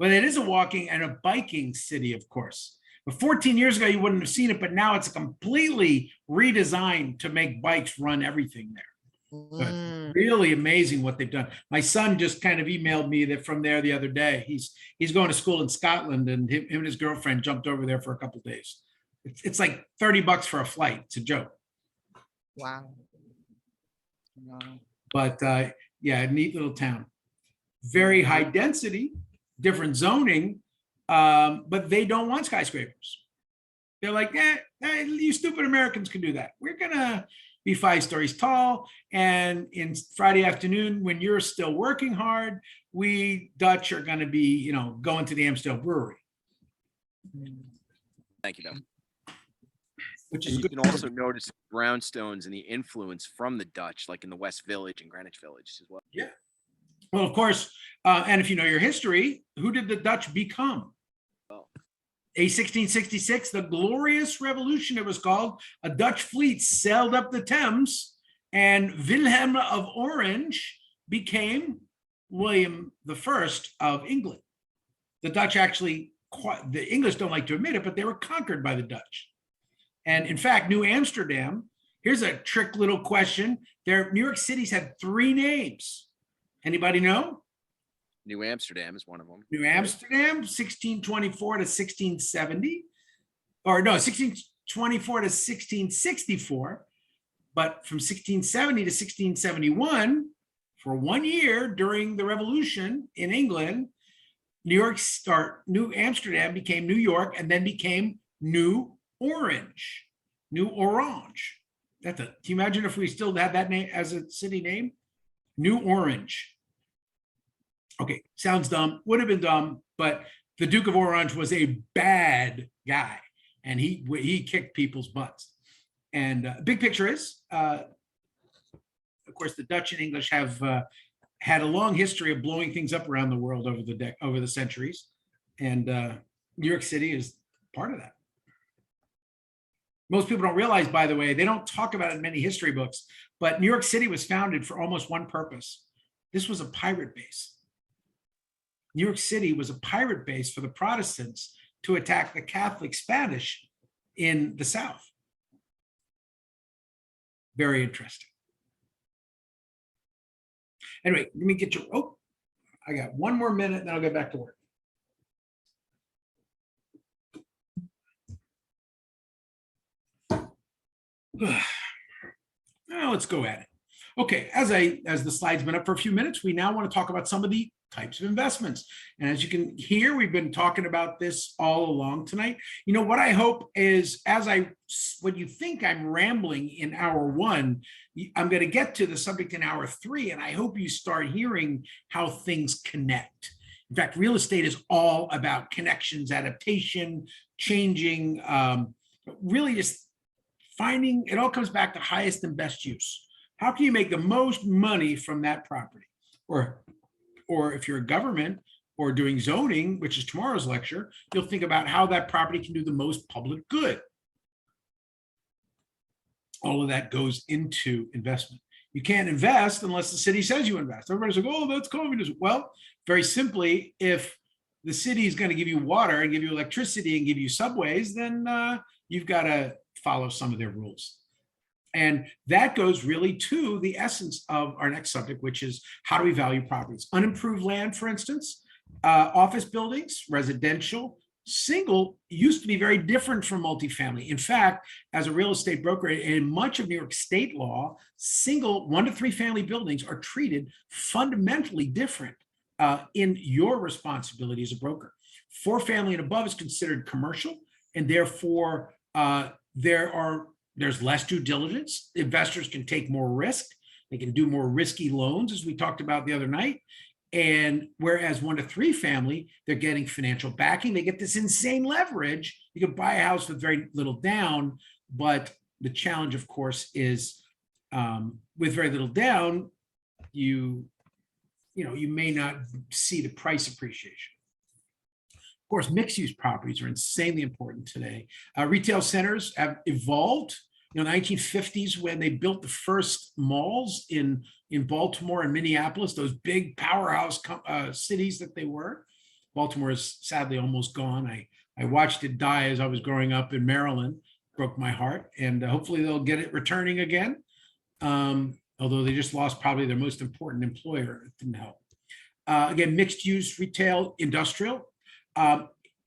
it is a walking and a biking city, of course. But 14 years ago, you wouldn't have seen it, but now it's completely redesigned to make bikes run everything there. So really amazing what they've done. My son just kind of emailed me that from there the other day. He's going to school in Scotland, and him and his girlfriend jumped over there for a couple of days. It's like $30 for a flight. It's a joke. Wow. But yeah, neat little town. Very high density, different zoning, but they don't want skyscrapers. They're like, you stupid Americans can do that. We're gonna be 5 stories tall. And in Friday afternoon, when you're still working hard, we Dutch are gonna be, going to the Amstel Brewery. Thank you, Bill. Which And is you good. can also notice brownstones and the influence from the Dutch, like in the West Village and Greenwich Village as well. Yeah. Well, of course, and if you know your history, who did the Dutch become? Oh. A 1666, the Glorious Revolution, it was called. A Dutch fleet sailed up the Thames, and Wilhelm of Orange became William I of England. The Dutch actually, the English don't like to admit it, but they were conquered by the Dutch. And in fact, New Amsterdam, here's a trick little question. New York City's had 3 names. Anybody know? New Amsterdam is one of them. New Amsterdam, 1624 to 1670, or no, 1624 to 1664. But from 1670 to 1671, for 1 year during the Revolution in England, New Amsterdam became New York and then became New Orange. New Orange. Can you imagine if we still had that name as a city name? New Orange. Okay, sounds dumb, would have been dumb, but the Duke of Orange was a bad guy and he kicked people's butts. And big picture is, of course, the Dutch and English have had a long history of blowing things up around the world over the centuries. And New York City is part of that. Most people don't realize, by the way, they don't talk about it in many history books, but New York City was founded for almost one purpose. This was a pirate base. New York City was a pirate base for the Protestants to attack the Catholic Spanish in the South. Very interesting. Anyway, let me get you, I got 1 more minute, then I'll get back to work. Now let's go at it. Okay, as the slide's been up for a few minutes, we now want to talk about some of the types of investments. And as you can hear, we've been talking about this all along tonight. What I hope is, when you think I'm rambling in hour 1, I'm going to get to the subject in hour 3, and I hope you start hearing how things connect. In fact, real estate is all about connections, adaptation, changing, really just finding, it all comes back to highest and best use. How can you make the most money from that property? Or if you're a government or doing zoning, which is tomorrow's lecture, you'll think about how that property can do the most public good. All of that goes into investment. You can't invest unless the city says you invest. Everybody's like, oh, that's communism. Well, very simply, if the city is going to give you water and give you electricity and give you subways, then you've got to follow some of their rules. And that goes really to the essence of our next subject, which is how do we value properties? Unimproved land, for instance, office buildings, residential, single used to be very different from multifamily. In fact, as a real estate broker, in much of New York state law, single 1 to 3 family buildings are treated fundamentally different in your responsibility as a broker. 4 family and above is considered commercial, and therefore there's less due diligence. Investors can take more risk. They can do more risky loans, as we talked about the other night. And whereas 1 to 3 family, they're getting financial backing. They get this insane leverage. You can buy a house with very little down, but the challenge, of course, is with very little down, you may not see the price appreciation. Of course, mixed-use properties are insanely important today. Retail centers have evolved. In the 1950s, when they built the first malls in Baltimore and Minneapolis, those big powerhouse cities that they were. Baltimore is sadly almost gone. I watched it die as I was growing up in Maryland. Broke my heart, and hopefully they'll get it returning again. Although they just lost probably their most important employer. It didn't help. Again, mixed-use, retail, industrial.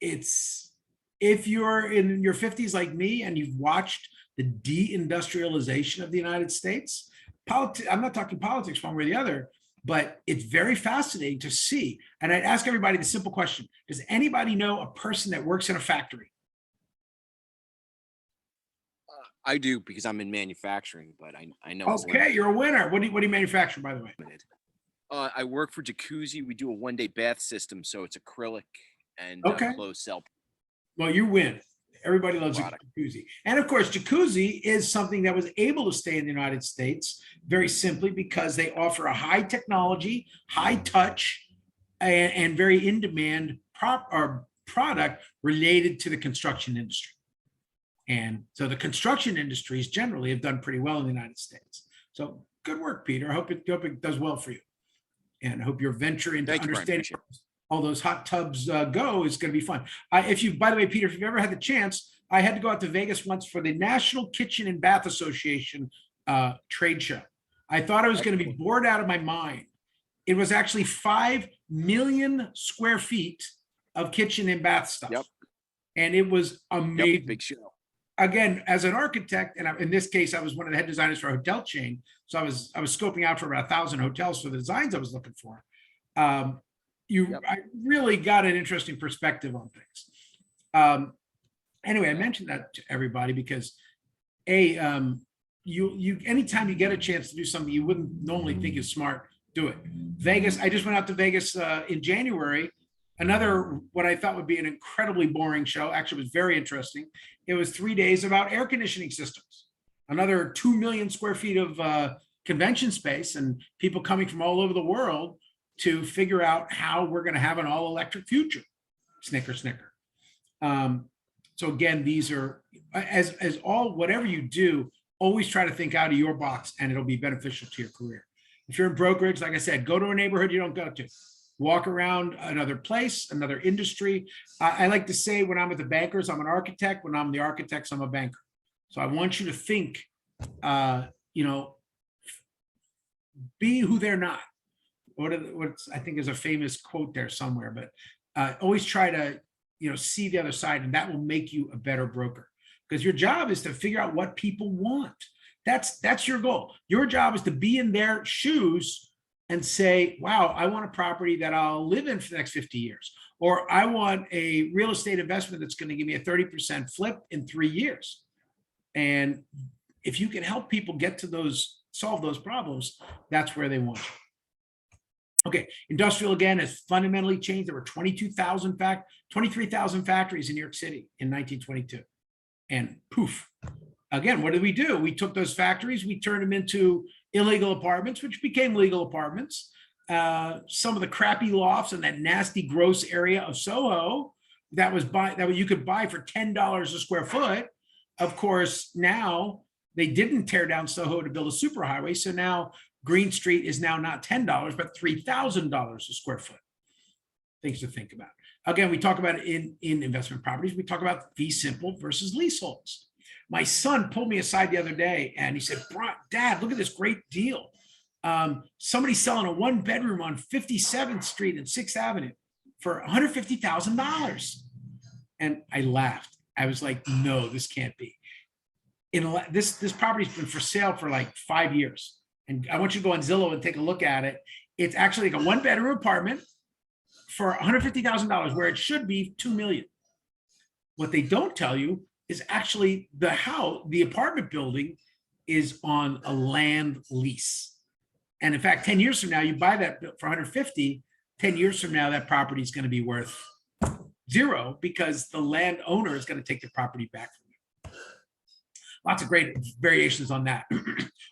If you're in your 50s like me and you've watched the deindustrialization of the United States, I'm not talking politics one way or the other. but it's very fascinating to see. And I'd ask everybody the simple question: does anybody know a person that works in a factory? I do because I'm in manufacturing, but I know. it's Okay, you're a winner. What do you manufacture, by the way? limited. I work for Jacuzzi. We do a 1-day bath system, so it's acrylic and Okay. closed cell Well, you win. Everybody loves a product. jacuzzi. And of course, jacuzzi is something that was able to stay in the United States very simply because they offer a high technology, high touch, and very in-demand product related to the construction industry. And so the construction industries generally have done pretty well in the United States. So good work, Peter. I hope it does well for you. And I hope your venture into Thank you, Brian. understanding Appreciate it. all those hot tubs go is going to be fun. By the way, Peter, if you've ever had the chance, I had to go out to Vegas once for the National Kitchen and Bath Association trade show. I thought I was going to be bored out of my mind. It was actually 5 million square feet of kitchen and bath stuff. Yep. And it was amazing. Yep, big show. Again, as an architect, and in this case, I was one of the head designers for a hotel chain. So I was scoping out for about 1,000 hotels for the designs I was looking for. I really got an interesting perspective on things. Anyway, I mentioned that to everybody because anytime you get a chance to do something you wouldn't normally think is smart, do it. Vegas, I just went out to Vegas in January. Another, what I thought would be an incredibly boring show, actually was very interesting. It was 3 days about air conditioning systems. Another 2 million square feet of convention space and people coming from all over the world to figure out how we're going to have an all electric future. Snicker, snicker. So again, these are, whatever you do, always try to think out of your box and it'll be beneficial to your career. If you're in brokerage, like I said, go to a neighborhood you don't go to. Walk around another place, another industry. I like to say when I'm with the bankers, I'm an architect. When I'm the architects, I'm a banker. So I want you to think, be who they're not. What's I think is a famous quote there somewhere, but always try to, see the other side, and that will make you a better broker. Because your job is to figure out what people want. That's your goal. Your job is to be in their shoes and say, wow, I want a property that I'll live in for the next 50 years. Or I want a real estate investment that's going to give me a 30% flip in 3 years. And if you can help people get to solve those problems, that's where they want you. Okay, industrial again has fundamentally changed. There were 23,000 factories in New York City in 1922. And poof, again, what did we do? We took those factories, we turned them into illegal apartments, which became legal apartments. Some of the crappy lofts in that nasty, gross area of Soho that you could buy for $10 a square foot. Of course, now they didn't tear down Soho to build a superhighway. So now Green Street is now not $10, but $3,000 a square foot. Things to think about. Again, we talk about it in investment properties. We talk about fee simple versus leaseholds. My son pulled me aside the other day and he said, Dad, look at this great deal. Somebody's selling a 1-bedroom on 57th Street and 6th Avenue for $150,000. And I laughed. I was like, no, this can't be. This property's been for sale for like 5 years. And I want you to go on Zillow and take a look at it. It's actually like a 1-bedroom apartment for $150,000 where it should be $2 million. What they don't tell you is actually the apartment building is on a land lease. And in fact, 10 years from now, you buy that for 150, 10 years from now, that property is going to be worth $0 because the landowner is going to take the property back from you. Lots of great variations on that.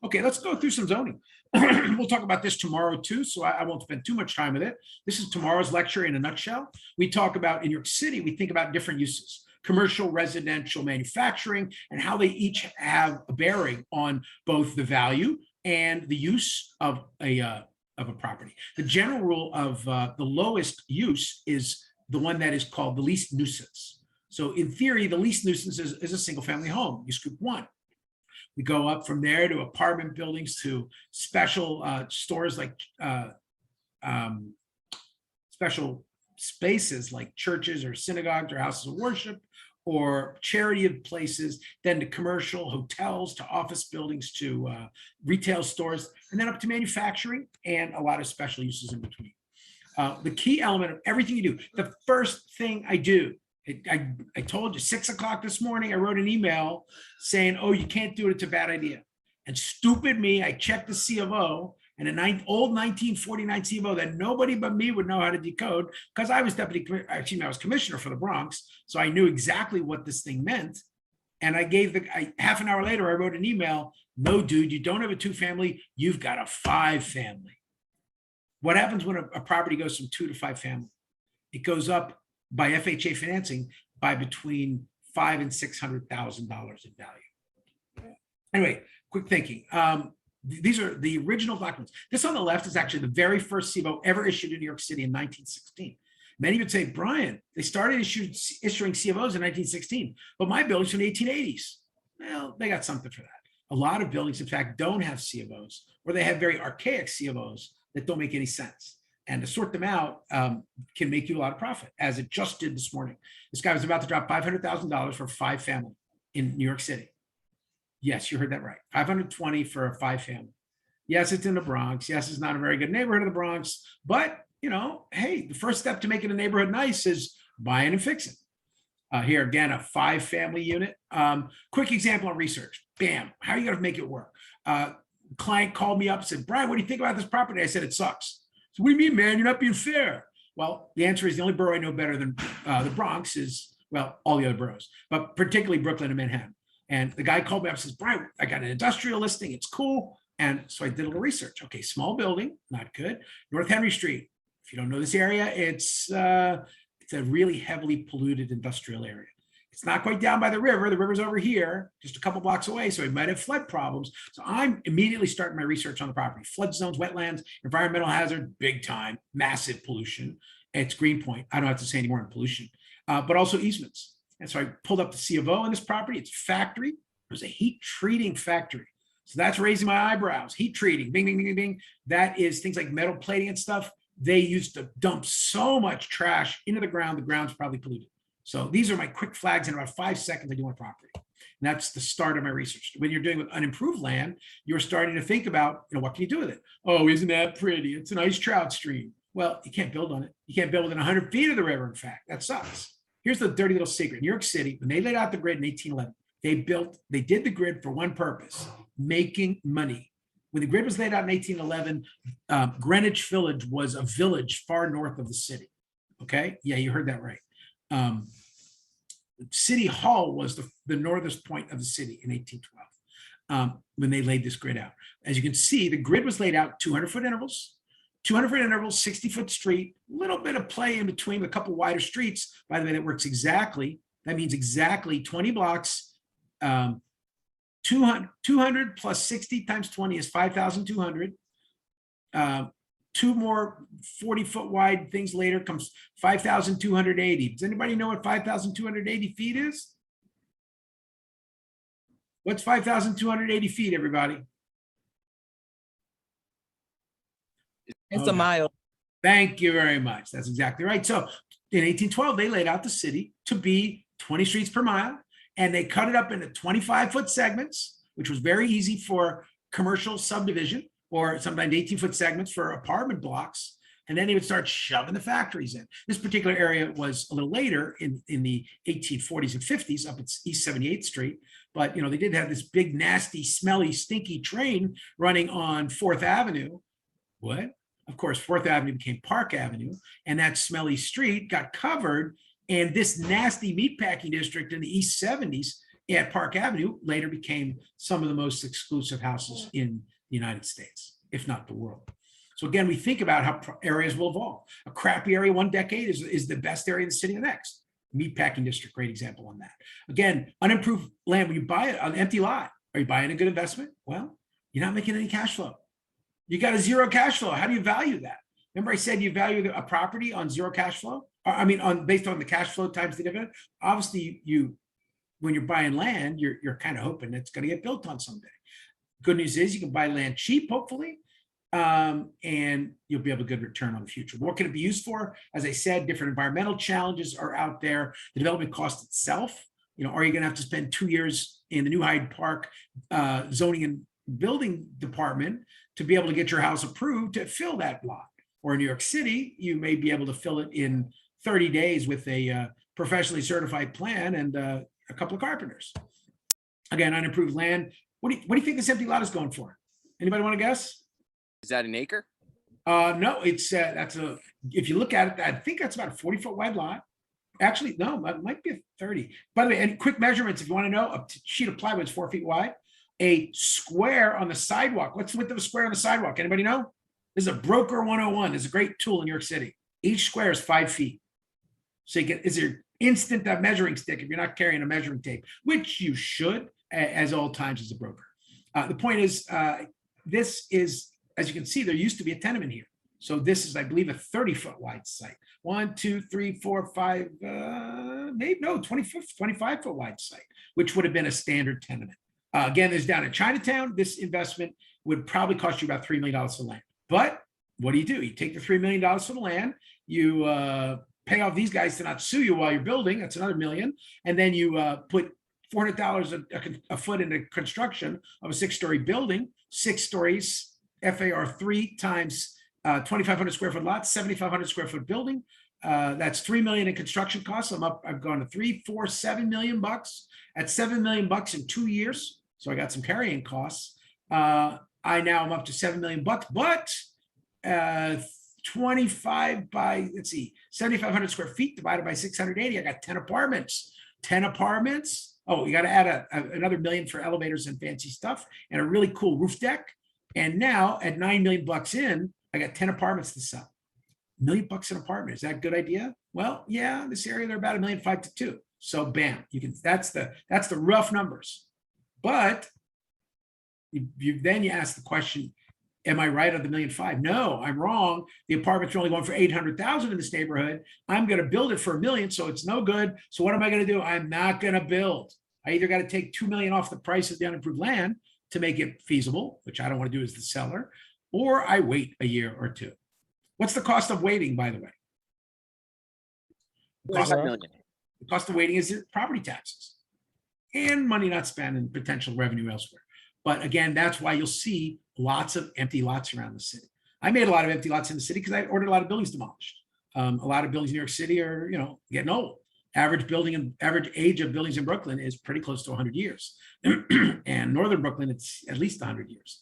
Okay, let's go through some zoning. We'll talk about this tomorrow too, so I won't spend too much time with it. This is tomorrow's lecture in a nutshell. We talk about in New York City, we think about different uses. Commercial, residential, manufacturing, and how they each have a bearing on both the value and the use of a property. The general rule of the lowest use is the one that is called the least nuisance. So in theory, the least nuisance is a single family home, use group 1. We go up from there to apartment buildings to special stores like special spaces like churches or synagogues or houses of worship, or charity places, then to commercial, hotels, to office buildings, to retail stores, and then up to manufacturing and a lot of special uses in between. The key element of everything you do, the first thing I do, I told you 6 o'clock this morning, I wrote an email saying, oh, you can't do it, it's a bad idea. And stupid me, I checked the C of O, and an old 1949 C of O that nobody but me would know how to decode, because I was I was commissioner for the Bronx, so I knew exactly what this thing meant. And I gave half an hour later, I wrote an email, no, dude, you don't have a 2-family, you've got a 5-family. What happens when a property goes from 2 to 5 family? It goes up by FHA financing by between $500,000 and $600,000 in value. Anyway, quick thinking. These are the original documents. This on the left is actually the very first C of O ever issued in New York City in 1916. Many would say, Brian, they started issuing C of Os in 1916, but my building's from the 1880s. Well, they got something for that. A lot of buildings, in fact, don't have C of Os, or they have very archaic C of Os that don't make any sense. And to sort them out can make you a lot of profit, as it just did this morning. This guy was about to drop $500,000 for a 5-family in New York City. Yes, you heard that right. 520 for a 5-family. Yes, it's in the Bronx. Yes, it's not a very good neighborhood of the Bronx, but hey, the first step to making a neighborhood nice is buying and fixing. Here again, a 5-family unit. Quick example on research. Bam, how are you going to make it work? Client called me up and said, Brian, what do you think about this property? I said, it sucks. So what do you mean, man? You're not being fair. Well, the answer is the only borough I know better than the Bronx is, well, all the other boroughs, but particularly Brooklyn and Manhattan. And the guy called me up and says, Brian, I got an industrial listing. It's cool. And so I did a little research. Okay, small building, not good. North Henry Street. If you don't know this area, it's a really heavily polluted industrial area. It's not quite down by the river. The river's over here, just a couple blocks away. So we might have flood problems. So I'm immediately starting my research on the property. Flood zones, wetlands, environmental hazard, big time, massive pollution. It's Greenpoint. I don't have to say any more on pollution, but also easements. And so I pulled up the C of O on this property. It's factory. It was a heat treating factory. So that's raising my eyebrows. Heat treating, bing, bing, bing, bing. That is things like metal plating and stuff. They used to dump so much trash into the ground. The ground's probably polluted. So these are my quick flags in about 5 seconds I do on property. And that's the start of my research. When you're doing with unimproved land, you're starting to think about, what can you do with it? Oh, isn't that pretty? It's a nice trout stream. Well, you can't build on it. You can't build within 100 feet of the river, in fact. That sucks. Here's the dirty little secret. New York City, when they laid out the grid in 1811, they did the grid for one purpose, making money. When the grid was laid out in 1811, Greenwich Village was a village far north of the city. Okay, yeah, you heard that right. City Hall was the northest point of the city in 1812 when they laid this grid out. As you can see, the grid was laid out 200-foot intervals, 200-foot intervals, 60-foot street, a little bit of play in between with a couple wider streets. By the way, that works exactly. That means exactly 20 blocks. 200 plus 60 times 20 is 5,200. 2 more 40-foot wide things later comes 5,280. Does anybody know what 5,280 feet is? What's 5,280 feet, everybody? It's a mile. Thank you very much. That's exactly right. So in 1812, they laid out the city to be 20 streets per mile, and they cut it up into 25-foot segments, which was very easy for commercial subdivision, or sometimes 18-foot segments for apartment blocks. And then they would start shoving the factories in. This particular area was a little later in the 1840s and 50s up at East 78th Street. But, they did have this big, nasty, smelly, stinky train running on 4th Avenue. What? Of course, 4th Avenue became Park Avenue, and that smelly street got covered. And this nasty meatpacking district in the East 70s at Park Avenue later became some of the most exclusive houses in the United States, if not the world. So again, we think about how areas will evolve. A crappy area one decade is the best area in the city the next. Meatpacking district, great example on that. Again, unimproved land, when you buy it on an empty lot, are you buying a good investment? Well, you're not making any cash flow. You got a zero cash flow. How do you value that? Remember I said you value a property on zero cash flow? Based on the cash flow times the dividend. Obviously, when you're buying land, you're kind of hoping it's going to get built on someday. Good news is you can buy land cheap, hopefully, and you'll be able to get a good return on the future. What can it be used for? As I said, different environmental challenges are out there. The development cost itself are you going to have to spend 2 years in the New Hyde Park zoning and building department to be able to get your house approved to fill that lot? Or in New York City, you may be able to fill it in 30 days with a professionally certified plan and a couple of carpenters. Again, unimproved land. What do you think this empty lot is going for? Anybody want to guess? Is that an acre? No, it's if you look at it, I think that's about a 40-foot wide lot. Actually, no, it might be a 30. By the way, any quick measurements, if you want to know, a sheet of plywood is 4 feet wide. A square on the sidewalk. What's the width of a square on the sidewalk? Anybody know? This is a broker 101. It's a great tool in New York City. Each square is 5 feet. So you get, is your instant measuring stick if you're not carrying a measuring tape, which you should as all times as a broker. The point is, this is, as you can see, there used to be a tenement here. So this is, I believe, a 30-foot wide site. 1, 2, 3, 4, 5, maybe no, 25-foot wide site, which would have been a standard tenement. Again, there's down in Chinatown. This investment would probably cost you about $3 million for land. But what do? You take the $3 million for the land, you pay off these guys to not sue you while you're building. That's another $1 million. And then you put $400 a foot into construction of a 6-story building, 6 stories, FAR 3 times 2,500 square foot lot, 7,500 square foot building. That's $3 million in construction costs. I've gone to 3, 4, $7 million bucks. At $7 million bucks in 2 years. So I got some carrying costs. I'm up to $7 million bucks, but 25 by, let's see, 7,500 square feet divided by 680. I got 10 apartments. 10 apartments. Oh, you got to add another $1 million for elevators and fancy stuff and a really cool roof deck. And now at $9 million bucks in, I got 10 apartments to sell. $1 million bucks an apartment. Is that a good idea? Well, yeah, this area they're about $1.5 million to $2 million. So bam, you can. That's the rough numbers. But then you ask the question, am I right on the $1.5 million? No, I'm wrong. The apartments are only going for $800,000 in this neighborhood. I'm going to build it for $1 million, so it's no good. So what am I going to do? I'm not going to build. I either got to take $2 million off the price of the unimproved land to make it feasible, which I don't want to do as the seller, or I wait a year or two. What's the cost of waiting, by the way? The cost of waiting is property taxes and money not spent and potential revenue elsewhere. But again, that's why you'll see lots of empty lots around the city. I made a lot of empty lots in the city because I ordered a lot of buildings demolished. A lot of buildings in New York City are, getting old. Average age of buildings in Brooklyn is pretty close to 100 years. And Northern Brooklyn, it's at least 100 years.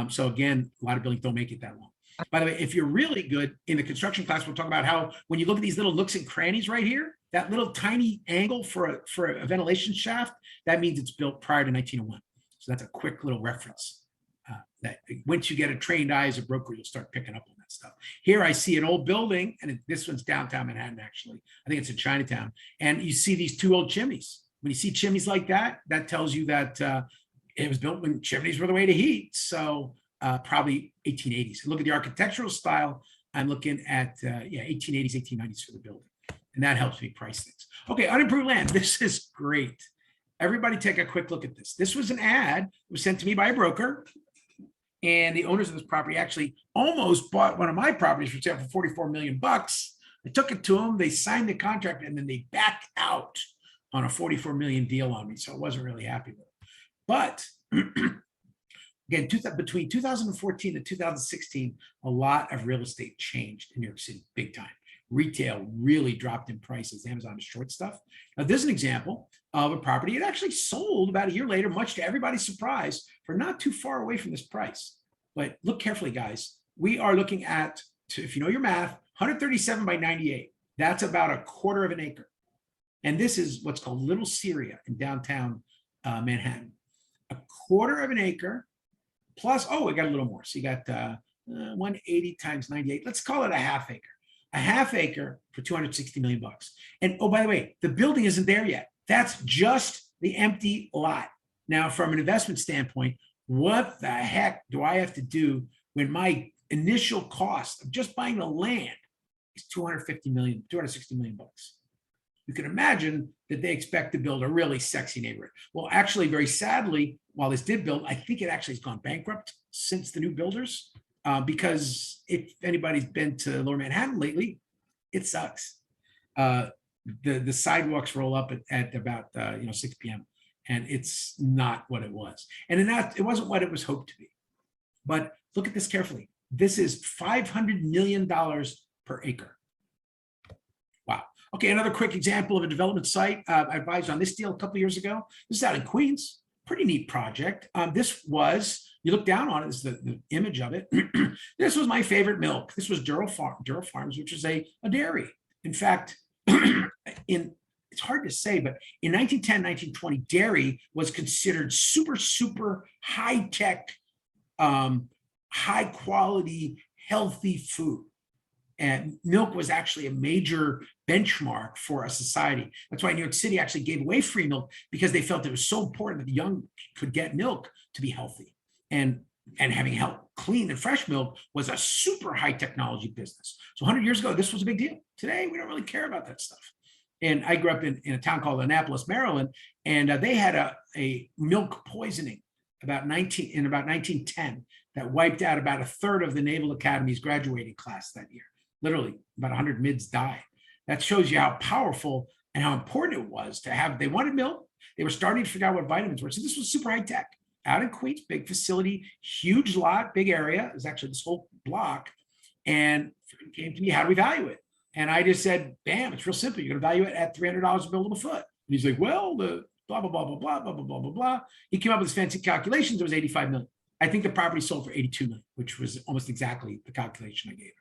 So again, a lot of buildings don't make it that long. By the way, if you're really good in the construction class, we'll talk about how when you look at these little nooks and crannies right here, that little tiny angle for a ventilation shaft, that means it's built prior to 1901. So that's a quick little reference. That once you get a trained eye as a broker, you'll start picking up on that stuff. Here I see an old building, and this one's downtown Manhattan, actually. I think it's in Chinatown. And you see these 2 old chimneys. When you see chimneys like that, that tells you that it was built when chimneys were the way to heat. So probably 1880s. Look at the architectural style. I'm looking at 1880s, 1890s for the building. And that helps me price things. Okay, unimproved land. This is great. Everybody take a quick look at this. This was an ad. It was sent to me by a broker. And the owners of this property actually almost bought one of my properties for sale for 44 million bucks. I took it to them. They signed the contract and then they backed out on a 44 million deal on me. So I wasn't really happy with it. But again, between 2014 and 2016, a lot of real estate changed in New York City, big time. Retail really dropped in prices. Amazon is short stuff. Now, there's an example of a property. It actually sold about a year later, much to everybody's surprise, for not too far away from this price. But look carefully, guys. We are looking at, if you know your math, 137 by 98. That's about a quarter of an acre. And this is what's called Little Syria in downtown Manhattan. A quarter of an acre plus, we got a little more. So you got 180 times 98. Let's call it a half acre. A half acre for 260 million bucks. And by the way, the building isn't there yet. That's just the empty lot. Now, from an investment standpoint, what the heck do I have to do when my initial cost of just buying the land is 260 million bucks? You can imagine that they expect to build a really sexy neighborhood. Well, actually, very sadly, while this did build, I think it actually has gone bankrupt since the new builders. Because if anybody's been to Lower Manhattan lately, it sucks. the sidewalks roll up at about 6 p.m. and it's not what it was. And it wasn't what it was hoped to be. But look at this carefully. This is $500 million per acre. Wow. Okay, another quick example of a development site. I advised on this deal a couple of years ago. This is out in Queens. Pretty neat project. This was, you look down on it, this is the image of it. This was my favorite milk. This was Durrell Farms, which is a dairy. In fact, it's hard to say, but in 1910, 1920, dairy was considered super high-tech, high quality, healthy food. And milk was actually a major benchmark for a society. That's why New York City actually gave away free milk, because they felt it was so important that the young could get milk to be healthy. And having clean and fresh milk was a super high technology business. So 100 years ago, this was a big deal. Today, we don't really care about that stuff. And I grew up in a town called Annapolis, Maryland, and they had a milk poisoning in about 1910 that wiped out about a third of the Naval Academy's graduating class that year. Literally, about 100 mids died. That shows you how powerful and how important it was to have. They wanted milk. They were starting to figure out what vitamins were. So this was super high tech. Out in Queens, big facility, huge lot, big area. It was actually this whole block. And it came to me, how do we value it? And I just said, bam, it's real simple. You're going to value it at $300 a buildable foot. And he's like, well, the blah, blah, blah, blah, blah, blah, blah, blah, blah, blah. He came up with his fancy calculations. It was 85 million. I think the property sold for 82 million, which was almost exactly the calculation I gave him.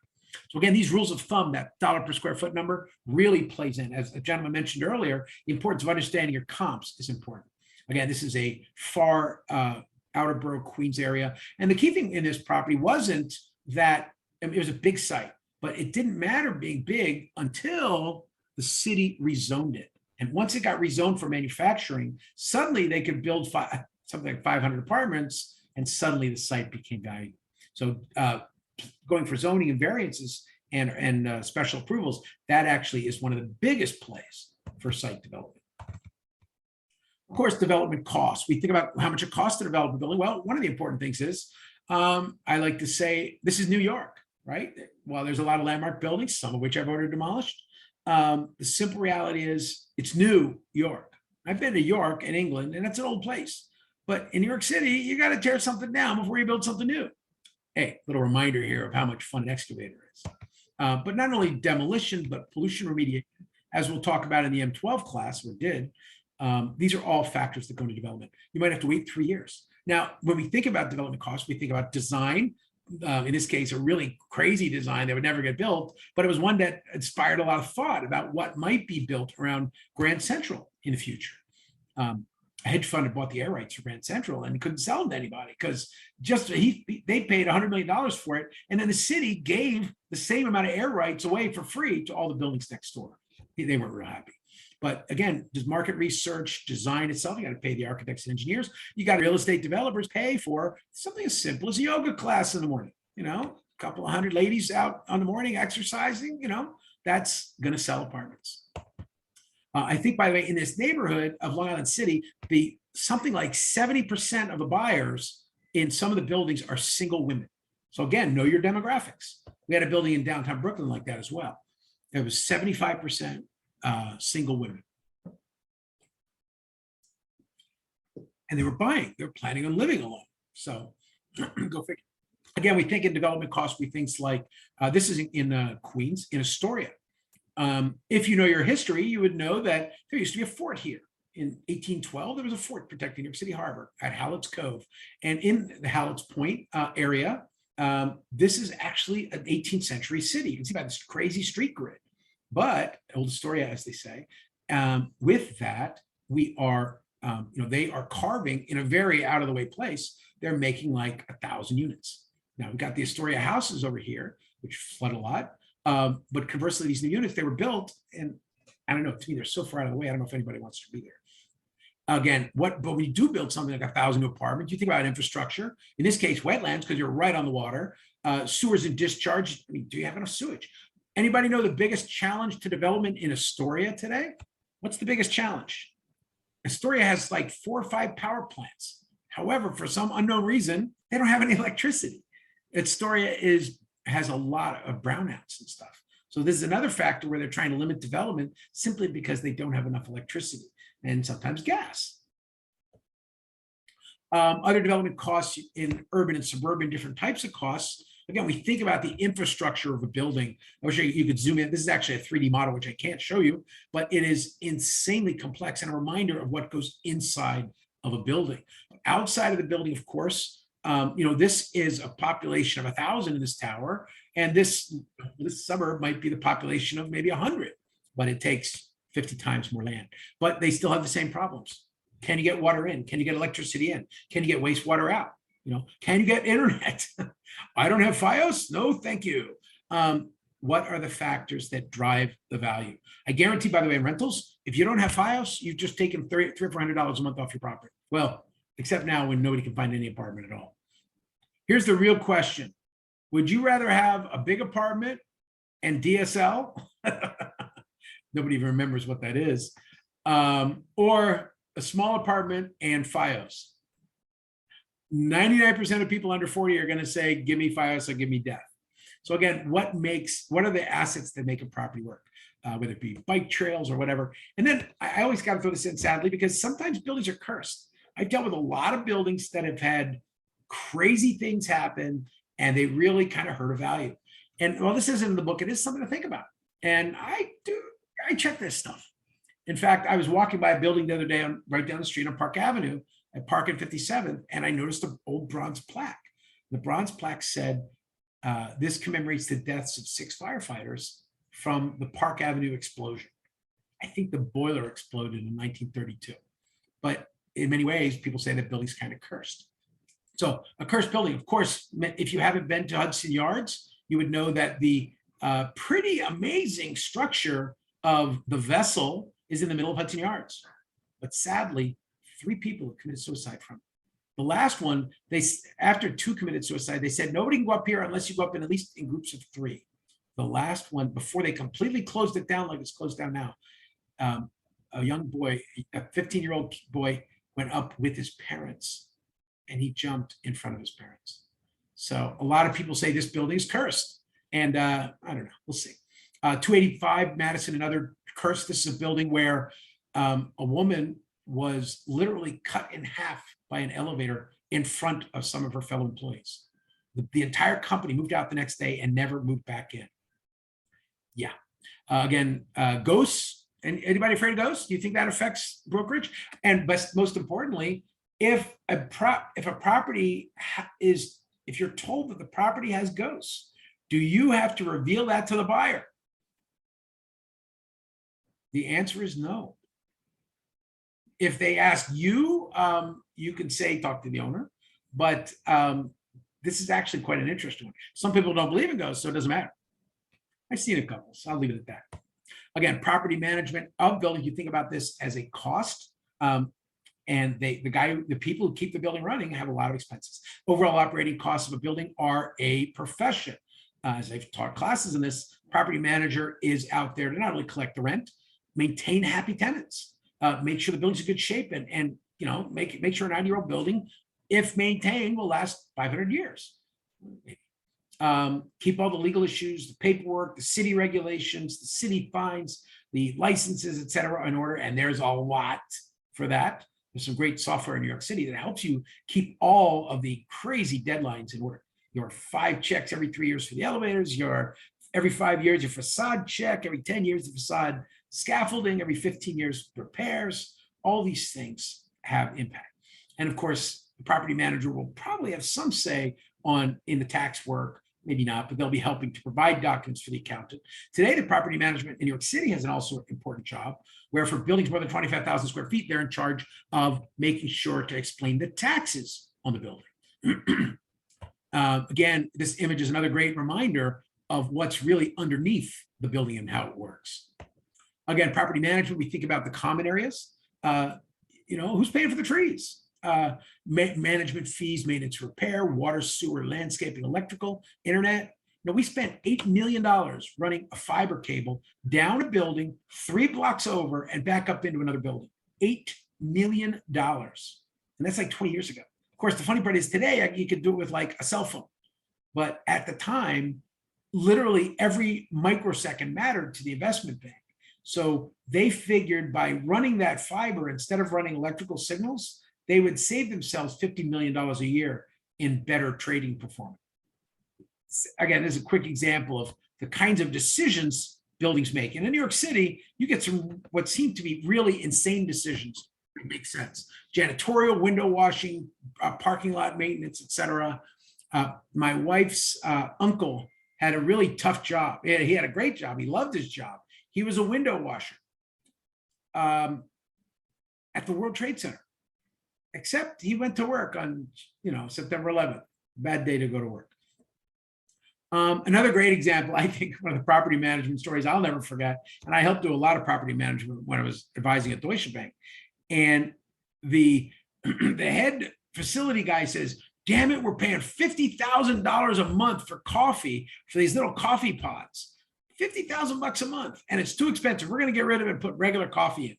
So again, these rules of thumb, that dollar per square foot number really plays in. As a gentleman mentioned earlier, the importance of understanding your comps is important. Again, this is a far outer borough Queens area. And the key thing in this property wasn't that it was a big site, but it didn't matter being big until the city rezoned it. And once it got rezoned for manufacturing, suddenly they could build something like 500 apartments, and suddenly the site became valuable. So going for zoning and variances and special approvals, that actually is one of the biggest plays for site development. Of course, development costs. We think about how much it costs to develop a building. Well, one of the important things is, I like to say, this is New York, right? While there's a lot of landmark buildings, some of which I've ordered demolished, the simple reality is it's New York. I've been to York in England, and that's an old place. But in New York City, you got to tear something down before you build something new. Hey, little reminder here of how much fun an excavator is. But not only demolition, but pollution remediation, as we'll talk about in the M12 class, or did. These are all factors that go into development. You might have to wait 3 years. Now, when we think about development costs, we think about design. In this case, a really crazy design that would never get built, but it was one that inspired a lot of thought about what might be built around Grand Central in the future. A hedge fund had bought the air rights for Grand Central and couldn't sell them to anybody because they paid $100 million for it. And then the city gave the same amount of air rights away for free to all the buildings next door. They weren't real happy. But again, does market research, design itself, you got to pay the architects and engineers. You got real estate developers pay for something as simple as a yoga class in the morning, a couple of hundred ladies out on the morning exercising, that's going to sell apartments. I think, by the way, in this neighborhood of Long Island City, something like 70% of the buyers in some of the buildings are single women. So again, know your demographics. We had a building in downtown Brooklyn like that as well. It was 75% single women. And they were buying, they were planning on living alone. So go figure. Again, we think in development costs, we things like, this is in Queens, in Astoria. If you know your history, you would know that there used to be a fort here. In 1812, there was a fort protecting New York City Harbor at Hallett's Cove. And in the Hallett's Point area, this is actually an 18th century city. You can see by this crazy street grid. But old Astoria, as they say, with that, we are, they are carving in a very out of the way place. They're making like 1,000 units. Now we've got the Astoria houses over here, which flood a lot. But conversely, these new units, they were built, and I don't know, to me, they're so far out of the way. I don't know if anybody wants to be there. Again, but we do build something like 1,000 new apartments. You think about infrastructure, in this case, wetlands, because you're right on the water, sewers and discharge. I mean, do you have enough sewage? Anybody know the biggest challenge to development in Astoria today? What's the biggest challenge? Astoria has like 4 or 5 power plants. However, for some unknown reason, they don't have any electricity. Astoria has a lot of brownouts and stuff. So this is another factor where they're trying to limit development simply because they don't have enough electricity and sometimes gas. Other development costs in urban and suburban, different types of costs. Again, we think about the infrastructure of a building. I wish you could zoom in. This is actually a 3D model, which I can't show you, but it is insanely complex and a reminder of what goes inside of a building. Outside of the building, of course, this is a population of 1,000 in this tower, and this suburb might be the population of maybe 100, but it takes 50 times more land. But they still have the same problems. Can you get water in? Can you get electricity in? Can you get wastewater out? Can you get internet? I don't have FiOS. No, thank you. What are the factors that drive the value? I guarantee, by the way, in rentals, if you don't have FiOS, you've just taken $300 or $400 a month off your property. Well, except now when nobody can find any apartment at all. Here's the real question. Would you rather have a big apartment and DSL? Nobody even remembers what that is. Or a small apartment and FiOS? 99% of people under 40 are going to say, give me FiOS or give me death. So again, what are the assets that make a property work? Whether it be bike trails or whatever. And then I always got to throw this in, sadly, because sometimes buildings are cursed. I've dealt with a lot of buildings that have had crazy things happen and they really kind of hurt a value. And while this isn't in the book, it is something to think about. And I check this stuff. In fact, I was walking by a building the other day right down the street on Park Avenue at Park and 57th, and I noticed an old bronze plaque. The bronze plaque said, this commemorates the deaths of 6 firefighters from the Park Avenue explosion. I think the boiler exploded in 1932. But in many ways, people say that building's kind of cursed. So a cursed building, of course, if you haven't been to Hudson Yards, you would know that the pretty amazing structure of the vessel is in the middle of Hudson Yards. But sadly, 3 people have committed suicide from it. The last one, after 2 committed suicide, they said, nobody can go up here unless you go up in at least in groups of 3. The last one, before they completely closed it down like it's closed down now, a young boy, a 15-year-old boy, went up with his parents and he jumped in front of his parents. So a lot of people say this building is cursed. And I don't know, we'll see. 285 Madison, another curse. This is a building where a woman was literally cut in half by an elevator in front of some of her fellow employees. The entire company moved out the next day and never moved back in. Yeah. Again, ghosts. And anybody afraid of ghosts? Do you think that affects brokerage? And but most importantly, if you're told that the property has ghosts, do you have to reveal that to the buyer? The answer is no. If they ask you, you can say, talk to the owner, but this is actually quite an interesting one. Some people don't believe in ghosts, so it doesn't matter. I've seen a couple, so I'll leave it at that. Again, property management of buildings, you think about this as a cost, and the people who keep the building running have a lot of expenses. Overall operating costs of a building are a profession. As I've taught classes in this, property manager is out there to not only collect the rent, maintain happy tenants, make sure the building's in good shape, and make sure a 90-year-old building, if maintained, will last 500 years. Keep all the legal issues, the paperwork, the city regulations, the city fines, the licenses, et cetera, in order. And there's a lot for that. There's some great software in New York City that helps you keep all of the crazy deadlines in order. Your 5 checks every 3 years for the elevators, your every 5 years, your facade check, every 10 years, the facade scaffolding, every 15 years, repairs. All these things have impact. And of course, the property manager will probably have some say in the tax work, maybe not, but they'll be helping to provide documents for the accountant. Today, the property management in New York City has an also important job, where for buildings more than 25,000 square feet, they're in charge of making sure to explain the taxes on the building. Again, this image is another great reminder of what's really underneath the building and how it works. Again, property management, we think about the common areas. Who's paying for the trees? Management fees, maintenance, repair, water, sewer, landscaping, electrical, internet. We spent $8 million running a fiber cable down a building 3 blocks over and back up into another building. $8 million. And that's like 20 years ago. Of course, the funny part is today you could do it with like a cell phone. But at the time, literally every microsecond mattered to the investment bank. So they figured by running that fiber, instead of running electrical signals, they would save themselves $50 million a year in better trading performance. Again, this is a quick example of the kinds of decisions buildings make. And in New York City, you get some what seem to be really insane decisions. It makes sense. Janitorial, window washing, parking lot maintenance, etc. My wife's uncle had a really tough job. He had a great job. He loved his job. He was a window washer at the World Trade Center. Except he went to work on, September 11th. Bad day to go to work. Another great example, I think, one of the property management stories I'll never forget, and I helped do a lot of property management when I was advising at Deutsche Bank. And the head facility guy says, damn it, we're paying $50,000 a month for coffee for these little coffee pods. $50,000 a month, and it's too expensive. We're going to get rid of it and put regular coffee in.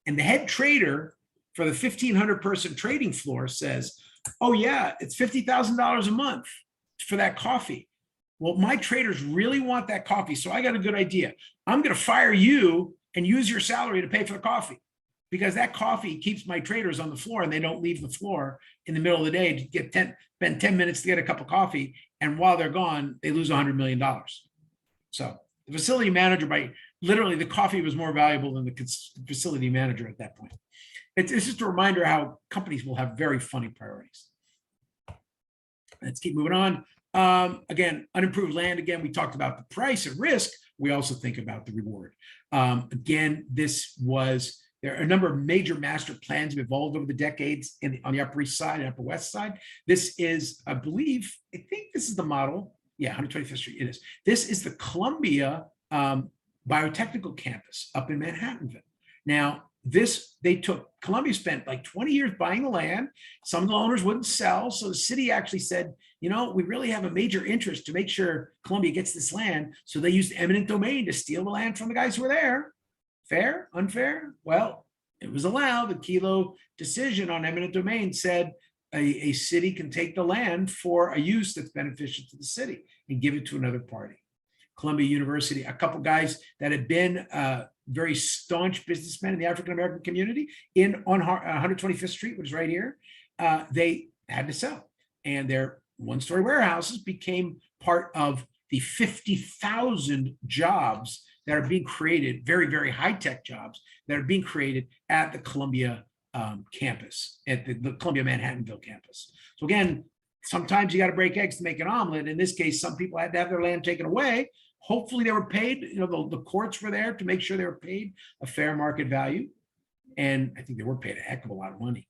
And the head trader for the 1,500 person trading floor says, oh yeah, it's $50,000 a month for that coffee. Well, my traders really want that coffee, so I got a good idea. I'm going to fire you and use your salary to pay for the coffee, because that coffee keeps my traders on the floor and they don't leave the floor in the middle of the day to spend 10 minutes to get a cup of coffee. And while they're gone, they lose $100 million. So the facility manager, literally the coffee was more valuable than the facility manager at that point. It's just a reminder how companies will have very funny priorities. Let's keep moving on. Again, unimproved land. Again, we talked about the price and risk. We also think about the reward. Again, there are a number of major master plans have evolved over the decades on the Upper East Side and Upper West Side. This is, I think this is the model. Yeah, 125th Street, it is. This is the Columbia Biotechnical Campus up in Manhattanville. Now, Columbia spent like 20 years buying the land. Some of the owners wouldn't sell. So the city actually said, we really have a major interest to make sure Columbia gets this land. So they used eminent domain to steal the land from the guys who were there. Fair, unfair? Well, it was allowed. The Kelo decision on eminent domain said a city can take the land for a use that's beneficial to the city and give it to another party. Columbia University, a couple guys that had been very staunch businessmen in the African-American community on 125th Street, which is right here, they had to sell. And their one-story warehouses became part of the 50,000 jobs that are being created, very, very high-tech jobs that are being created at the Columbia campus, at the Columbia Manhattanville campus. So again, sometimes you got to break eggs to make an omelet. In this case, some people had to have their land taken away. Hopefully they were paid, the courts were there to make sure they were paid a fair market value. And I think they were paid a heck of a lot of money.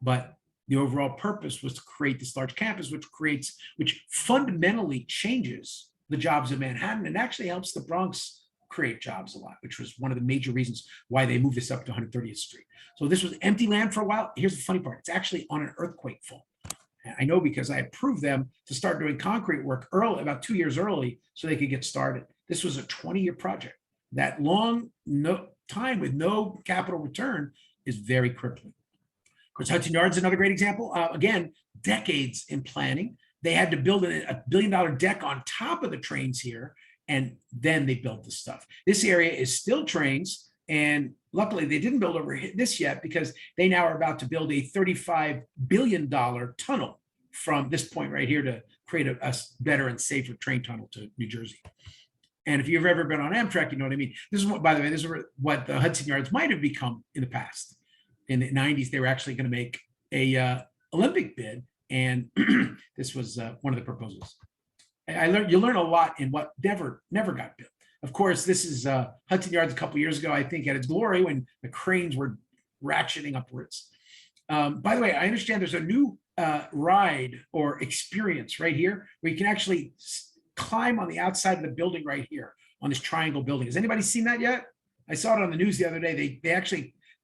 But the overall purpose was to create this large campus, which fundamentally changes the jobs in Manhattan and actually helps the Bronx create jobs a lot, which was one of the major reasons why they moved this up to 130th Street. So this was empty land for a while. Here's the funny part. It's actually on an earthquake fault. I know because I approved them to start doing concrete work early, about 2 years early, so they could get started. This was a 20-year project. That long time with no capital return is very crippling. Of course, Hudson Yards is another great example. Again, decades in planning. They had to build a $1 billion deck on top of the trains here, and then they built this stuff. This area is still trains, and luckily they didn't build over this yet because they now are about to build a $35 billion tunnel from this point right here to create a better and safer train tunnel to New Jersey. And if you've ever been on Amtrak, you know what I mean. This is what, by the way, this is what the Hudson Yards might have become in the past. In the 90s, they were actually going to make a Olympic bid, and this was one of the proposals. You learn a lot in what never got built. Of course, this is Hudson Yards a couple years ago, I think, at its glory when the cranes were ratcheting upwards. By the way, I understand there's a new ride or experience right here where you can actually climb on the outside of the building right here on this triangle building. Has anybody seen that yet? I saw it on the news the other day.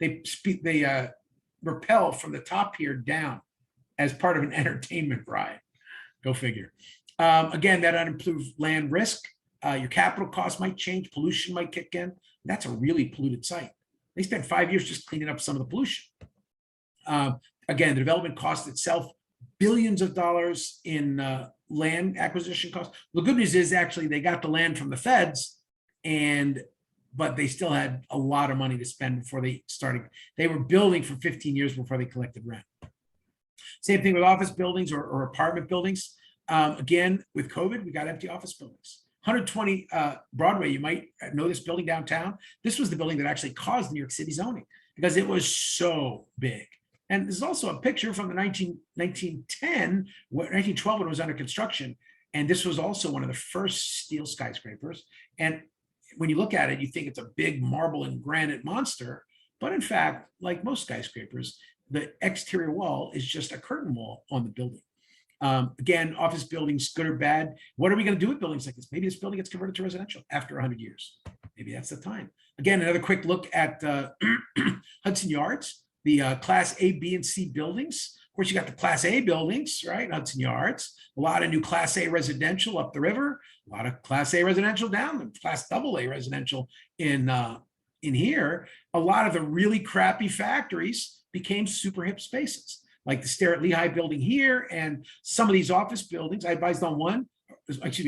They rappel from the top here down as part of an entertainment ride. Go figure. Again, that unimproved land risk. Your capital costs might change, pollution might kick in. That's a really polluted site. They spent 5 years just cleaning up some of the pollution. Again, the development cost itself, billions of dollars in land acquisition costs. The good news is actually they got the land from the feds, but they still had a lot of money to spend before they started. They were building for 15 years before they collected rent. Same thing with office buildings or apartment buildings. Again, with COVID, we got empty office buildings. 120 Broadway, you might know this building downtown. This was the building that actually caused New York City zoning because it was so big. And there's also a picture from the 1912 when it was under construction. And this was also one of the first steel skyscrapers. And when you look at it, you think it's a big marble and granite monster. But in fact, like most skyscrapers, the exterior wall is just a curtain wall on the building. Again, office buildings, good or bad. What are we going to do with buildings like this? Maybe this building gets converted to residential after 100 years. Maybe that's the time. Again, another quick look at Hudson Yards, the Class A, B, and C buildings. Of course, you got the Class A buildings, right? Hudson Yards. A lot of new Class A residential up the river. A lot of Class A residential down, and Class AA residential in here. A lot of the really crappy factories became super hip spaces, like the Starrett Lehigh building here, and some of these office buildings. I advised on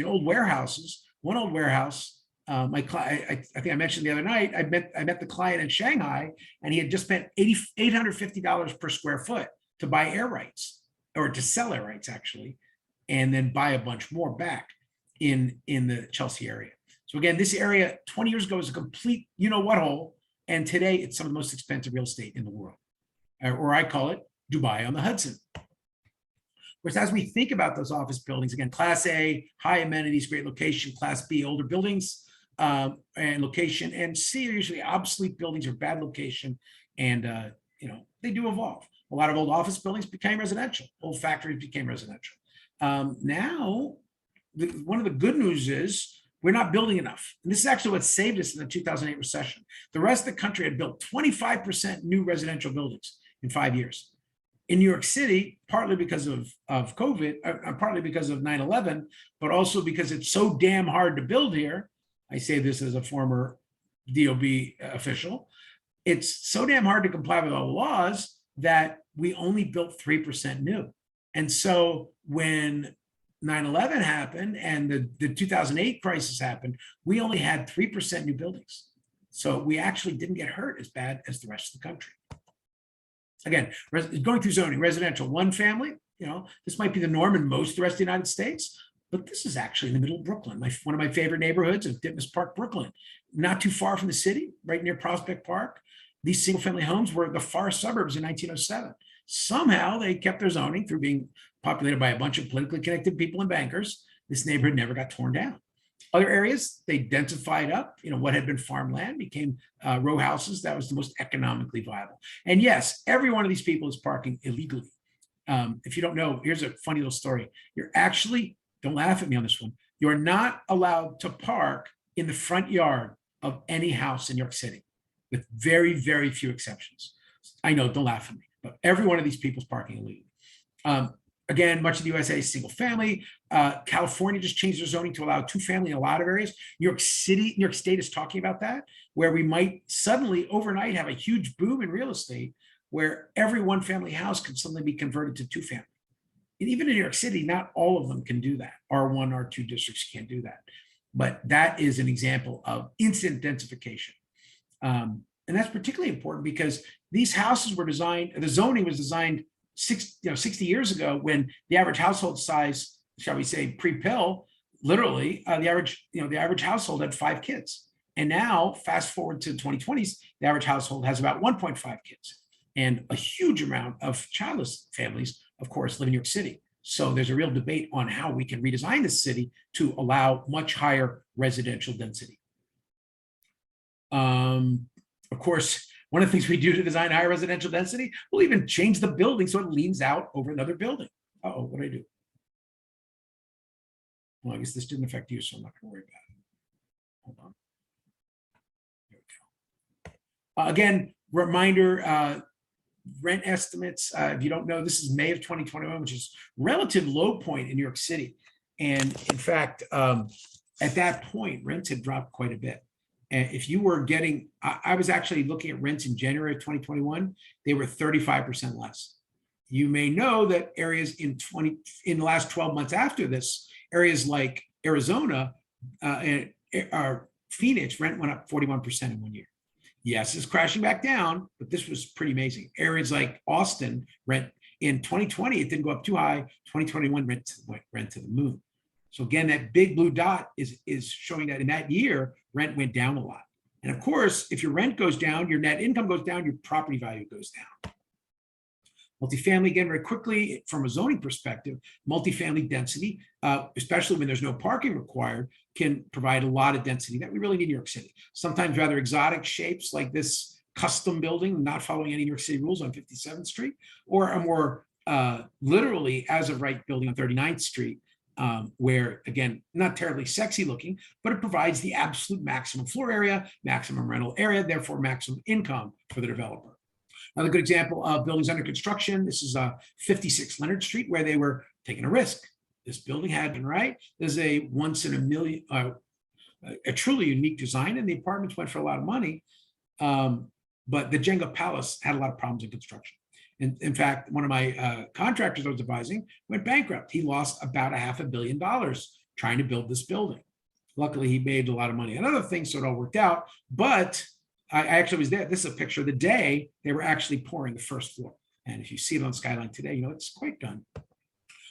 old warehouses. One old warehouse, I think I mentioned the other night, I met the client in Shanghai, and he had just spent $850 per square foot to buy air rights, or to sell air rights actually, and then buy a bunch more back in the Chelsea area. So again, this area 20 years ago was a complete you-know-what hole, and today it's some of the most expensive real estate in the world, or I call it Dubai on the Hudson. Of course, as we think about those office buildings, again, Class A, high amenities, great location. Class B, older buildings and location. And C are usually obsolete buildings or bad location. And, they do evolve. A lot of old office buildings became residential. Old factories became residential. Now, one of the good news is we're not building enough. And this is actually what saved us in the 2008 recession. The rest of the country had built 25% new residential buildings in 5 years. In New York City, partly because of COVID, partly because of 9/11, but also because it's so damn hard to build here. I say this as a former DOB official. It's so damn hard to comply with all the laws that we only built 3% new. And so when 9/11 happened and the 2008 crisis happened, we only had 3% new buildings. So we actually didn't get hurt as bad as the rest of the country. Again, going through zoning, residential, one family, this might be the norm in most of the rest of the United States, but this is actually in the middle of Brooklyn. One of my favorite neighborhoods is Ditmas Park, Brooklyn, not too far from the city, right near Prospect Park. These single family homes were the far suburbs in 1907. Somehow they kept their zoning through being populated by a bunch of politically connected people and bankers. This neighborhood never got torn down. Other areas, they densified up. What had been farmland became row houses. That was the most economically viable. And yes, every one of these people is parking illegally. If you don't know, here's a funny little story. You're actually, don't laugh at me on this one, you're not allowed to park in the front yard of any house in New York City, with very, very few exceptions. I know, don't laugh at me, but every one of these people is parking illegally. Again, much of the USA is single family. California just changed their zoning to allow 2-family in a lot of areas. New York State is talking about that, where we might suddenly overnight have a huge boom in real estate where every 1-family house can suddenly be converted to 2-family. And even in New York City, not all of them can do that. R1, R2 districts can't do that. But that is an example of instant densification. And that's particularly important because these houses were designed, the zoning was designed 60 years ago, when the average household size, shall we say, pre-pill, literally, the average household had 5 kids. And now, fast forward to the 2020s, the average household has about 1.5 kids. And a huge amount of childless families, of course, live in New York City. So there's a real debate on how we can redesign the city to allow much higher residential density. Of course, one of the things we do to design higher residential density, we'll even change the building so it leans out over another building. Uh-oh, what did I do? Well, I guess this didn't affect you, so I'm not going to worry about it. Hold on. There we go. Again, reminder, rent estimates. If you don't know, this is May of 2021, which is relative low point in New York City. And in fact, at that point, rents had dropped quite a bit. And if you were getting, I was actually looking at rents in January of 2021, they were 35% less. you may know that areas in the last 12 months after this, areas like Arizona and Phoenix, rent went up 41% in 1 year. Yes, it's crashing back down, but this was pretty amazing. Areas like Austin, rent in 2020, it didn't go up too high. 2021 rent to the moon. So again, that big blue dot is showing that in that year, rent went down a lot. And of course, if your rent goes down, your net income goes down, your property value goes down. Multifamily, again, very quickly, from a zoning perspective, multifamily density, especially when there's no parking required, can provide a lot of density that we really need in New York City. Sometimes rather exotic shapes like this custom building, not following any New York City rules on 57th Street, or a more literally as of right building on 39th Street, where, again, not terribly sexy looking, but it provides the absolute maximum floor area, maximum rental area, therefore maximum income for the developer. Another good example of buildings under construction, this is 56 Leonard Street, where they were taking a risk. This building had been right. There's a once in a million, a truly unique design, and the apartments went for a lot of money. But the Jenga Palace had a lot of problems in construction. And in fact, one of my contractors I was advising went bankrupt. He lost about $500 million trying to build this building. Luckily, he made a lot of money on other things, so it all worked out. But I actually was there. This is a picture of the day they were actually pouring the first floor. And if you see it on Skyline today, you know, it's quite done. Of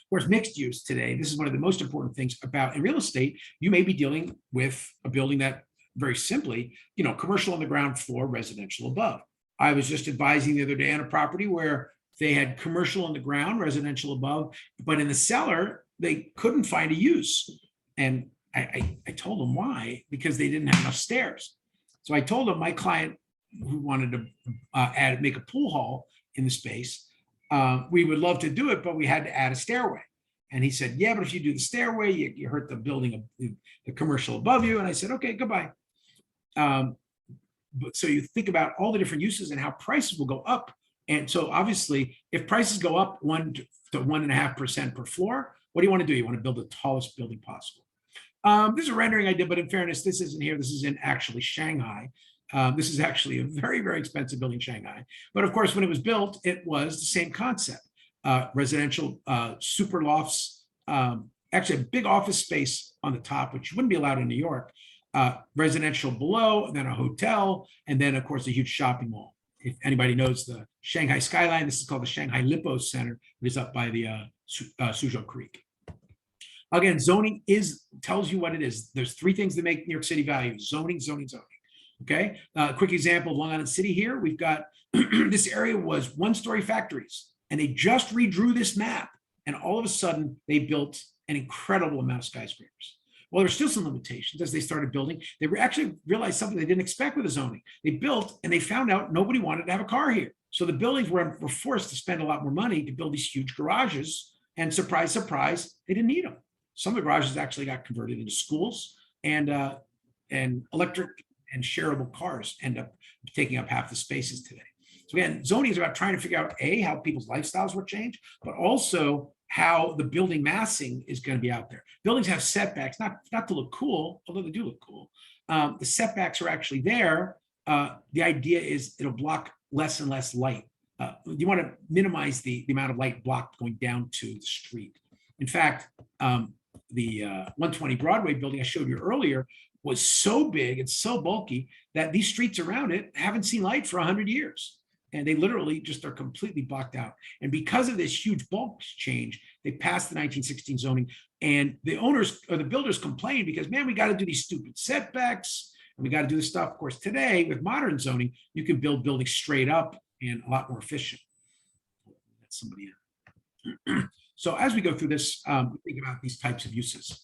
course, mixed use today, this is one of the most important things about in real estate. You may be dealing with a building that, very simply, you know, commercial on the ground floor, residential above. I was just advising the other day on a property where they had commercial on the ground, residential above, but in the cellar, they couldn't find a use. And I told them why, because they didn't have enough stairs. So I told him, my client who wanted to make a pool hall in the space, we would love to do it, but we had to add a stairway. And he said, yeah, but if you do the stairway, you hurt the building, the commercial above you. And I said, okay, goodbye. But so you think about all the different uses and how prices will go up. And so obviously, if prices go up 1 to 1.5% per floor, what do you want to do? You want to build the tallest building possible. This is a rendering I did, but in fairness, this isn't here. This is in actually Shanghai. This is actually a very, very expensive building in Shanghai. But of course, when it was built, it was the same concept. Residential super lofts, actually a big office space on the top, which wouldn't be allowed in New York, residential below, and then a hotel, and then of course a huge shopping mall. If anybody knows the Shanghai skyline, this is called the Shanghai Lipo Center. It is up by the Suzhou Creek. Again, zoning tells you what it is. There's 3 things that make New York City value: zoning, zoning, zoning. Okay, quick example of Long Island City here. We've got this area was 1-story factories, and they just redrew this map, and all of a sudden they built an incredible amount of skyscrapers. Well, there's still some limitations as they started building. They actually realized something they didn't expect with the zoning. They built and they found out nobody wanted to have a car here. So the buildings were forced to spend a lot more money to build these huge garages. And surprise, surprise, they didn't need them. Some of the garages actually got converted into schools, and electric and shareable cars end up taking up half the spaces today. So again, zoning is about trying to figure out how people's lifestyles will change, but also how the building massing is going to be out there. Buildings have setbacks, not to look cool, although they do look cool. The setbacks are actually there. The idea is it'll block less and less light. You want to minimize the amount of light blocked going down to the street. In fact, the 120 Broadway building I showed you earlier was so big and so bulky that these streets around it haven't seen light for 100 years. And they literally just are completely blocked out. And because of this huge bulk change, they passed the 1916 zoning, and the owners or the builders complained because, man, we got to do these stupid setbacks, and we got to do this stuff. Of course, today with modern zoning, you can build buildings straight up and a lot more efficient. That's somebody in. So as we go through this, we think about these types of uses.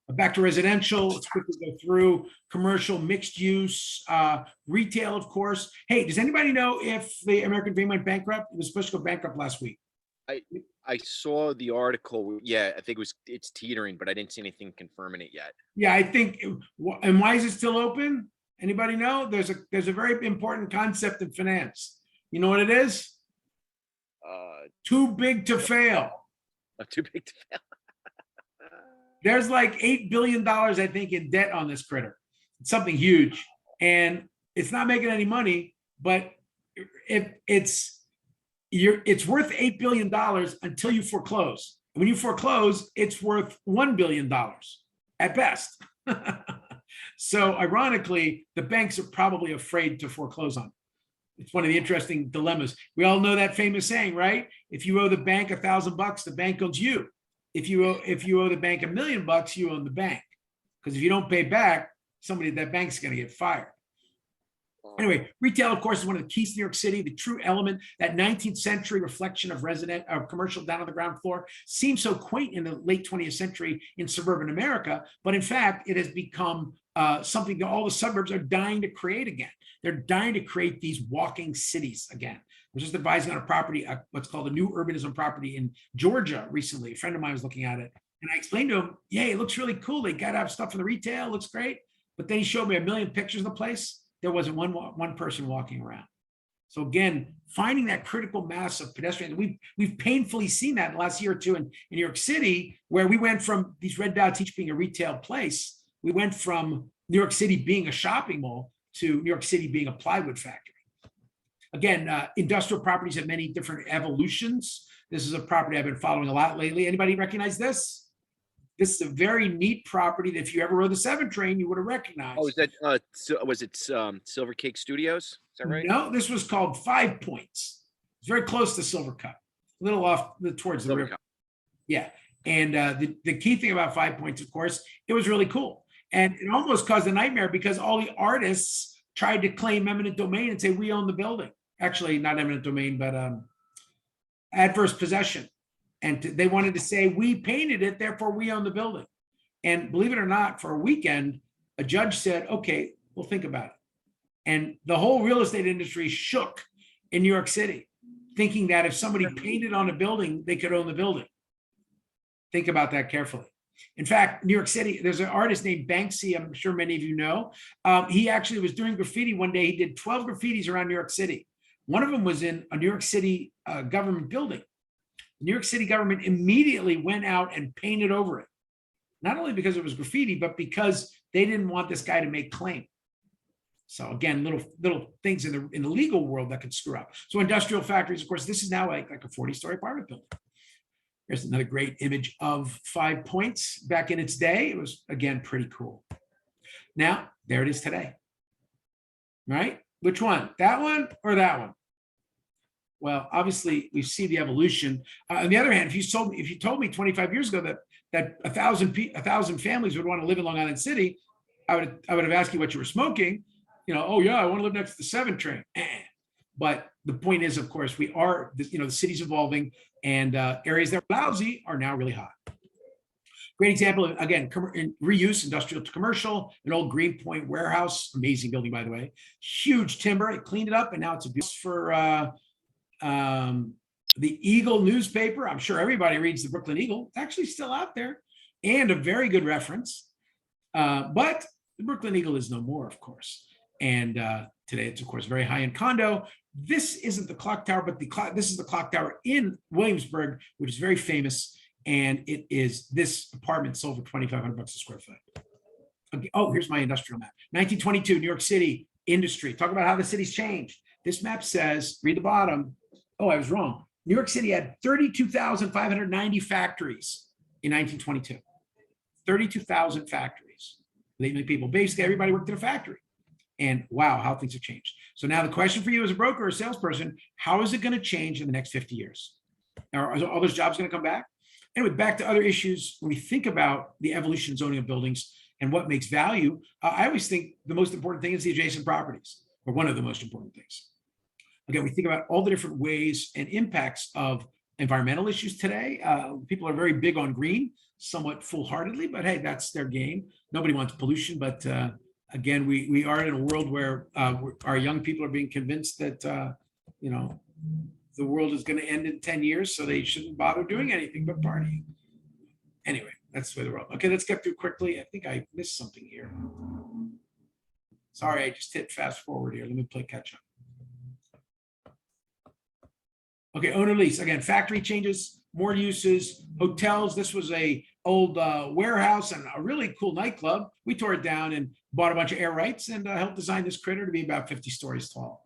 Back to residential, let's quickly go through commercial, mixed use, retail, of course. Hey, does anybody know if the American Dream went bankrupt? It was supposed to go bankrupt last week. I saw the article. Yeah, I think it's teetering, but I didn't see anything confirming it yet. Yeah, I think. And why is it still open? Anybody know? There's a very important concept in finance. You know what it is? Too big to fail. Too big to fail. There's like $8 billion, I think, in debt on this critter. It's something huge, and it's not making any money. But if it's it's worth $8 billion until you foreclose. When you foreclose, it's worth $1 billion at best. So ironically, the banks are probably afraid to foreclose on it. It's one of the interesting dilemmas. We all know that famous saying, right? If you owe the bank $1,000, the bank owes you. If you owe the bank $1 million, you own the bank. Because if you don't pay back, somebody at that bank's going to get fired. Anyway, retail, of course, is one of the keys to New York City. The true element, that 19th century reflection of commercial down on the ground floor, seems so quaint in the late 20th century in suburban America. But in fact, it has become something that all the suburbs are dying to create again. They're dying to create these walking cities again. I was just advising on a property, what's called a new urbanism property in Georgia recently. A friend of mine was looking at it. And I explained to him, yeah, it looks really cool. They got to have stuff for the retail. It looks great. But then he showed me a million pictures of the place. There wasn't one person walking around. So again, finding that critical mass of pedestrians, we've painfully seen that in the last year or two in New York City, where we went from these red dots each being a retail place. We went from New York City being a shopping mall to New York City being a plywood factory. Again, industrial properties have many different evolutions. This is a property I've been following a lot lately. Anybody recognize this? This is a very neat property that if you ever rode the 7 train, you would have recognized. Oh, is that was it Silver Cake Studios? Is that right? No, this was called 5 Points. It's very close to Silver Cup, a little off towards the Silver river. Cup. Yeah, and the key thing about 5 Points, of course, it was really cool, and it almost caused a nightmare because all the artists tried to claim eminent domain and say we own the building. Actually, not eminent domain, but adverse possession. And they wanted to say, we painted it, therefore we own the building. And believe it or not, for a weekend, a judge said, okay, we'll think about it. And the whole real estate industry shook in New York City, thinking that if somebody painted on a building, they could own the building. Think about that carefully. In fact, New York City, there's an artist named Banksy, I'm sure many of you know. He actually was doing graffiti one day. He did 12 graffitis around New York City. One of them was in a New York City government building. The New York City government immediately went out and painted over it. Not only because it was graffiti, but because they didn't want this guy to make claim. So again, little things in the legal world that could screw up. So industrial factories, of course, this is now like a 40-story apartment building. Here's another great image of 5 Points back in its day. It was, again, pretty cool. Now, there it is today. Right? Which one? That one or that one? Well, obviously, we see the evolution. On the other hand, if you told me 25 years ago that 1,000 families would want to live in Long Island City, I would have asked you what you were smoking. You know, oh yeah, I want to live next to the 7 train. But the point is, of course, the city's evolving, and areas that are lousy are now really hot. Great example of, again, reuse, industrial to commercial, an old Greenpoint warehouse, amazing building, by the way, huge timber. It cleaned it up, and now it's a beautiful for the Eagle newspaper. I'm sure everybody reads the Brooklyn Eagle. It's actually still out there, and a very good reference. But the Brooklyn Eagle is no more, of course. And today it's, of course, very high-end condo. This isn't the clock tower, but this is the clock tower in Williamsburg, which is very famous. And it is this apartment sold for $2,500 a square foot. Okay. Oh, here's my industrial map. 1922, New York City industry. Talk about how the city's changed. This map says, read the bottom. Oh, I was wrong. New York City had 32,590 factories in 1922. 32,000 factories. Many people, basically everybody worked in a factory. And wow, how things have changed. So now the question for you as a broker or a salesperson, how is it going to change in the next 50 years? Are all those jobs going to come back? Anyway, back to other issues. When we think about the evolution and zoning of buildings and what makes value, I always think the most important thing is the adjacent properties, or one of the most important things. Again, we think about all the different ways and impacts of environmental issues today. People are very big on green, somewhat foolhardily, but hey, that's their game. Nobody wants pollution, but again, we are in a world where our young people are being convinced that the world is going to end in 10 years, so they shouldn't bother doing anything but partying. Anyway, that's the way the world. Okay, let's get through quickly. I think I missed something here. Sorry, I just hit fast forward here. Let me play catch up. Okay, owner lease. Again, factory changes, more uses, hotels. This was a old warehouse and a really cool nightclub. We tore it down and bought a bunch of air rights and helped design this critter to be about 50 stories tall.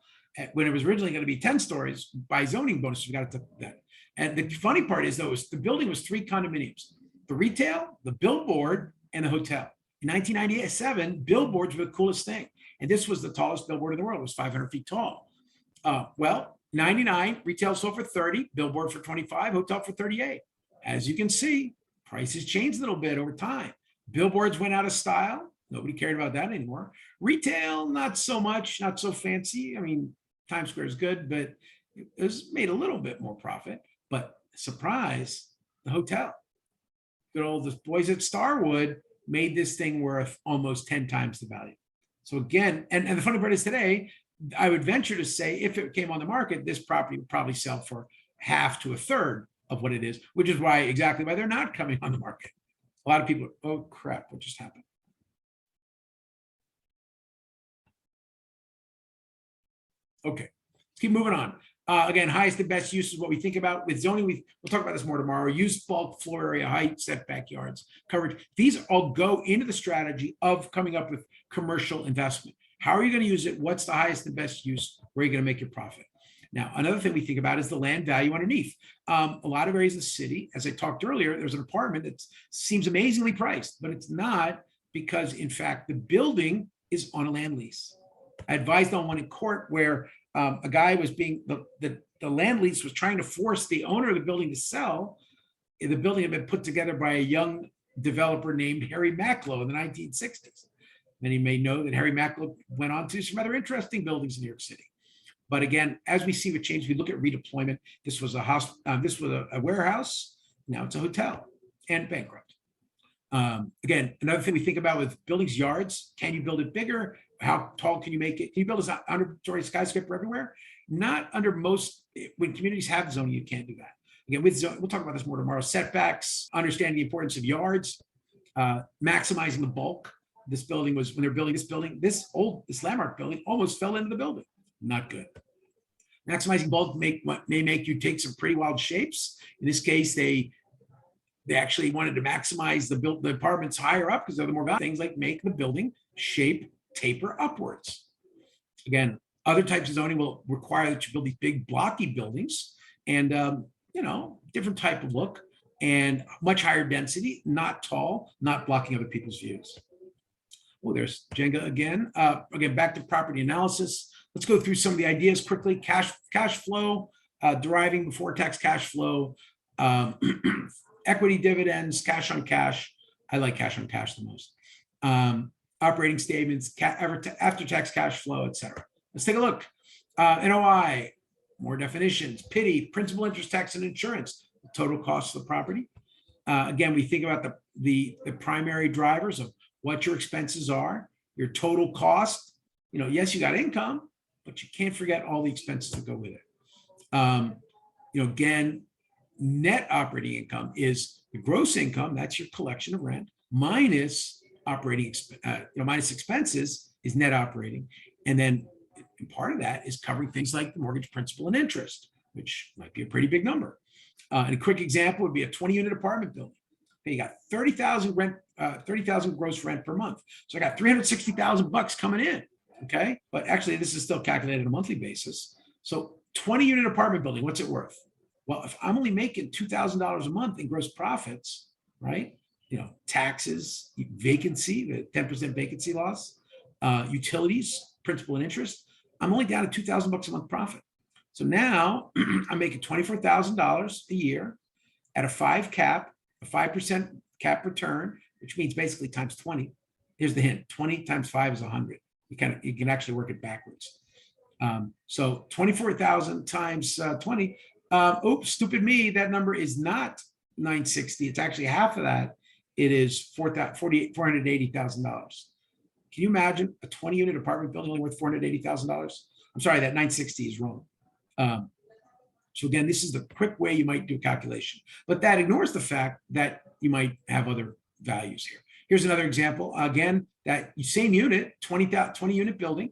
when it was originally going to be 10 stories by zoning bonus. We got it to that. And the funny part is, though, the building was 3 condominiums: the retail, the billboard, and the hotel. In 1997, billboards were the coolest thing. And this was the tallest billboard in the world. It was 500 feet tall. Well, 99, retail sold for 30, billboard for 25, hotel for 38. As you can see, prices changed a little bit over time. Billboards went out of style. Nobody cared about that anymore. Retail, not so much, not so fancy. I mean, Times Square is good, but it was made a little bit more profit. But surprise, the hotel. Good old the boys at Starwood made this thing worth almost 10 times the value. So again, and the funny part is today, I would venture to say if it came on the market, this property would probably sell for half to a third of what it is, which is exactly why they're not coming on the market. A lot of people, oh crap, what just happened? Okay, let's keep moving on. Again, highest and best use is what we think about with zoning. We'll talk about this more tomorrow. Use, bulk, floor area, height, setback yards, coverage. These all go into the strategy of coming up with commercial investment. How are you going to use it? What's the highest and best use? Where are you going to make your profit? Now, another thing we think about is the land value underneath. A lot of areas of the city, as I talked earlier, there's an apartment that seems amazingly priced, but it's not, because in fact, the building is on a land lease. I advised on one in court where a guy was the land lease was trying to force the owner of the building to sell. The building had been put together by a young developer named Harry Macklow in the 1960s. Many may know that Harry Macklow went on to some other interesting buildings in New York City. But again, as we see the change, we look at redeployment. This was a house. This was a warehouse. Now it's a hotel and bankrupt. Again, another thing we think about with buildings, yards. Can you build it bigger? How tall can you make it? Can you build a 100-story skyscraper everywhere? Not under most. When communities have zoning, you can't do that. Again, with zoning, we'll talk about this more tomorrow. Setbacks, understanding the importance of yards, maximizing the bulk. This building was, when they're building this building, this landmark building almost fell into the building. Not good. Maximizing bulk may make you take some pretty wild shapes. In this case, they actually wanted to maximize the apartments higher up because they're the more valuable things, like make the building shape taper upwards. Again, other types of zoning will require that you build these big blocky buildings and different type of look and much higher density, not tall, not blocking other people's views. Well, there's Jenga again. Again, back to property analysis. Let's go through some of the ideas quickly. Cash flow, deriving before tax cash flow, equity dividends, cash on cash. I like cash on cash the most. Operating statements, after tax cash flow, etc. Let's take a look. NOI, more definitions. PITI, principal, interest, tax, and insurance, the total cost of the property. Again, we think about the primary drivers of what your expenses are, your total cost. Yes, you got income, but you can't forget all the expenses that go with it. Again, net operating income is the gross income. That's your collection of rent minus minus expenses is net operating. And then part of that is covering things like the mortgage principal and interest, which might be a pretty big number. And a quick example would be a 20-unit apartment building. Okay, you got 30,000 rent, 30,000 gross rent per month. So I got $360,000 coming in. Okay, but actually this is still calculated on a monthly basis. So 20-unit apartment building, what's it worth? Well, if I'm only making $2,000 a month in gross profits, right? Taxes, vacancy, the 10% vacancy loss, utilities, principal and interest, I'm only down to $2,000 a month profit. So now I'm making $24,000 a year at a 5% cap return, which means basically times 20. Here's the hint: 20 times 5 is 100. You can actually work it backwards. So 24,000 times 20. Oops, stupid me. That number is not 960. It's actually half of that. It is $480,000. Can you imagine a 20-unit apartment building only worth $480,000? I'm sorry, that 960 is wrong. So again, this is the quick way you might do a calculation, but that ignores the fact that you might have other values here. Here's another example. Again, that same unit, 20-unit building,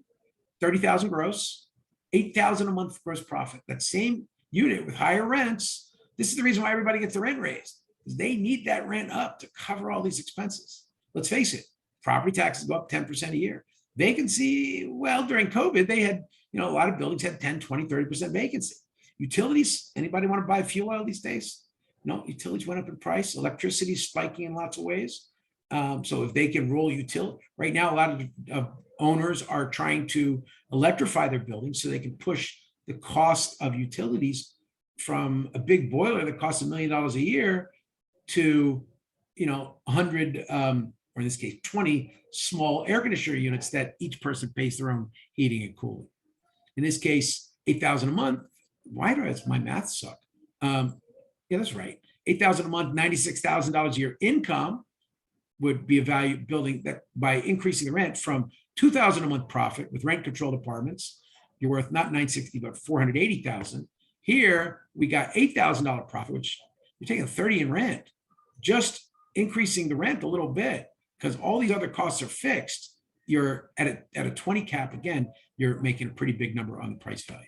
30,000 gross, 8,000 a month gross profit. That same unit with higher rents. This is the reason why everybody gets the rent raised, because they need that rent up to cover all these expenses. Let's face it, property taxes go up 10% a year. Vacancy, well, during COVID, they had a lot of buildings had 10, 20, 30% vacancy. Utilities, anybody want to buy fuel oil these days? No, utilities went up in price. Electricity is spiking in lots of ways. So if they can roll utility, right now, a lot of owners are trying to electrify their buildings so they can push the cost of utilities from a big boiler that costs $1 million a year to, 100, or in this case, 20 small air conditioner units that each person pays their own heating and cooling. In this case, $8,000 a month. Why does my math suck? Yeah, that's right. $8,000 a month, $96,000 a year income would be a value building that by increasing the rent from $2,000 a month profit with rent controlled apartments, you're worth not 960, but 480,000. Here we got $8,000 profit, which you're taking 30 in rent, just increasing the rent a little bit because all these other costs are fixed. You're at a 20 cap again, you're making a pretty big number on the price value.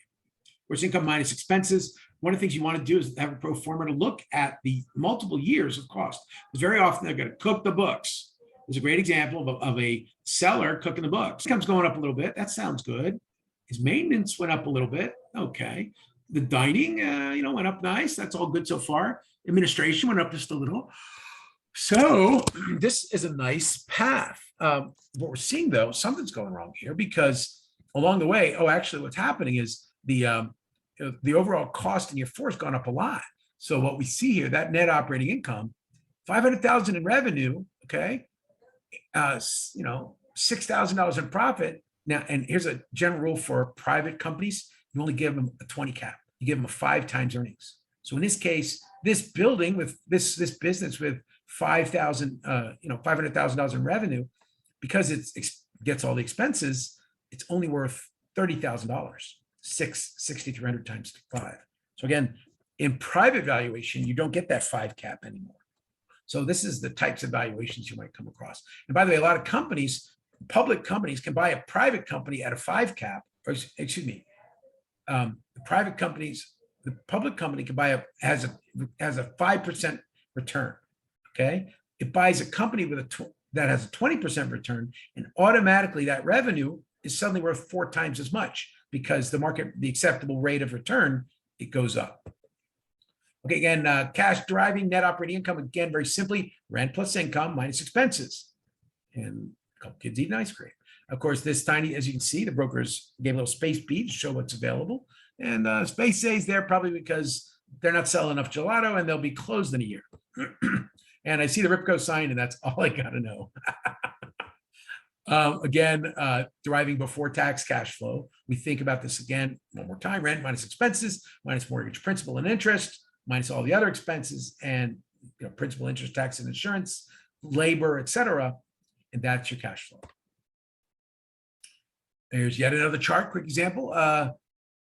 Gross income minus expenses. One of the things you want to do is have a pro forma to look at the multiple years of cost. Because very often they're going to cook the books. There's a great example of a seller cooking the books. Income's going up a little bit. That sounds good. His maintenance went up a little bit. Okay. The dining, went up nice. That's all good so far. Administration went up just a little. So this is a nice path. What we're seeing though, something's going wrong here because along the way, actually what's happening is the overall cost in year 4 has gone up a lot. So what we see here, that net operating income, 500,000 in revenue, okay, $6,000 in profit. Now, and here's a general rule for private companies: you only give them a 20 cap. You give them a 5 times earnings. So in this case, this building with this business with $500,000 in revenue, because it gets all the expenses, it's only worth $30,000. 6,300 times 5. So again, in private valuation, you don't get that 5 cap anymore. So this is the types of valuations you might come across. And by the way, a lot of companies, public companies, can buy a private company at a 5 cap, or excuse me, the public company can buy has a 5% return. Okay, it buys a company with that has a 20% return, and automatically that revenue is suddenly worth 4 times as much. Because the acceptable rate of return, it goes up. Okay, again, cash driving net operating income, again, very simply, rent plus income minus expenses. And a couple kids eating ice cream. Of course, this tiny, as you can see, the brokers gave a little space B to show what's available. And space A is there probably because they're not selling enough gelato and they'll be closed in a year. And I see the Ripco sign and that's all I gotta know. Again, deriving before tax cash flow. We think about this again, one more time: rent minus expenses, minus mortgage principal and interest, minus all the other expenses, and principal, interest, tax, and insurance, labor, etc. And that's your cash flow. There's yet another chart, quick example.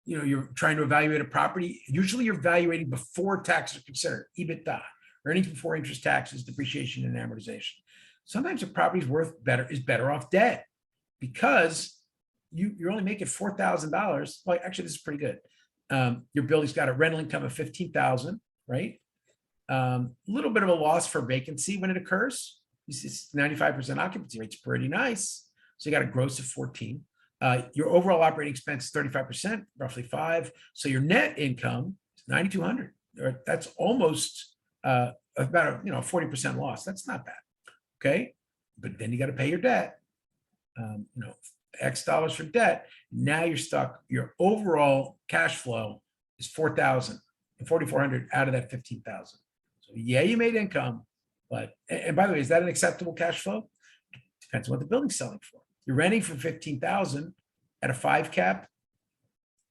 You're trying to evaluate a property. Usually you're evaluating before taxes are considered, EBITDA, earnings before interest, taxes, depreciation, and amortization. Sometimes a property is better off debt because you're only making $4,000. Well, actually, this is pretty good. Your building's got a rental income of $15,000, right? A little bit of a loss for vacancy when it occurs. It's 95% occupancy rate's pretty nice. So you got a gross of 14. Your overall operating expense is 35%, roughly 5. So your net income is 9,200. That's almost about a 40% loss. That's not bad. Okay, but then you got to pay your debt. X dollars for debt. Now you're stuck. Your overall cash flow is 4,000 and 4,400 out of that 15,000. So yeah, you made income, but and by the way, is that an acceptable cash flow? Depends on what the building's selling for. You're renting for 15,000 at a 5 cap.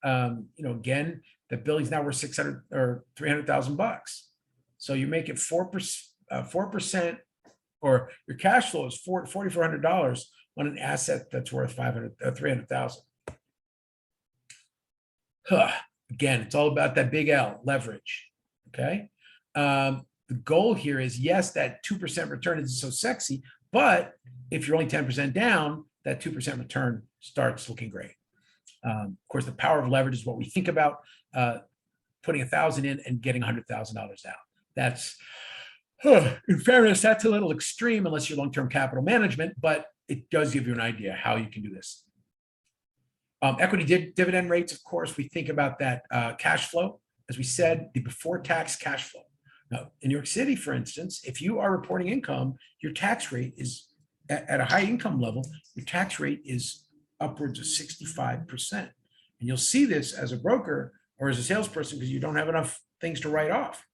Again, the building's now worth 600 or 300,000 bucks. So you make it 4%. Or your cash flow is $4,400 on an asset that's worth 300,000. Again, it's all about that big L, leverage. Okay. The goal here is, yes, that 2% return isn't so sexy, but if you're only 10% down, that 2% return starts looking great. Of course, the power of leverage is what we think about, putting 1,000 in and getting $100,000 out. That's, in fairness, that's a little extreme unless you're long-term capital management, but it does give you an idea how you can do this. Equity dividend rates, of course, we think about that cash flow. As we said, the before tax cash flow. Now, in New York City, for instance, if you are reporting income, your tax rate is at a high income level, your tax rate is upwards of 65%. And you'll see this as a broker or as a salesperson because you don't have enough things to write off.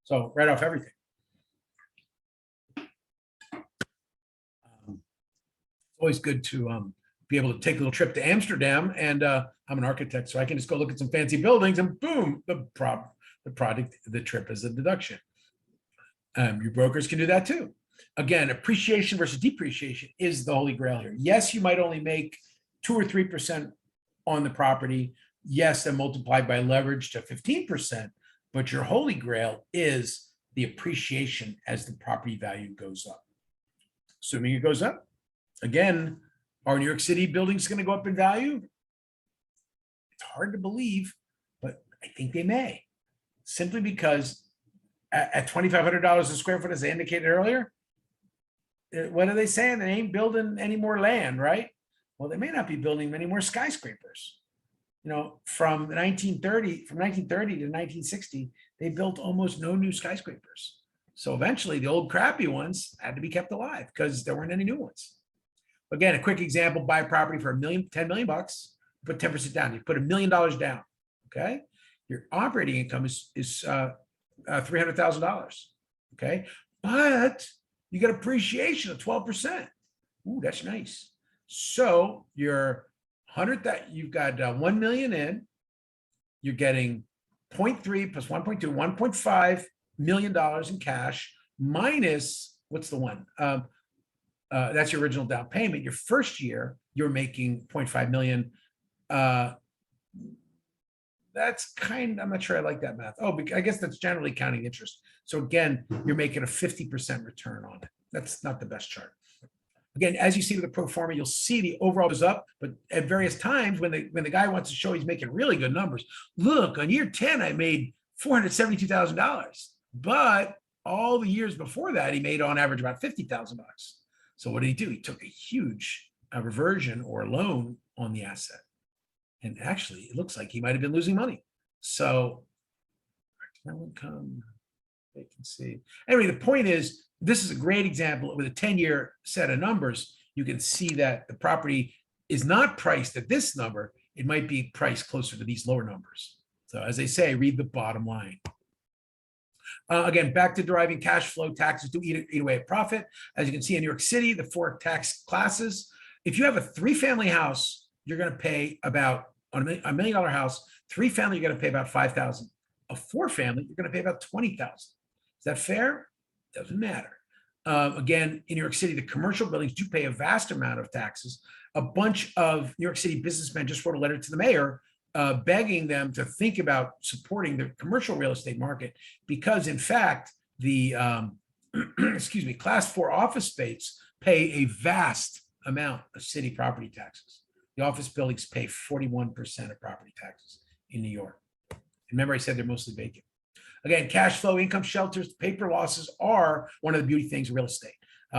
So write off everything. It's always good to be able to take a little trip to Amsterdam, and I'm an architect, so I can just go look at some fancy buildings, and boom, the trip is a deduction. Your brokers can do that too. Again, appreciation versus depreciation is the holy grail here. Yes, you might only make 2 or 3% on the property. Yes, then multiplied by leverage to 15%, but your holy grail is the appreciation as the property value goes up. Assuming it goes up, again, are New York City buildings going to go up in value? It's hard to believe, but I think they may. Simply because at $2,500 a square foot, as I indicated earlier, what are they saying? They ain't building any more land, right? Well, they may not be building many more skyscrapers. You know, from 1930 to 1960, they built almost no new skyscrapers. So eventually the old crappy ones had to be kept alive because there weren't any new ones. Again, a quick example, buy a property for $10 million bucks, put 10% down. You put $1 million down, okay? Your operating income is $300,000, okay? But you get appreciation of 12%. Ooh, that's nice. So you're 100 that you've got 1 million in, you're getting 0.3 plus 1.2, $1.5 million in cash minus, what's the one? That's your original down payment. Your first year, you're making 0.5 million. That's I'm not sure I like that math. Oh, I guess that's generally counting interest. So again, you're making a 50% return on it. That's not the best chart. Again, as you see with the pro forma, you'll see the overall goes up, but at various times when the guy wants to show he's making really good numbers, look, on year 10, I made $472,000. But all the years before that, he made on average about $50,000. So what did he do? He took a huge reversion or loan on the asset. And actually, it looks like he might have been losing money. So income, vacancy. Anyway, the point is, this is a great example with a 10-year set of numbers. You can see that the property is not priced at this number. It might be priced closer to these lower numbers. So as they say, read the bottom line. Again, back to deriving cash flow, taxes do eat away at profit. As you can see in New York City, the 4 tax classes. If you have a 3-family house, you're going to pay about, on a $1 million house, 3-family, you're going to pay about $5,000. A 4-family, you're going to pay about $20,000. Is that fair? Doesn't matter. Again, in New York City, the commercial buildings do pay a vast amount of taxes. A bunch of New York City businessmen just wrote a letter to the mayor begging them to think about supporting the commercial real estate market because, in fact, the excuse me, class 4 office space pay a vast amount of city property taxes. The office buildings pay 41% of property taxes in New York. Remember, I said they're mostly vacant. Again, cash flow, income shelters, paper losses are one of the beauty things of real estate.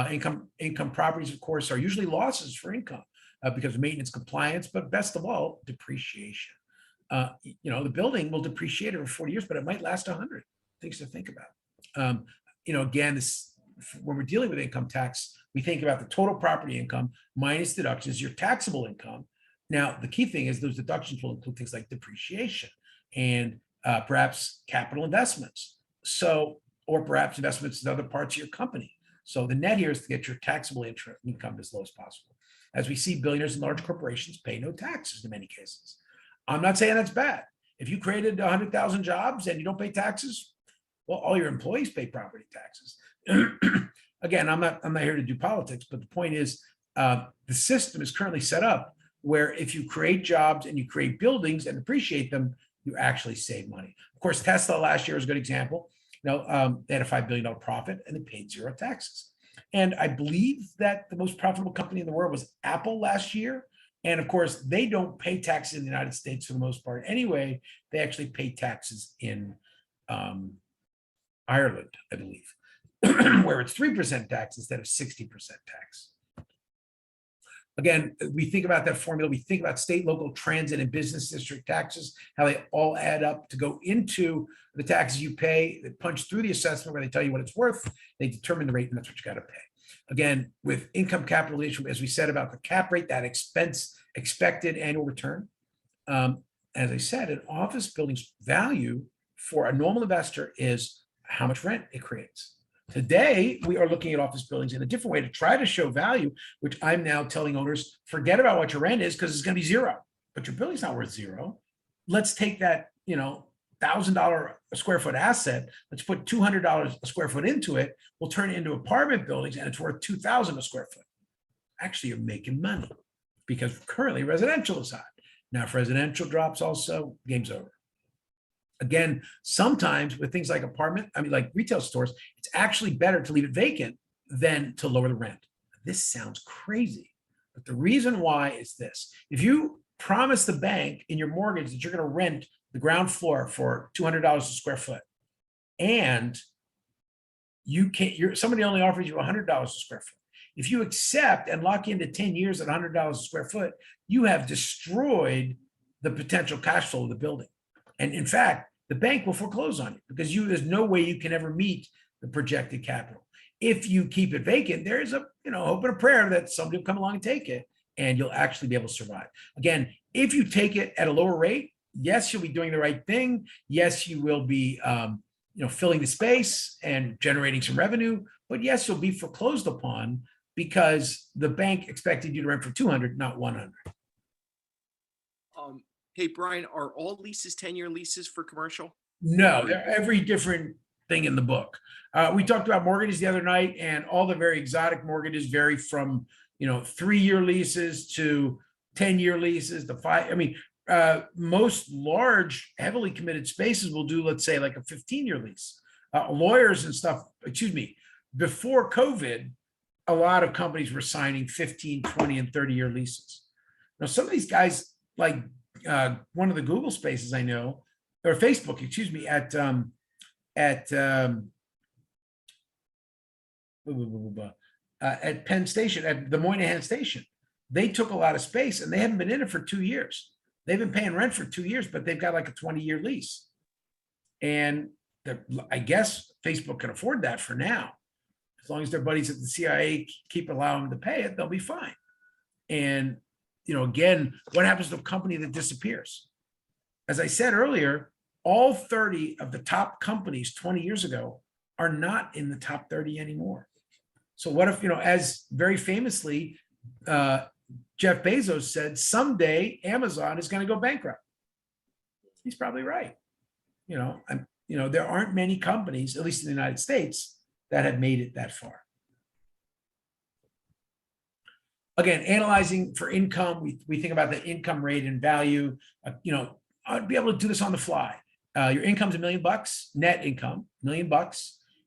Income properties, of course, are usually losses for income because of maintenance compliance, but best of all, depreciation. The building will depreciate over 40 years, but it might last 100. Things to think about. Again, when we're dealing with income tax, we think about the total property income minus deductions, your taxable income. Now, the key thing is those deductions will include things like depreciation and perhaps capital investments. Or perhaps investments in other parts of your company. So the net here is to get your taxable income as low as possible. As we see, billionaires and large corporations pay no taxes in many cases. I'm not saying that's bad. If you created 100,000 jobs and you don't pay taxes, well, all your employees pay property taxes. Again, I'm not here to do politics, but the point is the system is currently set up where if you create jobs and you create buildings and appreciate them, you actually save money. Of course, Tesla last year is a good example. They had a $5 billion profit and they paid 0 taxes. And I believe that the most profitable company in the world was Apple last year. And of course, they don't pay taxes in the United States for the most part. Anyway, they actually pay taxes in Ireland, I believe, where it's 3% tax instead of 60% tax. Again, we think about that formula. We think about state, local, transit, and business district taxes, how they all add up to go into the taxes you pay. They punch through the assessment where they tell you what it's worth. They determine the rate, and that's what you got to pay. Again, with income capitalization, as we said about the cap rate, that expense expected annual return. As I said, an office building's value for a normal investor is how much rent it creates. Today, we are looking at office buildings in a different way to try to show value, which I'm now telling owners, forget about what your rent is because it's going to be zero, but your building's not worth zero. Let's take that, $1,000 a square foot asset. Let's put $200 a square foot into it. We'll turn it into apartment buildings and it's worth $2,000 a square foot. Actually, you're making money because currently residential is hot. Now, if residential drops also, game's over. Again, sometimes with things like like retail stores, it's actually better to leave it vacant than to lower the rent. This sounds crazy, but the reason why is this. If you promise the bank in your mortgage that you're going to rent the ground floor for $200 a square foot, and somebody only offers you $100 a square foot. If you accept and lock into 10 years at $100 a square foot, you have destroyed the potential cash flow of the building. And in fact, the bank will foreclose on you because there's no way you can ever meet the projected capital. If you keep it vacant, there is a hope and a prayer that somebody will come along and take it, and you'll actually be able to survive. Again, if you take it at a lower rate, yes, you'll be doing the right thing. Yes, you will be filling the space and generating some revenue, but yes, you'll be foreclosed upon because the bank expected you to rent for 200, not 100. Hey, Brian, are all leases 10-year leases for commercial? No, they're every different thing in the book. We talked about mortgages the other night, and all the very exotic mortgages vary from 3-year leases to 10-year leases to 5. I mean, most large, heavily committed spaces will do, let's say, like a 15-year lease. Lawyers and stuff, before COVID, a lot of companies were signing 15, 20, and 30-year leases. Now, some of these guys, like one of the Google spaces I know, or Facebook, at Penn Station, at the Moynihan Station, they took a lot of space and they haven't been in it for 2 years. They've been paying rent for 2 years, but they've got like a 20-year lease. And I guess Facebook can afford that for now. As long as their buddies at the CIA keep allowing them to pay it, they'll be fine. And, again, what happens to a company that disappears? As I said earlier, all 30 of the top companies 20 years ago are not in the top 30 anymore. So what if, as very famously, Jeff Bezos said, someday Amazon is going to go bankrupt. He's probably right. There aren't many companies, at least in the United States, that have made it that far. Again, analyzing for income, we think about the income rate and value. I'd be able to do this on the fly. Your income's $1 million, net income, $1 million.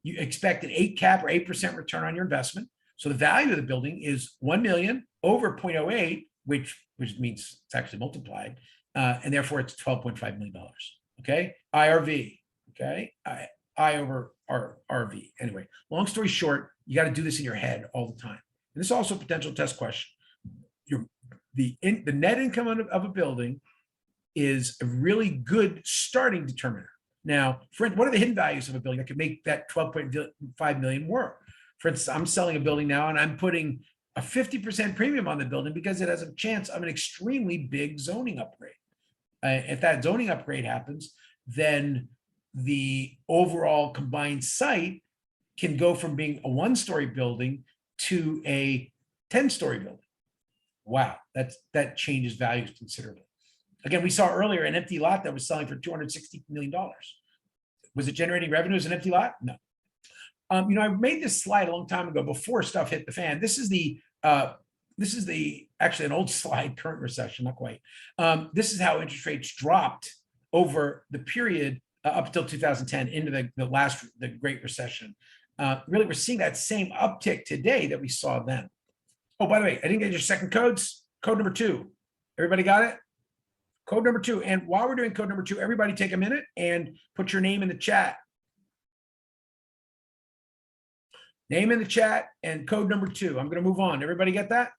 You expect an 8 cap or 8% return on your investment. So the value of the building is 1 million over 0.08, which means it's actually multiplied, and therefore it's $12.5 million. Okay, IRV. Okay, I over RV. Anyway, long story short, you got to do this in your head all the time. And this is also a potential test question. The net income of a building is a really good starting determiner. Now, what are the hidden values of a building that could make that 12.5 million work? For instance, I'm selling a building now and I'm putting a 50% premium on the building because it has a chance of an extremely big zoning upgrade. If that zoning upgrade happens, then the overall combined site can go from being a 1-story building to a 10-story building. Wow, that changes values considerably. Again, we saw earlier an empty lot that was selling for $260 million. Was it generating revenue as an empty lot? No. I made this slide a long time ago before stuff hit the fan. This is actually an old slide, current recession, not quite. This is how interest rates dropped over the period up until 2010 into the Great Recession. Really, we're seeing that same uptick today that we saw then. Oh, by the way, I didn't get your second codes. Code number 2. Everybody got it? Code number 2. And while we're doing code number 2, everybody take a minute and put your name in the chat. Name in the chat and code number 2. I'm going to move on. Everybody get that?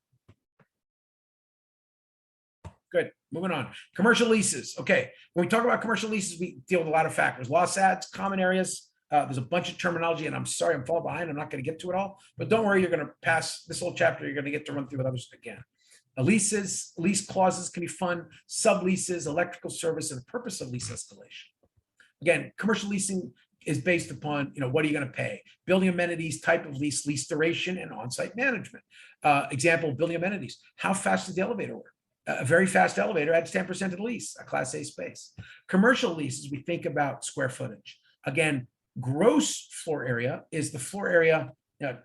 Good. Moving on. Commercial leases. Okay. When we talk about commercial leases, we deal with a lot of factors. Loss ads, common areas. There's a bunch of terminology, and I'm sorry I'm falling behind. I'm not going to get to it all, but don't worry. You're going to pass this whole chapter. You're going to get to run through with others again. Leases, lease clauses can be fun. Subleases, electrical service, and the purpose of lease escalation. Again, commercial leasing is based upon, what are you going to pay? Building amenities, type of lease, lease duration, and on-site management. Example, building amenities. How fast does the elevator work? A very fast elevator adds 10% of the lease, a Class A space. Commercial leases, we think about square footage. Again, gross floor area is the floor area.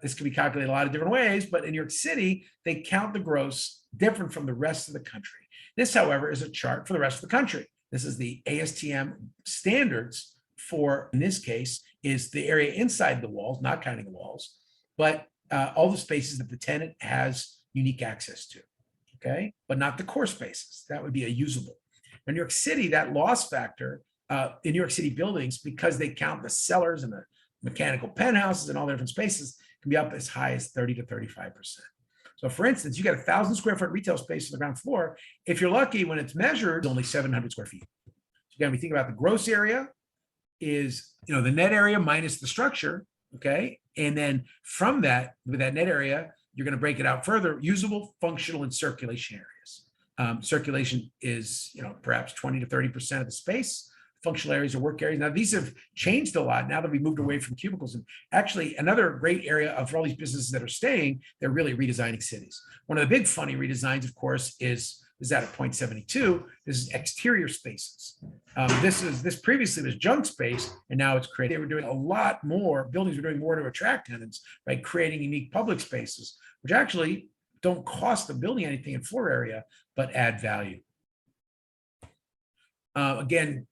This can be calculated a lot of different ways, but in New York City, they count the gross different from the rest of the country. This, however, is a chart for the rest of the country. This is the ASTM standards for, in this case, is the area inside the walls, not counting the walls, but all the spaces that the tenant has unique access to, okay? But not the core spaces. That would be a usable. In New York City, that loss factor in New York City buildings, because they count the cellars and the mechanical penthouses and all the different spaces, can be up as high as 30 to 35%. So for instance, you got 1,000 square foot retail space on the ground floor. If you're lucky, when it's measured, it's only 700 square feet. So again, we think about the gross area is, the net area minus the structure, okay? And then from that, with that net area, you're going to break it out further, usable, functional, and circulation areas. Circulation is, perhaps 20 to 30% of the space. Functional areas or work areas. Now, these have changed a lot now that we moved away from cubicles. And actually, another great area of all these businesses that are staying, they're really redesigning cities. One of the big funny redesigns, of course, is that at point 72. This is exterior spaces. This previously was junk space, and now it's created. They were doing a lot more. Buildings were doing more to attract tenants by creating unique public spaces, which actually don't cost the building anything in floor area, but add value. Again,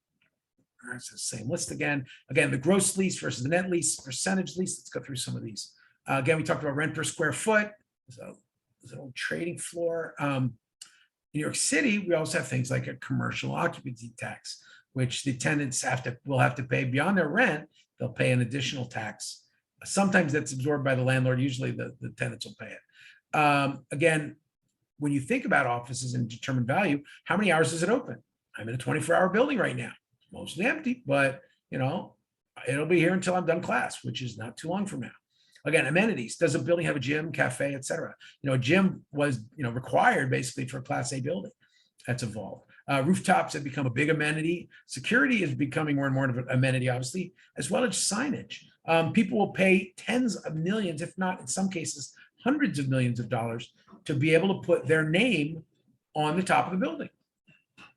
it's the same list again. Again, the gross lease versus the net lease, percentage lease. Let's go through some of these. Again, we talked about rent per square foot. There's an old trading floor. In New York City, we also have things like a commercial occupancy tax, which the tenants will have to pay beyond their rent. They'll pay an additional tax. Sometimes that's absorbed by the landlord. Usually the tenants will pay it. Again, when you think about offices and determine value, how many hours is it open? I'm in a 24-hour building right now. Mostly empty, but it'll be here until I'm done class, which is not too long from now. Again, amenities. Does a building have a gym, cafe, etc.? A gym was required basically for a Class A building. That's evolved. Rooftops have become a big amenity. Security is becoming more and more of an amenity, obviously, as well as signage. People will pay tens of millions, if not in some cases hundreds of millions of dollars, to be able to put their name on the top of the building.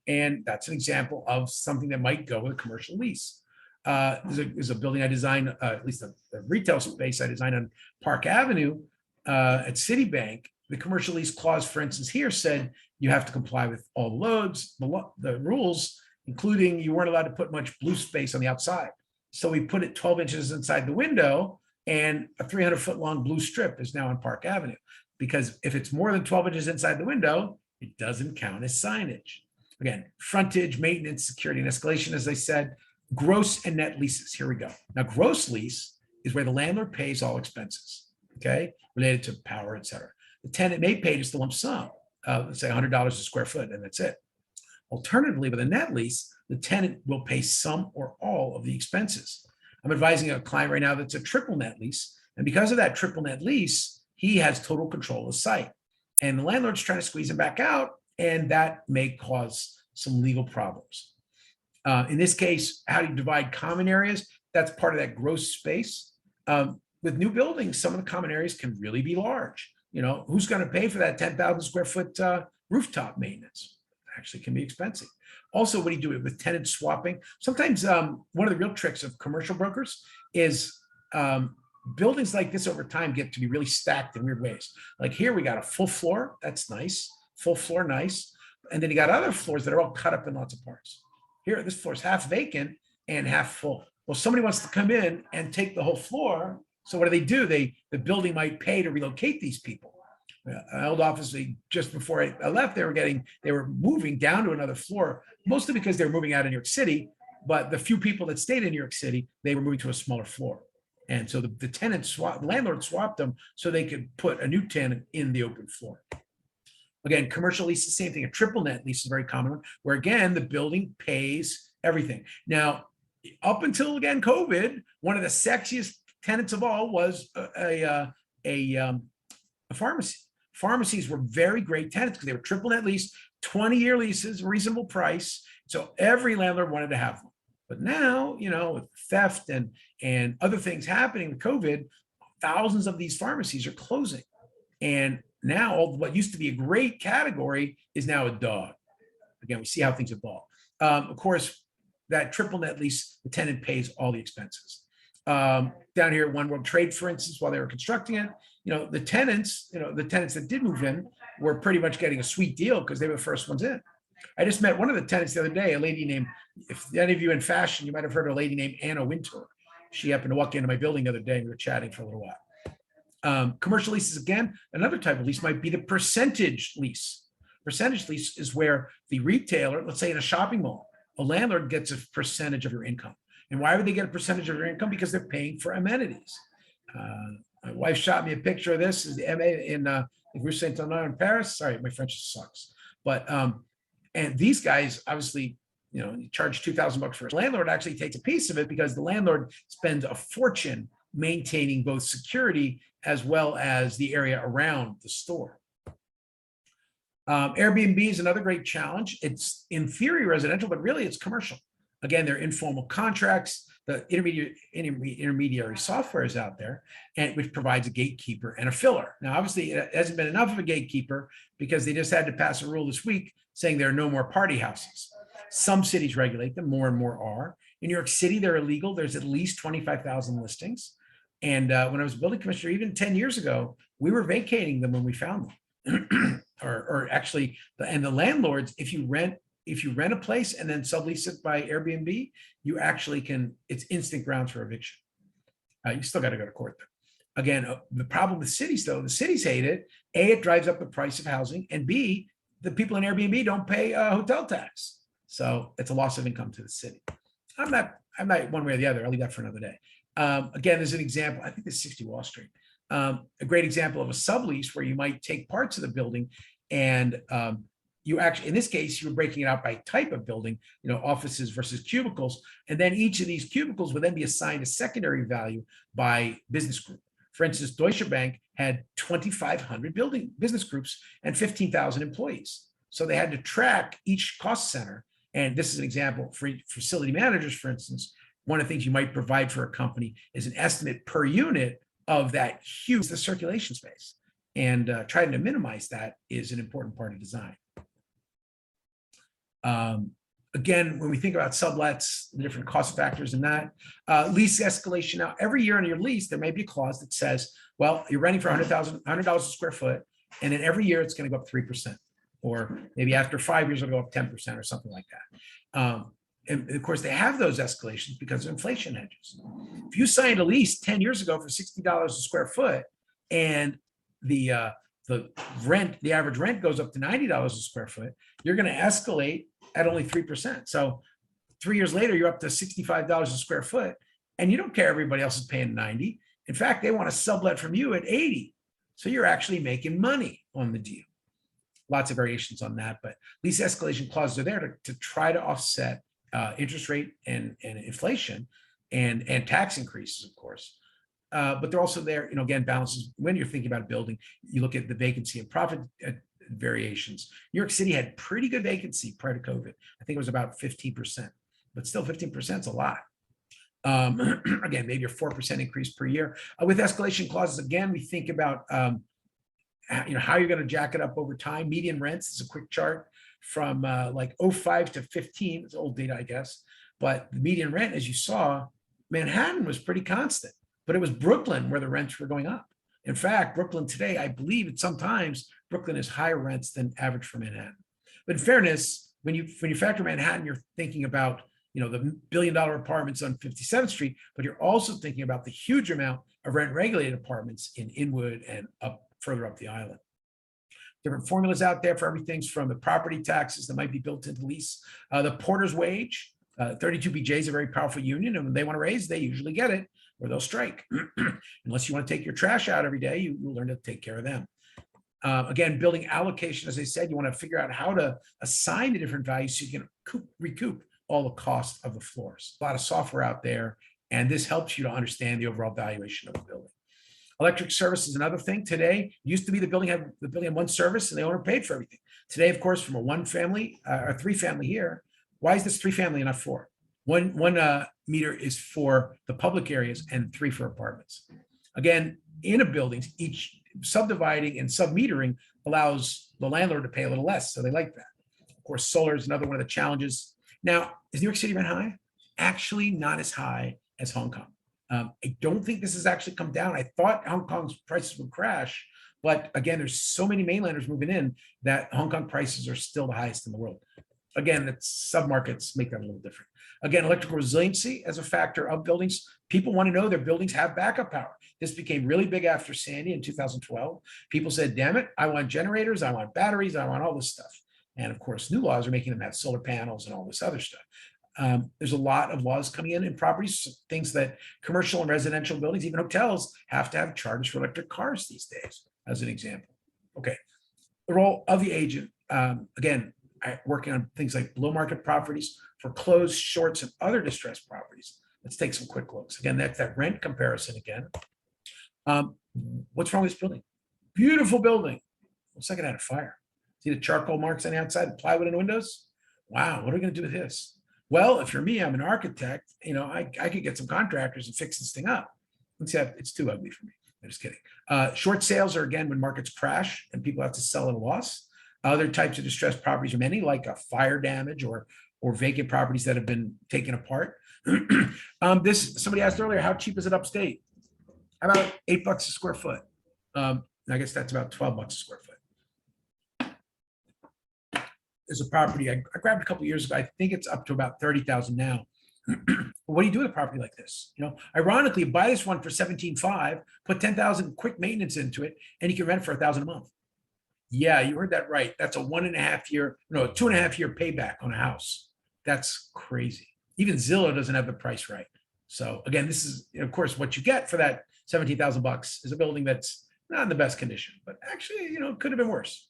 And that's an example of something that might go with a commercial lease. There's a building I designed, at least a retail space I designed on Park Avenue at Citibank. The commercial lease clause, for instance, here said you have to comply with all the loads, the rules, including you weren't allowed to put much blue space on the outside. So we put it 12 inches inside the window, and a 300-foot long blue strip is now on Park Avenue. Because if it's more than 12 inches inside the window, it doesn't count as signage. Again, frontage, maintenance, security, and escalation, as I said, gross and net leases. Here we go. Now, gross lease is where the landlord pays all expenses, okay, related to power, et cetera. The tenant may pay just the lump sum, let's say $100 a square foot, and that's it. Alternatively, with a net lease, the tenant will pay some or all of the expenses. I'm advising a client right now that's a triple net lease, and because of that triple net lease, he has total control of the site. And the landlord's trying to squeeze him back out, and that may cause some legal problems. In this case, how do you divide common areas? That's part of that gross space. With new buildings, some of the common areas can really be large. Who's going to pay for that 10,000 square foot rooftop maintenance? Actually can be expensive. Also, what do you do with tenant swapping? Sometimes one of the real tricks of commercial brokers is buildings like this over time get to be really stacked in weird ways. Like here, we got a full floor. That's nice. Full floor, nice. And then you got other floors that are all cut up in lots of parts. Here, this floor is half vacant and half full. Well, somebody wants to come in and take the whole floor. So what do? The building might pay to relocate these people. An old office, just before I left, they were moving down to another floor, mostly because they were moving out of New York City. But the few people that stayed in New York City, they were moving to a smaller floor. And so the landlord swapped them so they could put a new tenant in the open floor. Again, commercial lease is the same thing. A triple net lease is a very common one, where again, the building pays everything. Now, up until again COVID, one of the sexiest tenants of all was a pharmacy. Pharmacies were very great tenants because they were triple net lease, 20-year leases, reasonable price. So every landlord wanted to have them. But now, with theft and other things happening with COVID, thousands of these pharmacies are closing. And now what used to be a great category is now a dog. Again, we see how things evolve. Of course, that triple net lease, the tenant pays all the expenses. Down here at One World Trade, for instance, while they were constructing it, the tenants that did move in were pretty much getting a sweet deal because they were the first ones in. I just met one of the tenants the other day, a lady named, if any of you in fashion, you might have heard of a lady named Anna Wintour. She happened to walk into my building the other day and we were chatting for a little while. Commercial leases, again, another type of lease might be the percentage lease. Percentage lease is where the retailer, let's say in a shopping mall, a landlord gets a percentage of your income. And why would they get a percentage of your income? Because they're paying for amenities. My wife shot me a picture of this. Is the MA in Rue Saint-Honore in Paris. Sorry, my French sucks. But and these guys obviously, you charge $2,000 for a landlord actually takes a piece of it because the landlord spends a fortune maintaining both security as well as the area around the store. Airbnb is another great challenge. It's in theory residential, but really it's commercial. Again, they're informal contracts. The intermediary software is out there, and which provides a gatekeeper and a filler. Now, obviously, it hasn't been enough of a gatekeeper because they just had to pass a rule this week saying there are no more party houses. Some cities regulate them, more and more are. In New York City, they're illegal. There's at least 25,000 listings. And when I was building commissioner, even 10 years ago, we were vacating them when we found them. or actually, and the landlords, if you rent a place and then sublease it by Airbnb, you actually can, it's instant grounds for eviction. You still got to go to court though. Again, the problem with cities though, the cities hate it. A, it drives up the price of housing, and B, the people in Airbnb don't pay a hotel tax. So it's a loss of income to the city. I'm not one way or the other. I'll leave that for another day. Again, there's an example. I think there's 60 Wall Street. A great example of a sublease where you might take parts of the building and you actually, in this case, you're breaking it out by type of building, offices versus cubicles. And then each of these cubicles would then be assigned a secondary value by business group. For instance, Deutsche Bank had 2,500 business groups and 15,000 employees. So they had to track each cost center. And this is an example for facility managers, for instance. One of the things you might provide for a company is an estimate per unit of that huge, the circulation space. And trying to minimize that is an important part of design. Again, when we think about sublets, the different cost factors in that, lease escalation. Now, every year in your lease, there may be a clause that says, well, you're renting for $100 a square foot, and then every year it's going to go up 3%. Or maybe after 5 years, it'll go up 10% or something like that. And of course, they have those escalations because of inflation hedges. If you signed a lease 10 years ago for $60 a square foot, and the average rent goes up to $90 a square foot, you're going to escalate at only 3%. So 3 years later, you're up to $65 a square foot, and you don't care everybody else is paying 90. In fact, they want to sublet from you at 80. So you're actually making money on the deal. Lots of variations on that, but lease escalation clauses are there to try to offset interest rate and inflation and tax increases, of course. But they're also there, again, balances. When you're thinking about a building, you look at the vacancy and profit variations. New York City had pretty good vacancy prior to COVID. I think it was about 15%, but still 15% is a lot. Again, maybe a 4% increase per year. With escalation clauses, again, we think about how you're going to jack it up over time. Median rents is a quick chart from like 05 to 15. It's old data, I guess. But the median rent, as you saw, Manhattan was pretty constant, but it was Brooklyn where the rents were going up. In fact, Brooklyn today, I believe at sometimes Brooklyn is higher rents than average for Manhattan. But in fairness, when you factor Manhattan, you're thinking about the $1 billion apartments on 57th Street, but you're also thinking about the huge amount of rent-regulated apartments in Inwood and further up the island. Different formulas out there for everything from the property taxes that might be built into the lease, the porter's wage. 32BJ is a very powerful union, and when they want to raise, they usually get it, or they'll strike. Unless you want to take your trash out every day, you learn to take care of them. Again, building allocation, as I said, you want to figure out how to assign the different values so you can recoup all the cost of the floors. A lot of software out there, and this helps you to understand the overall valuation of the building. Electric service is another thing. Today, used to be the building had one service and the owner paid for everything. Today, of course, from a one family or three family here, why is this three family and not four? One meter is for the public areas and three for apartments. Again, in a building, each subdividing and submetering allows the landlord to pay a little less, so they like that. Of course, solar is another one of the challenges. Now, is New York City rent high? Actually, not as high as Hong Kong. I don't think this has actually come down. I thought Hong Kong's prices would crash, but again, there's so many mainlanders moving in that Hong Kong prices are still the highest in the world. Again, it's submarkets make that a little different. Again, electrical resiliency as a factor of buildings. People want to know their buildings have backup power. This became really big after Sandy in 2012. People said, damn it, I want generators, I want batteries, I want all this stuff. And of course, new laws are making them have solar panels and all this other stuff. There's a lot of laws coming in properties, things that commercial and residential buildings, even hotels, have to have chargers for electric cars these days, as an example. Okay, the role of the agent. Again, working on things like below market properties, foreclosed, shorts, and other distressed properties. Let's take some quick looks. Again, that's that rent comparison again. What's wrong with this building? Beautiful building. Looks like it had a fire. See the charcoal marks on the outside, the plywood in the windows? Wow, what are we going to do with this? Well, if you're me, I'm an architect. You know, I could get some contractors and fix this thing up. Except it's too ugly for me. I'm just kidding. Short sales are, again, when markets crash and people have to sell at a loss. Other types of distressed properties are many, like a fire damage or vacant properties that have been taken apart. Somebody asked earlier, how cheap is it upstate? About $8 a square foot. I guess that's about $12 a square foot. There's a property I grabbed a couple of years ago. I think it's up to about 30,000 now. What do you do with a property like this? You know, ironically, buy this one for 17.5, put 10,000 quick maintenance into it, and you can rent it for 1,000 a month. Yeah, you heard that right. That's a 1.5 year, no, 2.5 year payback on a house. That's crazy. Even Zillow doesn't have the price right. So again, this is, of course, what you get for that 17,000 bucks is a building that's not in the best condition, but actually, you know, could have been worse.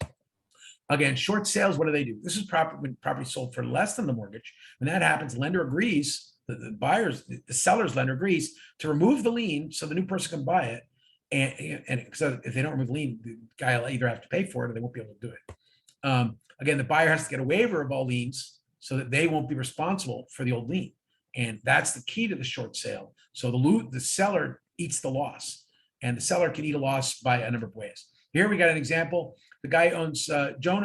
Again, short sales, what do? This is when property sold for less than the mortgage. When that happens, lender agrees, the seller's lender agrees to remove the lien so the new person can buy it. And so if they don't remove the lien, the guy will either have to pay for it or they won't be able to do it. Again, the buyer has to get a waiver of all liens so that they won't be responsible for the old lien. And that's the key to the short sale. So the seller eats the loss, and the seller can eat a loss by a number of ways. Here we got an example. The guy Joan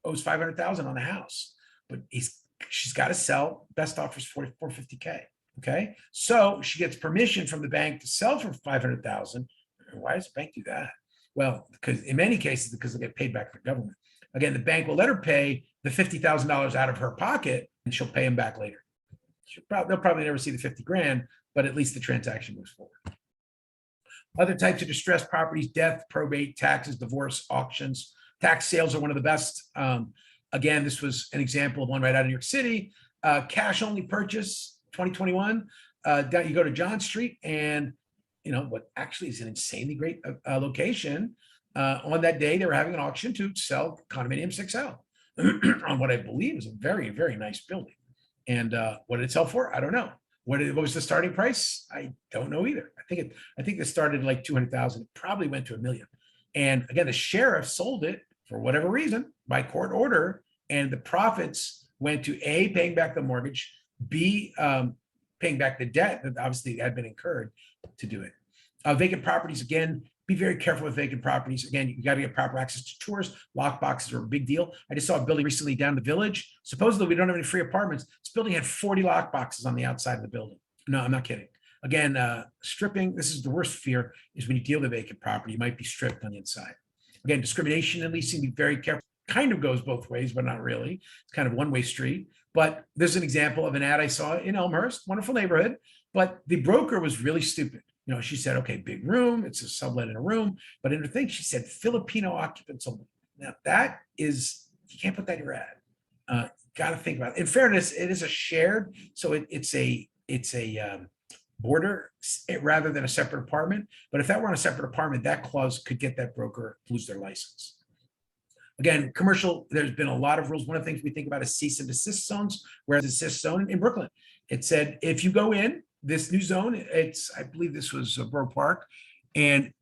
owes 500,000 on the house, but she's got to sell. Best offer is 450K. Okay, so she gets permission from the bank to sell for 500,000. Why does the bank do that? Well, because in many cases, because they get paid back from the government. Again, the bank will let her pay the $50,000 out of her pocket, and she'll pay him back later. They'll probably never see the 50 grand, but at least the transaction moves forward. Other types of distressed properties: death, probate, taxes, divorce, auctions. Tax sales are one of the best. Again, this was an example of one right out of New York City. Cash only purchase, 2021. You go to John Street, and you know what actually is an insanely great location. On that day, they were having an auction to sell condominium 6L on what I believe is a very, very nice building. And what did it sell for? I don't know. What was the starting price? I don't know either. I think it started like 200,000. It probably went to $1 million. And again, the sheriff sold it for whatever reason by court order, and the profits went to A, paying back the mortgage, B, paying back the debt that obviously had been incurred to do it. Vacant properties, again, be very careful with vacant properties. Again, you got to get proper access to tours. Lock boxes are a big deal. I just saw a building recently down the Village. Supposedly, we don't have any free apartments. This building had 40 lock boxes on the outside of the building. No, I'm not kidding. Again, stripping, this is the worst fear, is when you deal with a vacant property, you might be stripped on the inside. Again, discrimination in leasing, be very careful. Kind of goes both ways, but not really. It's kind of a one-way street. But there's an example of an ad I saw in Elmhurst, wonderful neighborhood, but the broker was really stupid. You know, she said, okay, big room, it's a sublet in a room, but in her thing, she said Filipino occupants only. Now that is, you can't put that in your ad. Got to think about it. In fairness, it is a shared, so it's a border rather than a separate apartment. But if that were on a separate apartment, that clause could get that broker to lose their license. Again, commercial, there's been a lot of rules. One of the things we think about is cease and desist zones, whereas the desist zone in Brooklyn, it said, if you go in this new zone, it's, I believe this was Borough Park, and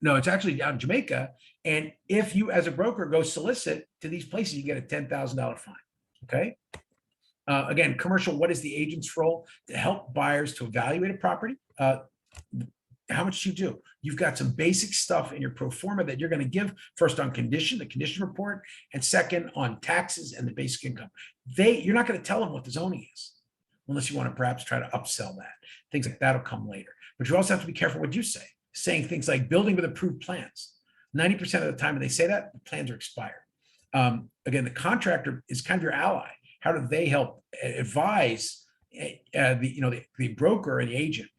no, it's actually down in Jamaica. And if you, as a broker, go solicit to these places, you get a $10,000 fine, okay? Again, commercial, what is the agent's role? To help buyers to evaluate a property. How much do you do? You've got some basic stuff in your pro forma that you're going to give first on condition, the condition report, and second on taxes and the basic income. You're not going to tell them what the zoning is, unless you want to perhaps try to upsell that. Things like that'll come later. But you also have to be careful what you say, saying things like building with approved plans. 90% of the time when they say that, the plans are expired. Again, the contractor is kind of your ally. How do they help advise the broker and the agent?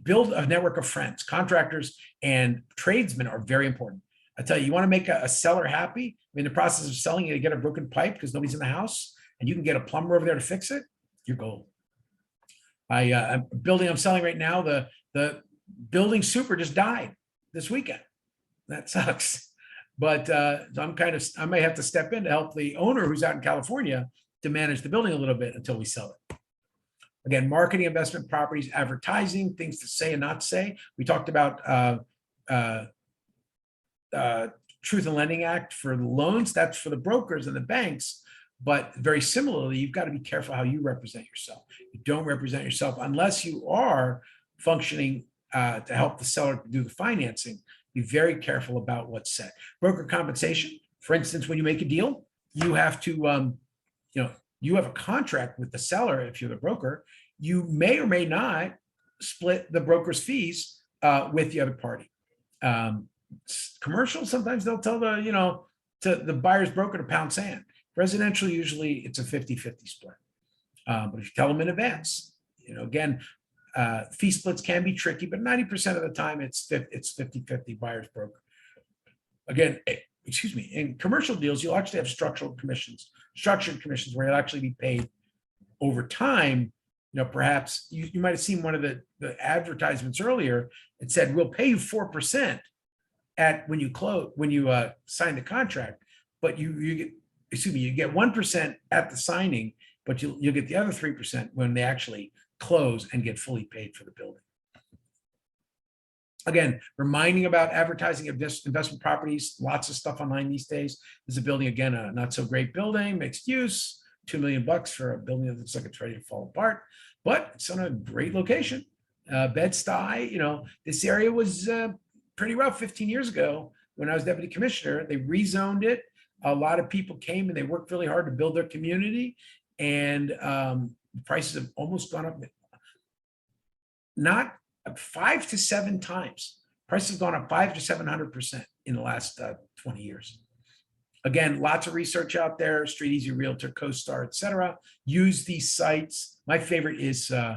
Build a network of friends. Contractors and tradesmen are very important. I tell you want to make a seller happy. In the process of selling, you get a broken pipe because nobody's in the house, and you can get a plumber over there to fix it. You're gold. I'm selling right now. The building super just died this weekend. That sucks. But I may have to step in to help the owner who's out in California to manage the building a little bit until we sell it. Again, marketing, investment properties, advertising, things to say and not say. We talked about Truth in Lending Act for the loans. That's for the brokers and the banks. But very similarly, you've got to be careful how you represent yourself. You don't represent yourself unless you are functioning to help the seller do the financing. Be very careful about what's said. Broker compensation, for instance, when you make a deal, you have to, you have a contract with the seller. If you're the broker, you may or may not split the broker's fees with the other party. Commercial, sometimes they'll tell the buyer's broker to pound sand. Residential, usually it's a 50-50 split. But if you tell them in advance, again, fee splits can be tricky, but 90% of the time it's 50-50 buyer's broker. Again, in commercial deals, you'll actually have structured commissions where you'll actually be paid over time. Perhaps you might have seen one of the advertisements earlier. It said, we'll pay you 4% when you sign the contract, but you get 1% at the signing, but you'll get the other 3% when they actually close and get fully paid for the building. Again, reminding about advertising of investment properties, lots of stuff online these days. There's a building, again, a not so great building, mixed use, $2 million for a building that looks like it's ready to fall apart, but it's on a great location. Bed-Stuy, this area was pretty rough 15 years ago when I was deputy commissioner. They rezoned it. A lot of people came and they worked really hard to build their community, and prices have almost gone up. Not 5 to 7 times. Prices have gone up 500 to 700% in the last 20 years. Again, lots of research out there, Street Easy Realtor, CoStar, et cetera. Use these sites. My favorite is, I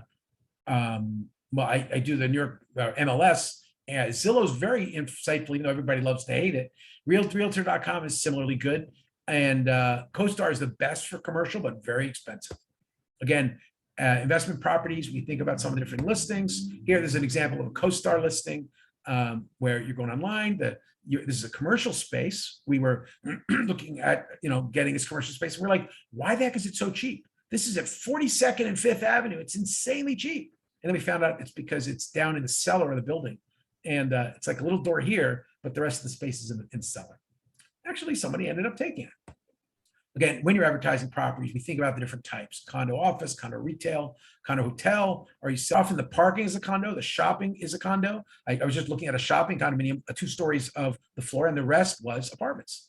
do the New York MLS. Zillow's very insightful, even though everybody loves to hate it. Realtor.com is similarly good. And CoStar is the best for commercial, but very expensive. Again, investment properties, we think about some of the different listings. Here, there's an example of a CoStar listing where you're going online. This is a commercial space. We were looking at, getting this commercial space. And we're like, why the heck is it so cheap? This is at 42nd and 5th Avenue. It's insanely cheap. And then we found out it's because it's down in the cellar of the building. And it's like a little door here, but the rest of the space is in the cellar. Actually, somebody ended up taking it. Again, when you're advertising properties, we think about the different types: condo office, condo retail, condo hotel. Or often the parking is a condo, the shopping is a condo. I was just looking at a shopping condominium, 2 stories of the floor, and the rest was apartments.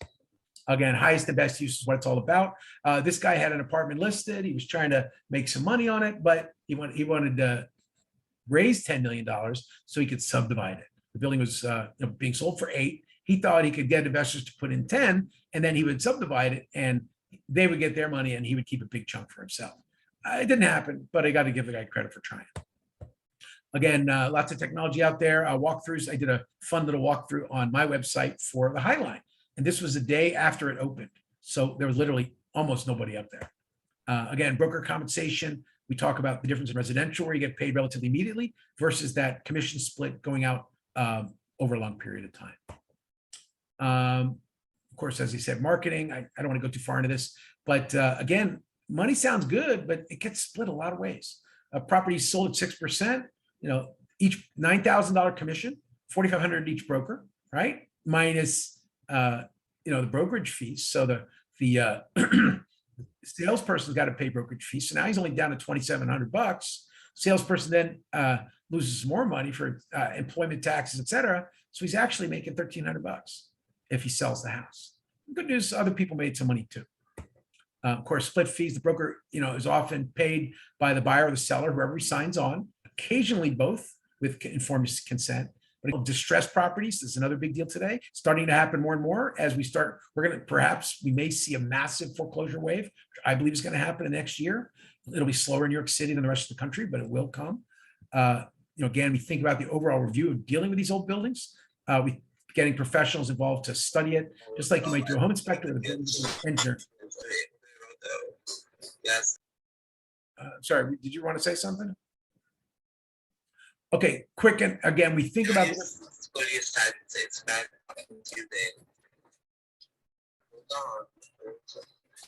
Again, highest and best use is what it's all about. This guy had an apartment listed. He was trying to make some money on it, but he wanted to raise $10 million so he could subdivide it. The building was being sold for 8. He thought he could get investors to put in 10, and then he would subdivide it, and they would get their money, and he would keep a big chunk for himself. It didn't happen, but I got to give the guy credit for trying. Again, lots of technology out there. Walkthroughs. I did a fun little walkthrough on my website for the High Line, and this was the day after it opened, so there was literally almost nobody up there. Again, broker compensation. We talk about the difference in residential where you get paid relatively immediately versus that commission split going out over a long period of time. Of course, as you said, marketing, I don't want to go too far into this, but again, money sounds good, but it gets split a lot of ways. A property sold at 6%, each $9,000 commission, $4,500 each broker, right? Minus, the brokerage fees. So the salesperson's got to pay brokerage fees. So now he's only down to $2,700. Salesperson then loses more money for employment taxes, et cetera. So he's actually making $1,300 if he sells the house. Good news, other people made some money too. Of course, split fees, the broker, is often paid by the buyer or the seller, whoever he signs on, occasionally both with informed consent. But distressed properties is another big deal today, starting to happen more and more as we may see a massive foreclosure wave, which I believe is going to happen in the next year. It'll be slower in New York City than the rest of the country, but it will come. Again, we think about the overall review of dealing with these old buildings. We getting professionals involved to study it, just like you might do a home inspector with a building engineer. Yes. Sorry, did you want to say something? Okay, quick, and again, we think about this.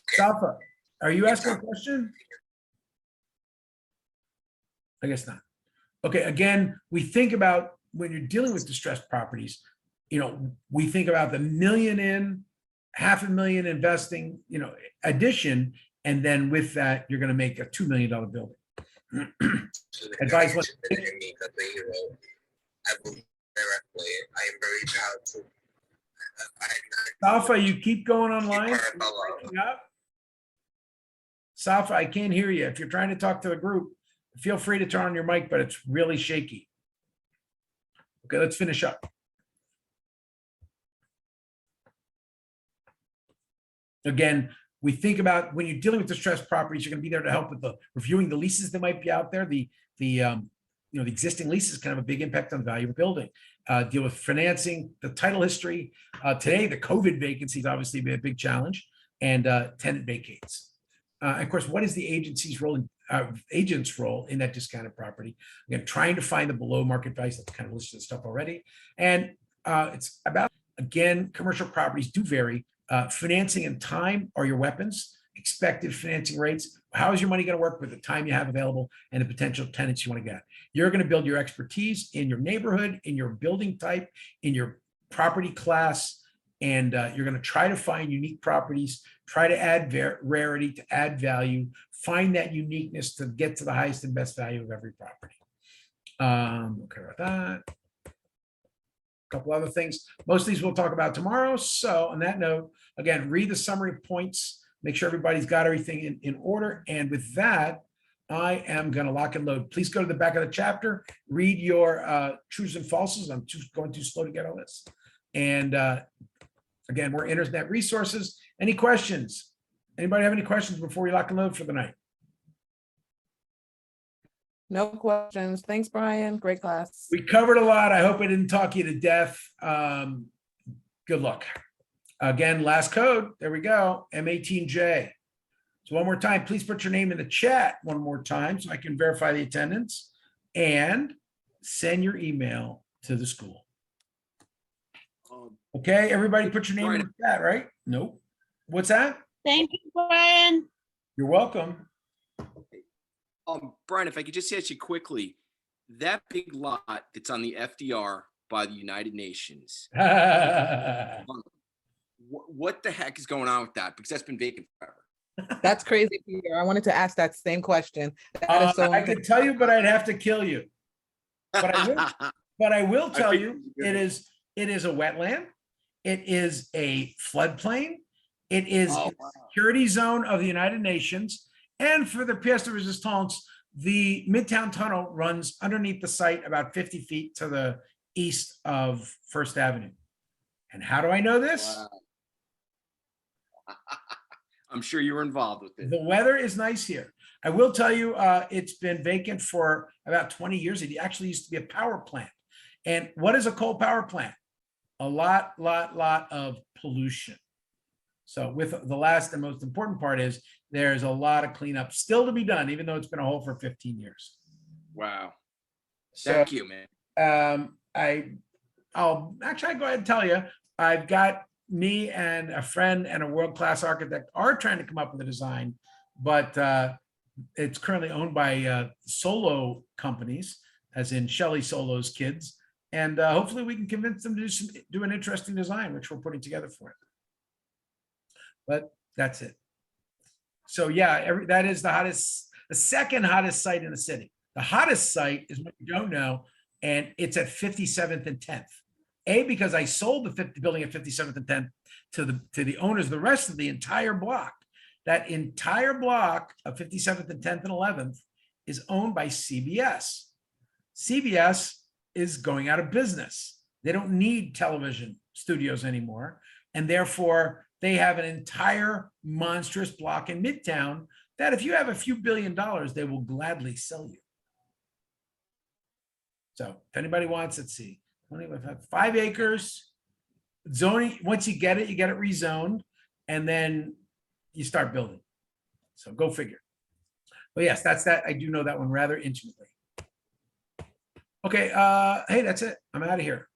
Safa, are you asking a question? I guess not. Okay, again, we think about when you're dealing with distressed properties, we think about the million in, $500,000 investing, addition, and then with that, you're going to make a $2 million building. Advise what. I will directly. I am very proud to. Safa, you keep going online. Safa, I can't hear you. If you're trying to talk to the group, feel free to turn on your mic, but it's really shaky. Okay, let's finish up. Again, we think about when you're dealing with distressed properties, you're going to be there to help with the reviewing the leases that might be out there. The existing leases can have a big impact on the value of a building. Deal with financing, the title history. Today, the COVID vacancies obviously been a big challenge, and tenant vacates. And of course, what is the agent's role in that discounted property? Again, trying to find the below market values. That's kind of listed stuff already. And it's about, again, commercial properties do vary. Financing and time are your weapons. Expected financing rates. How is your money going to work with the time you have available and the potential tenants you want to get? You're going to build your expertise in your neighborhood, in your building type, in your property class, and you're going to try to find unique properties, try to add rarity, to add value, find that uniqueness to get to the highest and best value of every property. Okay, about that. Couple other things. Most of these we'll talk about tomorrow. So on that note, again, read the summary points, make sure everybody's got everything in order. And with that, I am going to lock and load. Please go to the back of the chapter, read your truths and falses. I'm going too slow to get all this. And again, we're internet resources. Any questions? Anybody have any questions before we lock and load for the night? No questions. Thanks, Brian. Great class. We covered a lot. I hope I didn't talk you to death. Good luck. Again, last code. There we go. M18J. So one more time, please put your name in the chat one more time so I can verify the attendance and send your email to the school. Okay, everybody put your name in the chat, right? Nope. What's that? Thank you, Brian. You're welcome. Brian, if I could just ask you quickly, that big lot that's on the FDR by the United Nations, what the heck is going on with that? Because that's been vacant forever. That's crazy, Peter. I wanted to ask that same question. That is so I could tell you, but I'd have to kill you. But I will tell you, it is a wetland. It is a floodplain. It is a security zone of the United Nations. And for the pièce de résistance, the Midtown Tunnel runs underneath the site about 50 feet to the east of First Avenue. And how do I know this? Wow. I'm sure you were involved with it. The weather is nice here. I will tell you, it's been vacant for about 20 years. It actually used to be a power plant. And what is a coal power plant? A lot of pollution. So with the last and most important part is There's a lot of cleanup still to be done, even though it's been a hole for 15 years. Wow. So, Thank you, man. I'll actually go ahead and tell you, I've got me and a friend and a world-class architect are trying to come up with a design, but it's currently owned by solo companies, as in Shelley Solo's kids. And hopefully we can convince them to do an interesting design, which we're putting together for it. But that's it. So yeah, that is the second hottest site in the city. The hottest site is what you don't know, and it's at 57th and 10th. Because I sold the building at 57th and 10th to the owners of the rest of the entire block. That entire block of 57th and 10th and 11th is owned by CBS. CBS is going out of business. They don't need television studios anymore. And therefore, they have an entire monstrous block in Midtown that if you have a few $1 billion, they will gladly sell you. So if anybody wants, let's see, 5 acres, zoning, once you get it rezoned, and then you start building. So go figure. But yes, that's that. I do know that one rather intimately. Okay, hey, that's it. I'm out of here.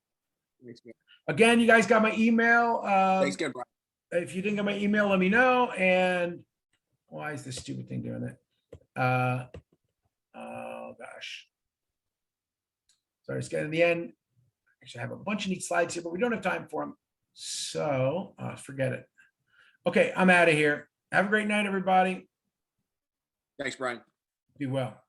Thanks, man. Again, you guys got my email. Thanks again, Brian. If you didn't get my email, let me know. And why is this stupid thing doing that? Oh gosh. Sorry, it's getting to the end. Actually, I have a bunch of neat slides here, but we don't have time for them. So forget it. Okay, I'm out of here. Have a great night, everybody. Thanks, Brian. Be well.